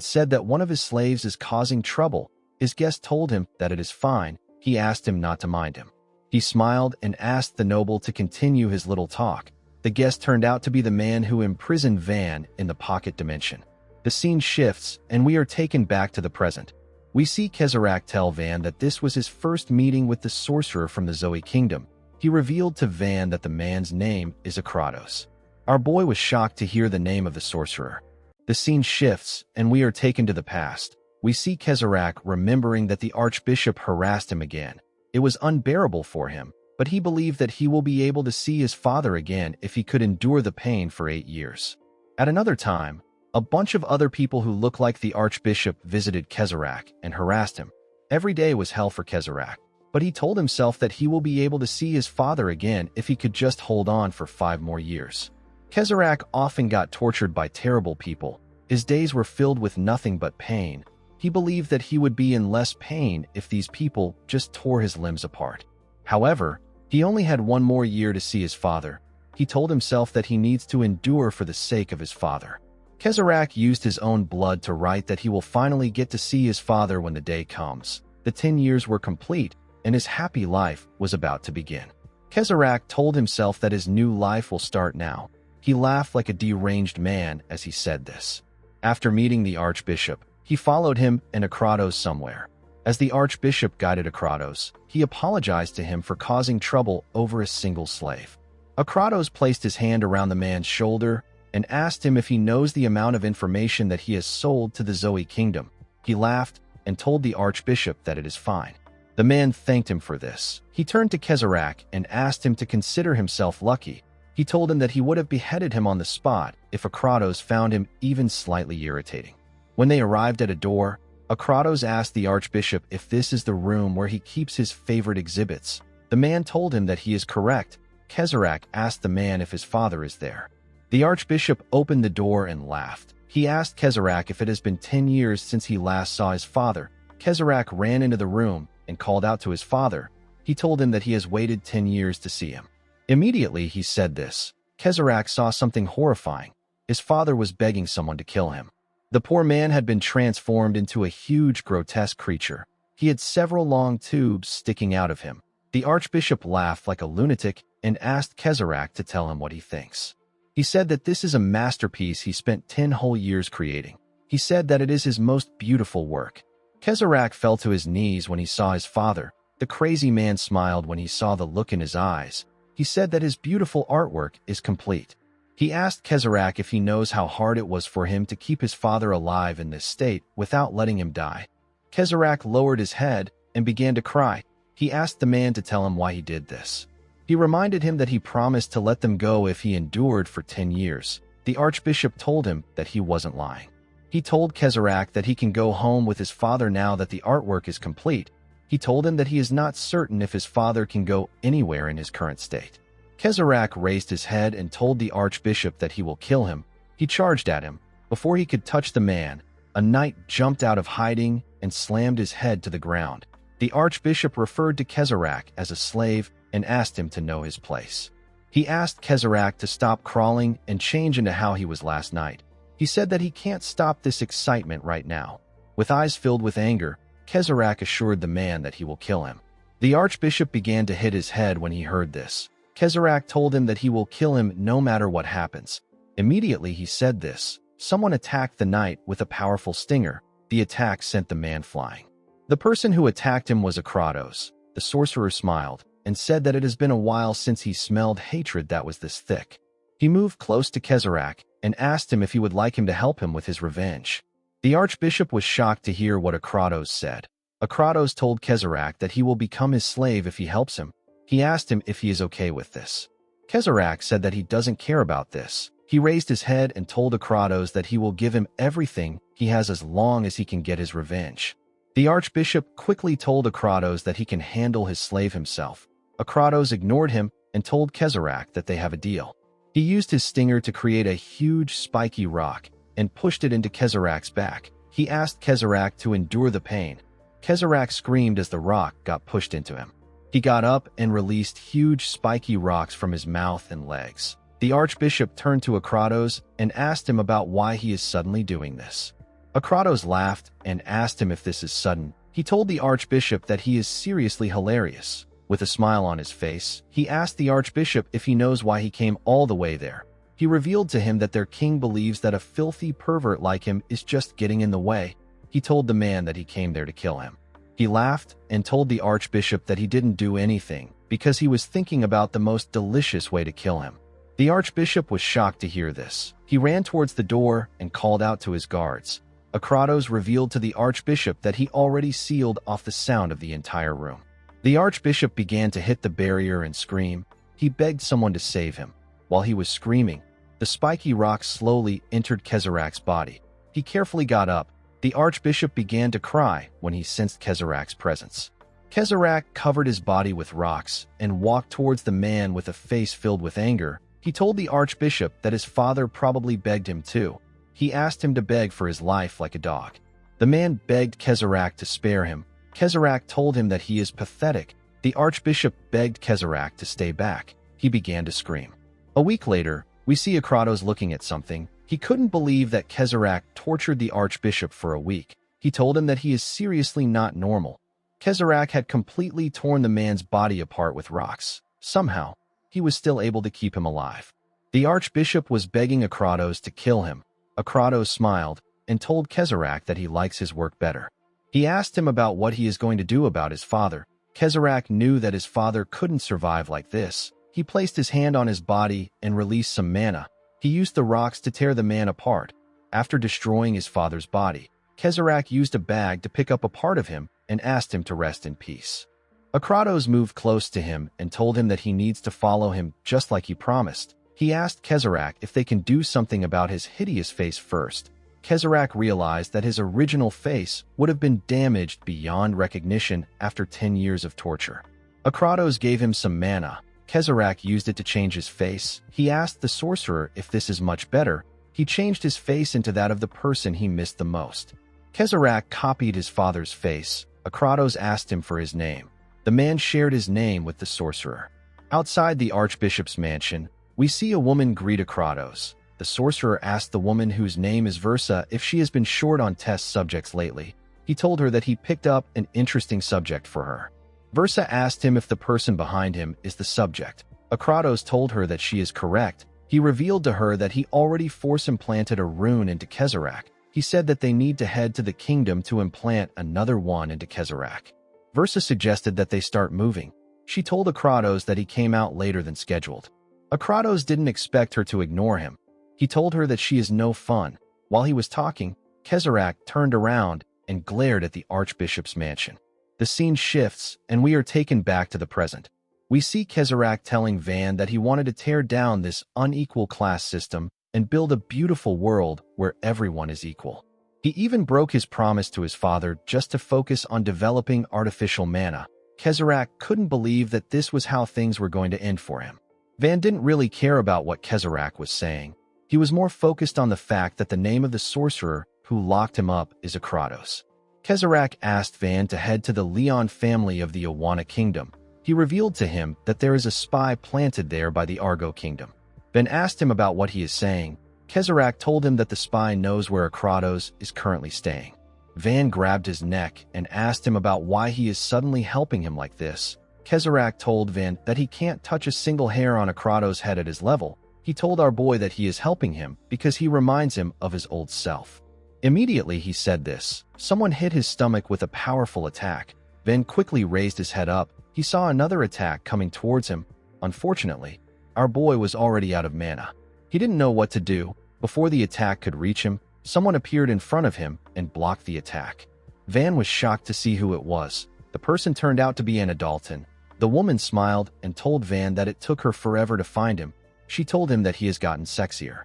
A: said that one of his slaves is causing trouble. His guest told him that it is fine. He asked him not to mind him. He smiled and asked the noble to continue his little talk. The guest turned out to be the man who imprisoned Van in the pocket dimension. The scene shifts, and we are taken back to the present. We see Kezrak tell Van that this was his first meeting with the sorcerer from the Zoe Kingdom. He revealed to Van that the man's name is Akratos. Our boy was shocked to hear the name of the sorcerer. The scene shifts, and we are taken to the past. We see Kezrak remembering that the archbishop harassed him again. It was unbearable for him, but he believed that he will be able to see his father again if he could endure the pain for 8 years. At another time, a bunch of other people who look like the archbishop visited Kezrak and harassed him. Every day was hell for Kezrak, but he told himself that he will be able to see his father again if he could just hold on for 5 more years. Kezrak often got tortured by terrible people. His days were filled with nothing but pain. He believed that he would be in less pain if these people just tore his limbs apart. However, he only had 1 more year to see his father. He told himself that he needs to endure for the sake of his father. Kezrak used his own blood to write that he will finally get to see his father when the day comes. The 10 years were complete, and his happy life was about to begin. Kezrak told himself that his new life will start now. He laughed like a deranged man as he said this. After meeting the archbishop, he followed him and Akratos somewhere. As the archbishop guided Akratos, he apologized to him for causing trouble over a single slave. Akratos placed his hand around the man's shoulder and asked him if he knows the amount of information that he has sold to the Zoe Kingdom. He laughed and told the archbishop that it is fine. The man thanked him for this. He turned to Kezrak and asked him to consider himself lucky. He told him that he would have beheaded him on the spot if Akratos found him even slightly irritating. When they arrived at a door, Akratos asked the archbishop if this is the room where he keeps his favorite exhibits. The man told him that he is correct. Kezrak asked the man if his father is there. The archbishop opened the door and laughed. He asked Kezrak if it has been 10 years since he last saw his father. Kezrak ran into the room and called out to his father. He told him that he has waited 10 years to see him. Immediately he said this. Kezrak saw something horrifying. His father was begging someone to kill him. The poor man had been transformed into a huge, grotesque creature. He had several long tubes sticking out of him. The archbishop laughed like a lunatic and asked Kezarach to tell him what he thinks. He said that this is a masterpiece he spent 10 whole years creating. He said that it is his most beautiful work. Kezarach fell to his knees when he saw his father. The crazy man smiled when he saw the look in his eyes. He said that his beautiful artwork is complete. He asked Kezarach if he knows how hard it was for him to keep his father alive in this state without letting him die. Kezarach lowered his head and began to cry. He asked the man to tell him why he did this. He reminded him that he promised to let them go if he endured for 10 years. The archbishop told him that he wasn't lying. He told Kezarach that he can go home with his father now that the artwork is complete. He told him that he is not certain if his father can go anywhere in his current state. Kezarach raised his head and told the archbishop that he will kill him. He charged at him. Before he could touch the man, a knight jumped out of hiding and slammed his head to the ground. The archbishop referred to Kezarach as a slave and asked him to know his place. He asked Kezarach to stop crawling and change into how he was last night. He said that he can't stop this excitement right now. With eyes filled with anger, Kezarach assured the man that he will kill him. The archbishop began to hit his head when he heard this. Kezarach told him that he will kill him no matter what happens. Immediately he said this, someone attacked the knight with a powerful stinger. The attack sent the man flying. The person who attacked him was Akratos. The sorcerer smiled and said that it has been a while since he smelled hatred that was this thick. He moved close to Kezarach and asked him if he would like him to help him with his revenge. The archbishop was shocked to hear what Akratos said. Akratos told Kezarach that he will become his slave if he helps him. He asked him if he is okay with this. Kezarach said that he doesn't care about this. He raised his head and told Akratos that he will give him everything he has as long as he can get his revenge. The archbishop quickly told Akratos that he can handle his slave himself. Akratos ignored him and told Kezarach that they have a deal. He used his stinger to create a huge spiky rock and pushed it into Kezarach's back. He asked Kezarach to endure the pain. Kezarach screamed as the rock got pushed into him. He got up and released huge spiky rocks from his mouth and legs. The archbishop turned to Akratos and asked him about why he is suddenly doing this. Akratos laughed and asked him if this is sudden. He told the archbishop that he is seriously hilarious. With a smile on his face, he asked the archbishop if he knows why he came all the way there. He revealed to him that their king believes that a filthy pervert like him is just getting in the way. He told the man that he came there to kill him. He laughed and told the archbishop that he didn't do anything because he was thinking about the most delicious way to kill him. The archbishop was shocked to hear this. He ran towards the door and called out to his guards. Akratos revealed to the archbishop that he already sealed off the sound of the entire room. The archbishop began to hit the barrier and scream. He begged someone to save him. While he was screaming, the spiky rock slowly entered Kezarach's body. He carefully got up. The archbishop began to cry when he sensed Kezarach's presence. Kezarach covered his body with rocks and walked towards the man with a face filled with anger. He told the archbishop that his father probably begged him too. He asked him to beg for his life like a dog. The man begged Kezarach to spare him. Kezarach told him that he is pathetic. The archbishop begged Kezarach to stay back. He began to scream. A week later, we see Akratos looking at something. He couldn't believe that Kezarach tortured the archbishop for a week. He told him that he is seriously not normal. Kezarach had completely torn the man's body apart with rocks. Somehow, he was still able to keep him alive. The archbishop was begging Akratos to kill him. Akratos smiled and told Kezarach that he likes his work better. He asked him about what he is going to do about his father. Kezarach knew that his father couldn't survive like this. He placed his hand on his body and released some mana. He used the rocks to tear the man apart. After destroying his father's body, Kezarach used a bag to pick up a part of him and asked him to rest in peace. Akratos moved close to him and told him that he needs to follow him just like he promised. He asked Kezarach if they can do something about his hideous face first. Kezarach realized that his original face would have been damaged beyond recognition after 10 years of torture. Akratos gave him some mana. Kezarach used it to change his face. He asked the sorcerer if this is much better. He changed his face into that of the person he missed the most. Kezarach copied his father's face. Akratos asked him for his name. The man shared his name with the sorcerer. Outside the archbishop's mansion, we see a woman greet Akratos. the sorcerer asked the woman whose name is Versa if she has been short on test subjects lately. He told her that he picked up an interesting subject for her. Versa asked him if the person behind him is the subject. Akratos told her that she is correct. He revealed to her that he already force-implanted a rune into Kezarach. He said that they need to head to the kingdom to implant another one into Kezarach. Versa suggested that they start moving. She told Akratos that he came out later than scheduled. Akratos didn't expect her to ignore him. He told her that she is no fun. While he was talking, Kezarach turned around and glared at the Archbishop's mansion. The scene shifts, and we are taken back to the present. We see Kezarach telling Van that he wanted to tear down this unequal class system and build a beautiful world where everyone is equal. He even broke his promise to his father just to focus on developing artificial mana. Kezarach couldn't believe that this was how things were going to end for him. Van didn't really care about what Kezarach was saying. He was more focused on the fact that the name of the sorcerer who locked him up is Akratos. Kezarach asked Van to head to the Leon family of the Awana Kingdom. He revealed to him that there is a spy planted there by the Argo Kingdom. Van asked him about what he is saying. Kezarach told him that the spy knows where Akratos is currently staying. Van grabbed his neck and asked him about why he is suddenly helping him like this. Kezarach told Van that he can't touch a single hair on Akratos' head at his level. He told our boy that he is helping him because he reminds him of his old self. Immediately he said this. Someone hit his stomach with a powerful attack. Van quickly raised his head up. He saw another attack coming towards him. Unfortunately, our boy was already out of mana. He didn't know what to do. Before the attack could reach him, someone appeared in front of him and blocked the attack. Van was shocked to see who it was. The person turned out to be Anna Dalton. The woman smiled and told Van that it took her forever to find him. She told him that he has gotten sexier.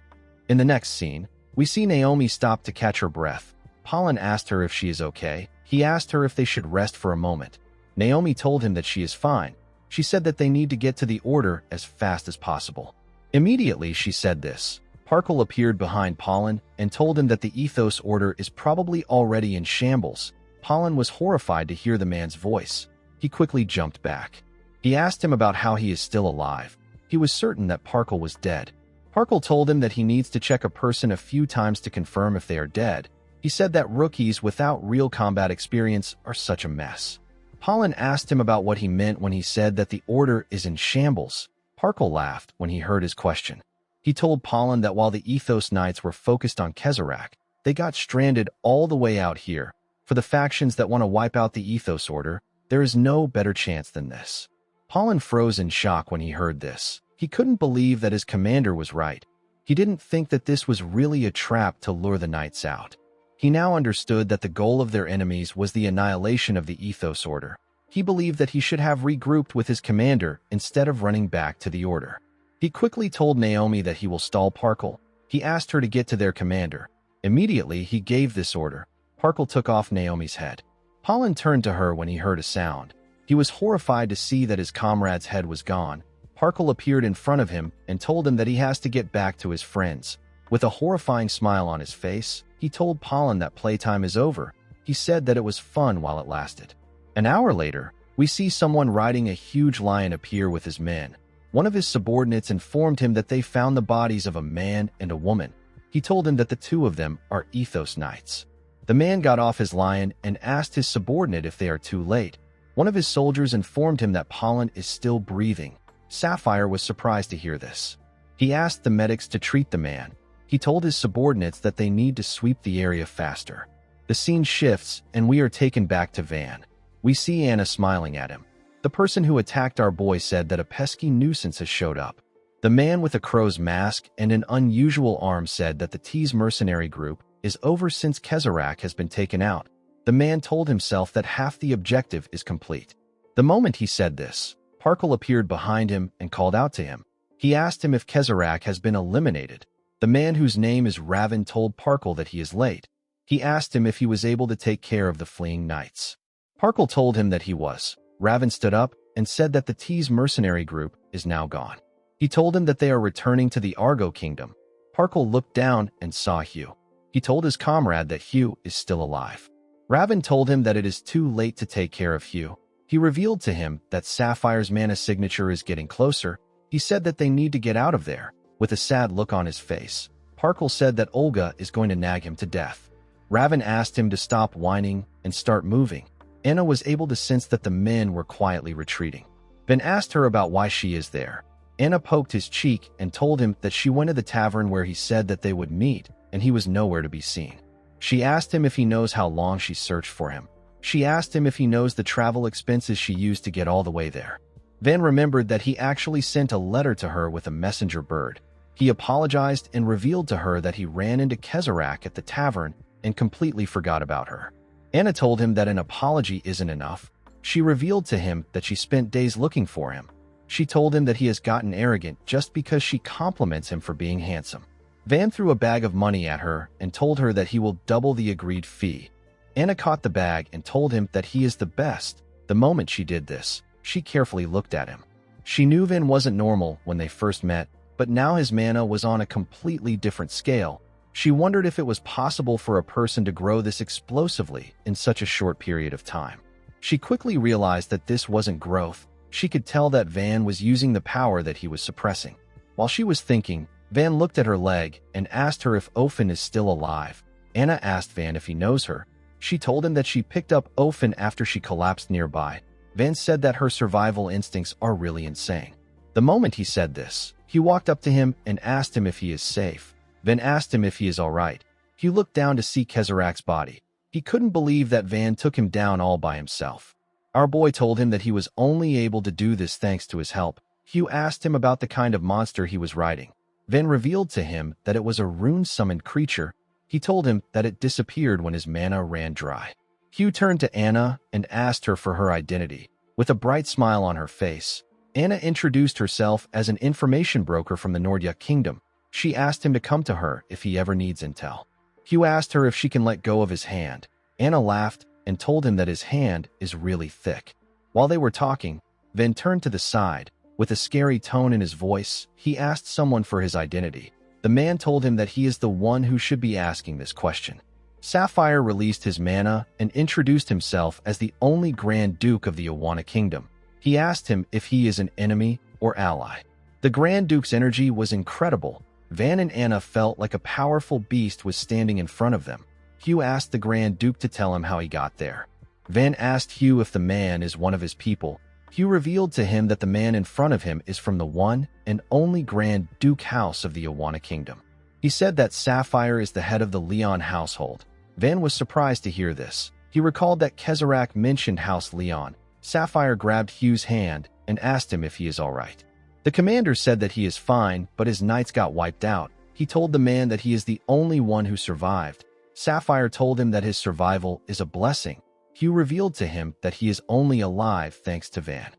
A: In the next scene, we see Naomi stop to catch her breath. Pollen asked her if she is okay. He asked her if they should rest for a moment. Naomi told him that she is fine. She said that they need to get to the order as fast as possible. Immediately she said this. Parkle appeared behind Pollen and told him that the Ethos Order is probably already in shambles. Pollen was horrified to hear the man's voice. He quickly jumped back. He asked him about how he is still alive. He was certain that Parkle was dead. Parkle told him that he needs to check a person a few times to confirm if they are dead. He said that rookies without real combat experience are such a mess. Pollen asked him about what he meant when he said that the Order is in shambles. Parkle laughed when he heard his question. He told Pollen that while the Ethos Knights were focused on Kezarach, they got stranded all the way out here. For the factions that want to wipe out the Ethos Order, there is no better chance than this. Pollen froze in shock when he heard this. He couldn't believe that his commander was right. He didn't think that this was really a trap to lure the Knights out. He now understood that the goal of their enemies was the annihilation of the Ethos Order. He believed that he should have regrouped with his commander instead of running back to the Order. He quickly told Naomi that he will stall Parkle. He asked her to get to their commander. Immediately, he gave this order. Parkle took off Naomi's head. Pollen turned to her when he heard a sound. He was horrified to see that his comrade's head was gone. Parkle appeared in front of him and told him that he has to get back to his friends. With a horrifying smile on his face, he told Pollen that playtime is over. He said that it was fun while it lasted. An hour later, we see someone riding a huge lion appear with his men. One of his subordinates informed him that they found the bodies of a man and a woman. He told him that the two of them are Ethos Knights. The man got off his lion and asked his subordinate if they are too late. One of his soldiers informed him that Pollen is still breathing. Sapphire was surprised to hear this. He asked the medics to treat the man. He told his subordinates that they need to sweep the area faster. The scene shifts, and we are taken back to Van. We see Anna smiling at him. The person who attacked our boy said that a pesky nuisance has showed up. The man with a crow's mask and an unusual arm said that the T's mercenary group is over since Kezarach has been taken out. The man told himself that half the objective is complete. The moment he said this, Parkle appeared behind him and called out to him. He asked him if Kezarach has been eliminated. The man whose name is Raven told Parkle that he is late. He asked him if he was able to take care of the fleeing knights. Parkle told him that he was. Raven stood up and said that the T's mercenary group is now gone. He told him that they are returning to the Argo Kingdom. Parkle looked down and saw Hugh. He told his comrade that Hugh is still alive. Raven told him that it is too late to take care of Hugh. He revealed to him that Sapphire's mana signature is getting closer. He said that they need to get out of there. With a sad look on his face, Parkle said that Olga is going to nag him to death. Raven asked him to stop whining and start moving. Anna was able to sense that the men were quietly retreating. Ben asked her about why she is there. Anna poked his cheek and told him that she went to the tavern where he said that they would meet, and he was nowhere to be seen. She asked him if he knows how long she searched for him. She asked him if he knows the travel expenses she used to get all the way there. Van remembered that he actually sent a letter to her with a messenger bird. He apologized and revealed to her that he ran into Kezarak at the tavern and completely forgot about her. Anna told him that an apology isn't enough. She revealed to him that she spent days looking for him. She told him that he has gotten arrogant just because she compliments him for being handsome. Van threw a bag of money at her and told her that he will double the agreed fee. Anna caught the bag and told him that he is the best. The moment she did this, she carefully looked at him. She knew Van wasn't normal when they first met, but now his mana was on a completely different scale. She wondered if it was possible for a person to grow this explosively in such a short period of time. She quickly realized that this wasn't growth. She could tell that Van was using the power that he was suppressing. While she was thinking, Van looked at her leg and asked her if Ofen is still alive. Anna asked Van if he knows her. She told him that she picked up Ofen after she collapsed nearby. Van said that her survival instincts are really insane. The moment he said this, he walked up to him and asked him if he is safe. Van asked him if he is alright. He looked down to see Kezarak's body. He couldn't believe that Van took him down all by himself. Our boy told him that he was only able to do this thanks to his help. Hugh asked him about the kind of monster he was riding. Van revealed to him that it was a rune-summoned creature. He told him that it disappeared when his mana ran dry. Hugh turned to Anna and asked her for her identity. With a bright smile on her face, Anna introduced herself as an information broker from the Nordya Kingdom. She asked him to come to her if he ever needs intel. Hugh asked her if she can let go of his hand. Anna laughed and told him that his hand is really thick. While they were talking, Van turned to the side. With a scary tone in his voice, he asked someone for his identity. The man told him that he is the one who should be asking this question. Sapphire released his mana and introduced himself as the only Grand Duke of the Awana Kingdom. He asked him if he is an enemy or ally. The Grand Duke's energy was incredible. Van and Anna felt like a powerful beast was standing in front of them. Hugh asked the Grand Duke to tell him how he got there. Van asked Hugh if the man is one of his people. Hugh revealed to him that the man in front of him is from the one and only Grand Duke house of the Awana Kingdom. He said that Sapphire is the head of the Leon household. Van was surprised to hear this. He recalled that Kezarak mentioned House Leon. Sapphire grabbed Hugh's hand and asked him if he is alright. The commander said that he is fine, but his knights got wiped out. He told the man that he is the only one who survived. Sapphire told him that his survival is a blessing. Hugh revealed to him that he is only alive thanks to Van.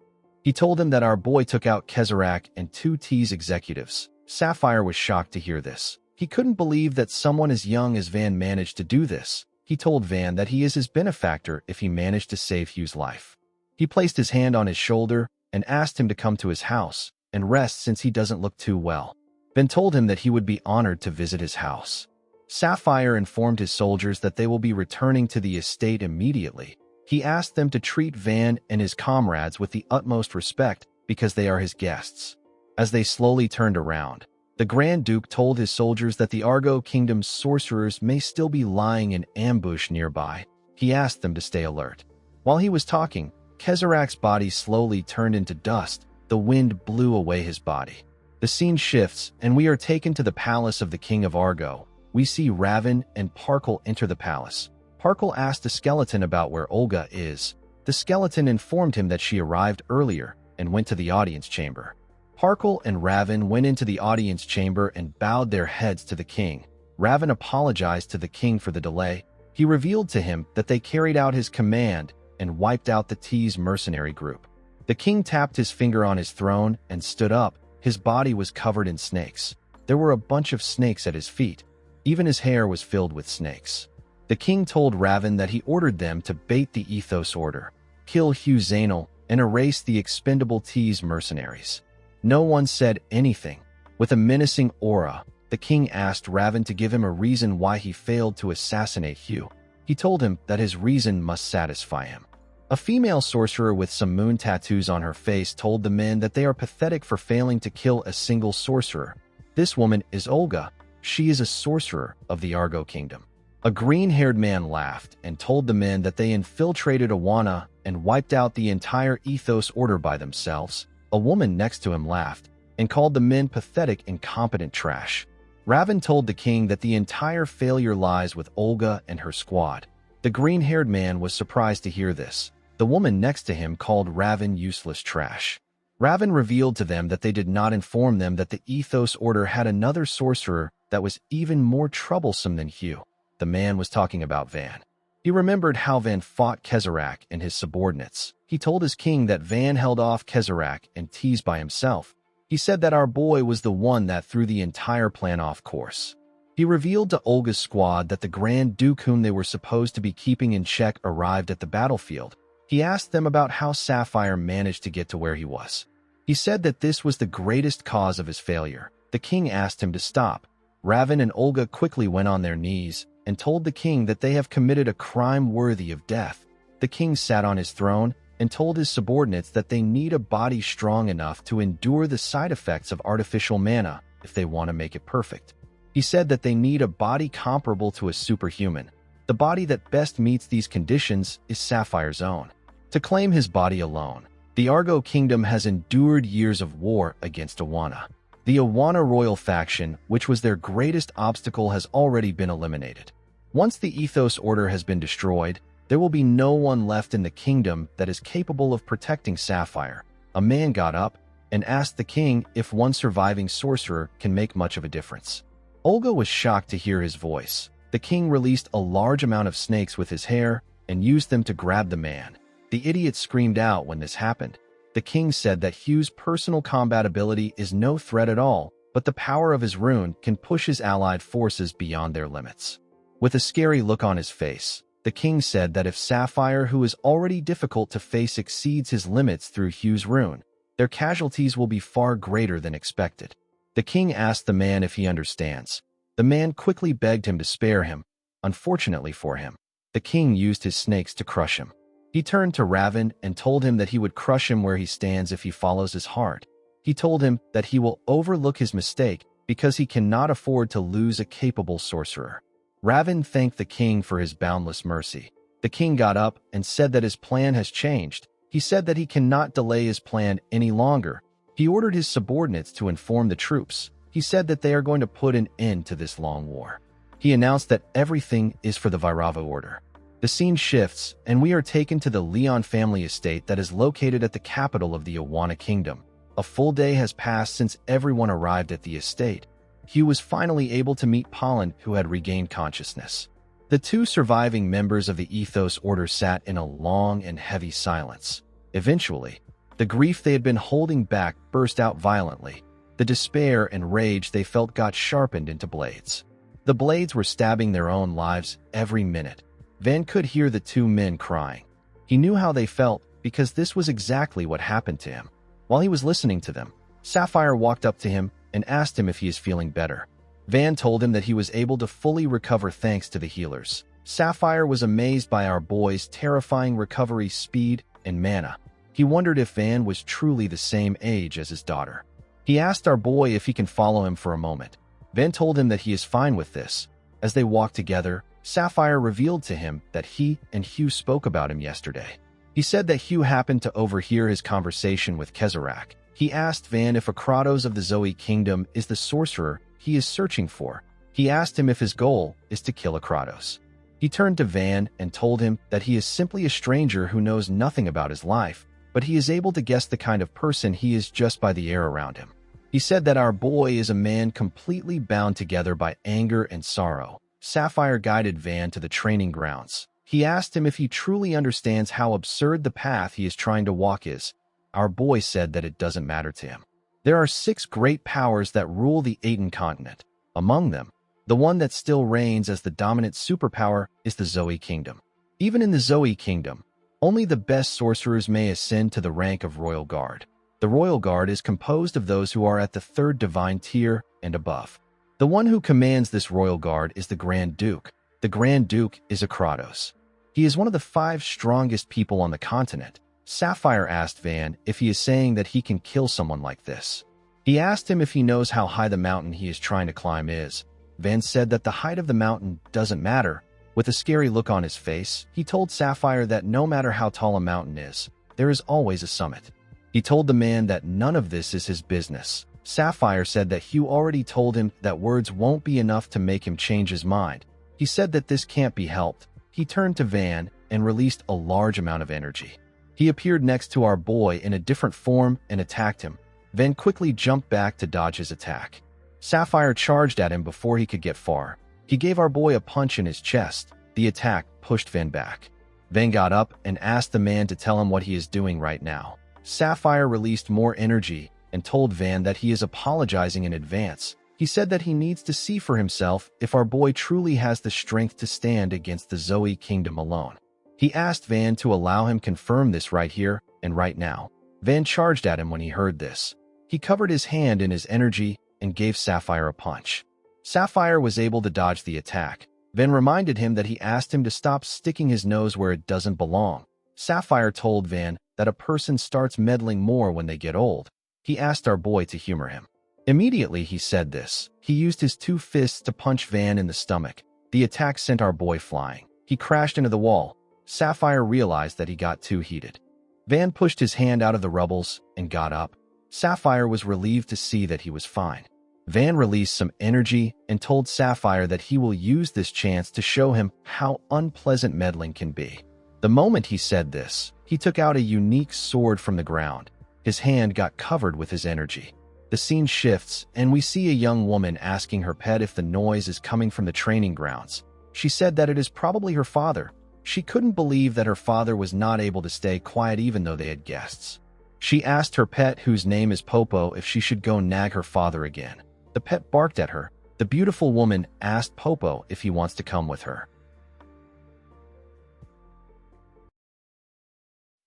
A: He told him that our boy took out Kezarak and 2T's executives. Sapphire was shocked to hear this. He couldn't believe that someone as young as Van managed to do this. He told Van that he is his benefactor if he managed to save Hugh's life. He placed his hand on his shoulder and asked him to come to his house and rest since he doesn't look too well. Van told him that he would be honored to visit his house. Sapphire informed his soldiers that they will be returning to the estate immediately. He asked them to treat Van and his comrades with the utmost respect because they are his guests. As they slowly turned around, the Grand Duke told his soldiers that the Argo Kingdom's sorcerers may still be lying in ambush nearby. He asked them to stay alert. While he was talking, Kezarak's body slowly turned into dust. The wind blew away his body. The scene shifts, and we are taken to the palace of the King of Argo. We see Raven and Parkle enter the palace. Parkle asked the skeleton about where Olga is. The skeleton informed him that she arrived earlier and went to the audience chamber. Parkle and Raven went into the audience chamber and bowed their heads to the king. Raven apologized to the king for the delay. He revealed to him that they carried out his command and wiped out the T's mercenary group. The king tapped his finger on his throne and stood up. His body was covered in snakes. There were a bunch of snakes at his feet. Even his hair was filled with snakes. The king told Raven that he ordered them to bait the Ethos Order, kill Hugh Zainal, and erase the expendable T's mercenaries. No one said anything. With a menacing aura, the king asked Raven to give him a reason why he failed to assassinate Hugh. He told him that his reason must satisfy him. A female sorcerer with some moon tattoos on her face told the men that they are pathetic for failing to kill a single sorcerer. This woman is Olga. She is a sorcerer of the Argo Kingdom. A green-haired man laughed and told the men that they infiltrated Awana and wiped out the entire Ethos Order by themselves. A woman next to him laughed and called the men pathetic, incompetent trash. Raven told the king that the entire failure lies with Olga and her squad. The green-haired man was surprised to hear this. The woman next to him called Raven useless trash. Raven revealed to them that they did not inform them that the Ethos Order had another sorcerer that was even more troublesome than Hugh. The man was talking about Van. He remembered how Van fought Kezarak and his subordinates. He told his king that Van held off Kezarak and teased by himself. He said that our boy was the one that threw the entire plan off course. He revealed to Olga's squad that the Grand Duke whom they were supposed to be keeping in check arrived at the battlefield. He asked them about how Sapphire managed to get to where he was. He said that this was the greatest cause of his failure. The king asked him to stop. Raven and Olga quickly went on their knees and told the king that they have committed a crime worthy of death. The king sat on his throne and told his subordinates that they need a body strong enough to endure the side effects of artificial mana if they want to make it perfect. He said that they need a body comparable to a superhuman. The body that best meets these conditions is Sapphire's own. To claim his body alone, the Argo Kingdom has endured years of war against Awana. The Awana royal faction, which was their greatest obstacle, has already been eliminated. Once the Ethos Order has been destroyed, there will be no one left in the kingdom that is capable of protecting Sapphire. A man got up and asked the king if one surviving sorcerer can make much of a difference. Olga was shocked to hear his voice. The king released a large amount of snakes with his hair and used them to grab the man. The idiot screamed out when this happened. The king said that Hugh's personal combat ability is no threat at all, but the power of his rune can push his allied forces beyond their limits. With a scary look on his face, the king said that if Sapphire, who is already difficult to face, exceeds his limits through Hugh's rune, their casualties will be far greater than expected. The king asked the man if he understands. The man quickly begged him to spare him. Unfortunately for him, the king used his snakes to crush him. He turned to Raven and told him that he would crush him where he stands if he follows his heart. He told him that he will overlook his mistake because he cannot afford to lose a capable sorcerer. Raven thanked the king for his boundless mercy. The king got up and said that his plan has changed. He said that he cannot delay his plan any longer. He ordered his subordinates to inform the troops. He said that they are going to put an end to this long war. He announced that everything is for the Vairava order. The scene shifts, and we are taken to the Leon family estate that is located at the capital of the Awana Kingdom. A full day has passed since everyone arrived at the estate. Hugh was finally able to meet Pollen, who had regained consciousness. The two surviving members of the Ethos Order sat in a long and heavy silence. Eventually, the grief they had been holding back burst out violently. The despair and rage they felt got sharpened into blades. The blades were stabbing their own lives every minute. Van could hear the two men crying. He knew how they felt because this was exactly what happened to him. While he was listening to them, Sapphire walked up to him and asked him if he is feeling better. Van told him that he was able to fully recover thanks to the healers. Sapphire was amazed by our boy's terrifying recovery speed and mana. He wondered if Van was truly the same age as his daughter. He asked our boy if he can follow him for a moment. Van told him that he is fine with this. As they walked together, Sapphire revealed to him that he and Hugh spoke about him yesterday. He said that Hugh happened to overhear his conversation with Kezarak. He asked Van if Akratos of the Zoe Kingdom is the sorcerer he is searching for. He asked him if his goal is to kill Akratos. He turned to Van and told him that he is simply a stranger who knows nothing about his life, but he is able to guess the kind of person he is just by the air around him. He said that our boy is a man completely bound together by anger and sorrow. Sapphire guided Van to the training grounds. He asked him if he truly understands how absurd the path he is trying to walk is. Our boy said that it doesn't matter to him. There are 6 great powers that rule the Aten continent. Among them, the one that still reigns as the dominant superpower is the Zoe Kingdom. Even in the Zoe Kingdom, only the best sorcerers may ascend to the rank of Royal Guard. The Royal Guard is composed of those who are at the 3rd divine tier and above. The one who commands this Royal Guard is the Grand Duke. The Grand Duke is Akratos. He is one of the 5 strongest people on the continent. Sapphire asked Van if he is saying that he can kill someone like this. He asked him if he knows how high the mountain he is trying to climb is. Van said that the height of the mountain doesn't matter. With a scary look on his face, he told Sapphire that no matter how tall a mountain is, there is always a summit. He told the man that none of this is his business. Sapphire said that Hugh already told him that words won't be enough to make him change his mind. He said that this can't be helped. He turned to Van and released a large amount of energy. He appeared next to our boy in a different form and attacked him. Van quickly jumped back to dodge his attack. Sapphire charged at him before he could get far. He gave our boy a punch in his chest. The attack pushed Van back. Van got up and asked the man to tell him what he is doing right now. Sapphire released more energy and told Van that he is apologizing in advance. He said that he needs to see for himself if our boy truly has the strength to stand against the Zoe Kingdom alone. He asked Van to allow him confirm this right here and right now. Van charged at him when he heard this. He covered his hand in his energy and gave Sapphire a punch. Sapphire was able to dodge the attack. Van reminded him that he asked him to stop sticking his nose where it doesn't belong. Sapphire told Van that a person starts meddling more when they get old. He asked our boy to humor him. Immediately he said this. He used his 2 fists to punch Van in the stomach. The attack sent our boy flying. He crashed into the wall. Sapphire realized that he got too heated. Van pushed his hand out of the rubbles and got up. Sapphire was relieved to see that he was fine. Van released some energy and told Sapphire that he will use this chance to show him how unpleasant meddling can be. The moment he said this, he took out a unique sword from the ground. His hand got covered with his energy. The scene shifts, and we see a young woman asking her pet if the noise is coming from the training grounds. She said that it is probably her father. She couldn't believe that her father was not able to stay quiet even though they had guests. She asked her pet, whose name is Popo, if she should go nag her father again. The pet barked at her. The beautiful woman asked Popo if he wants to come with her.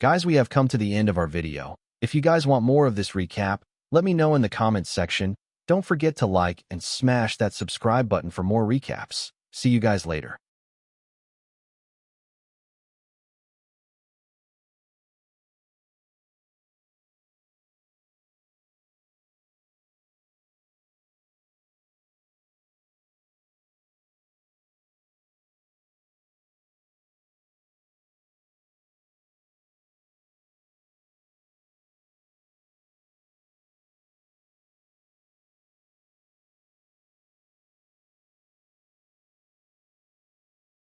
A: Guys, we have come to the end of our video. If you guys want more of this recap, let me know in the comments section. Don't forget to like and smash that subscribe button for more recaps. See you guys later.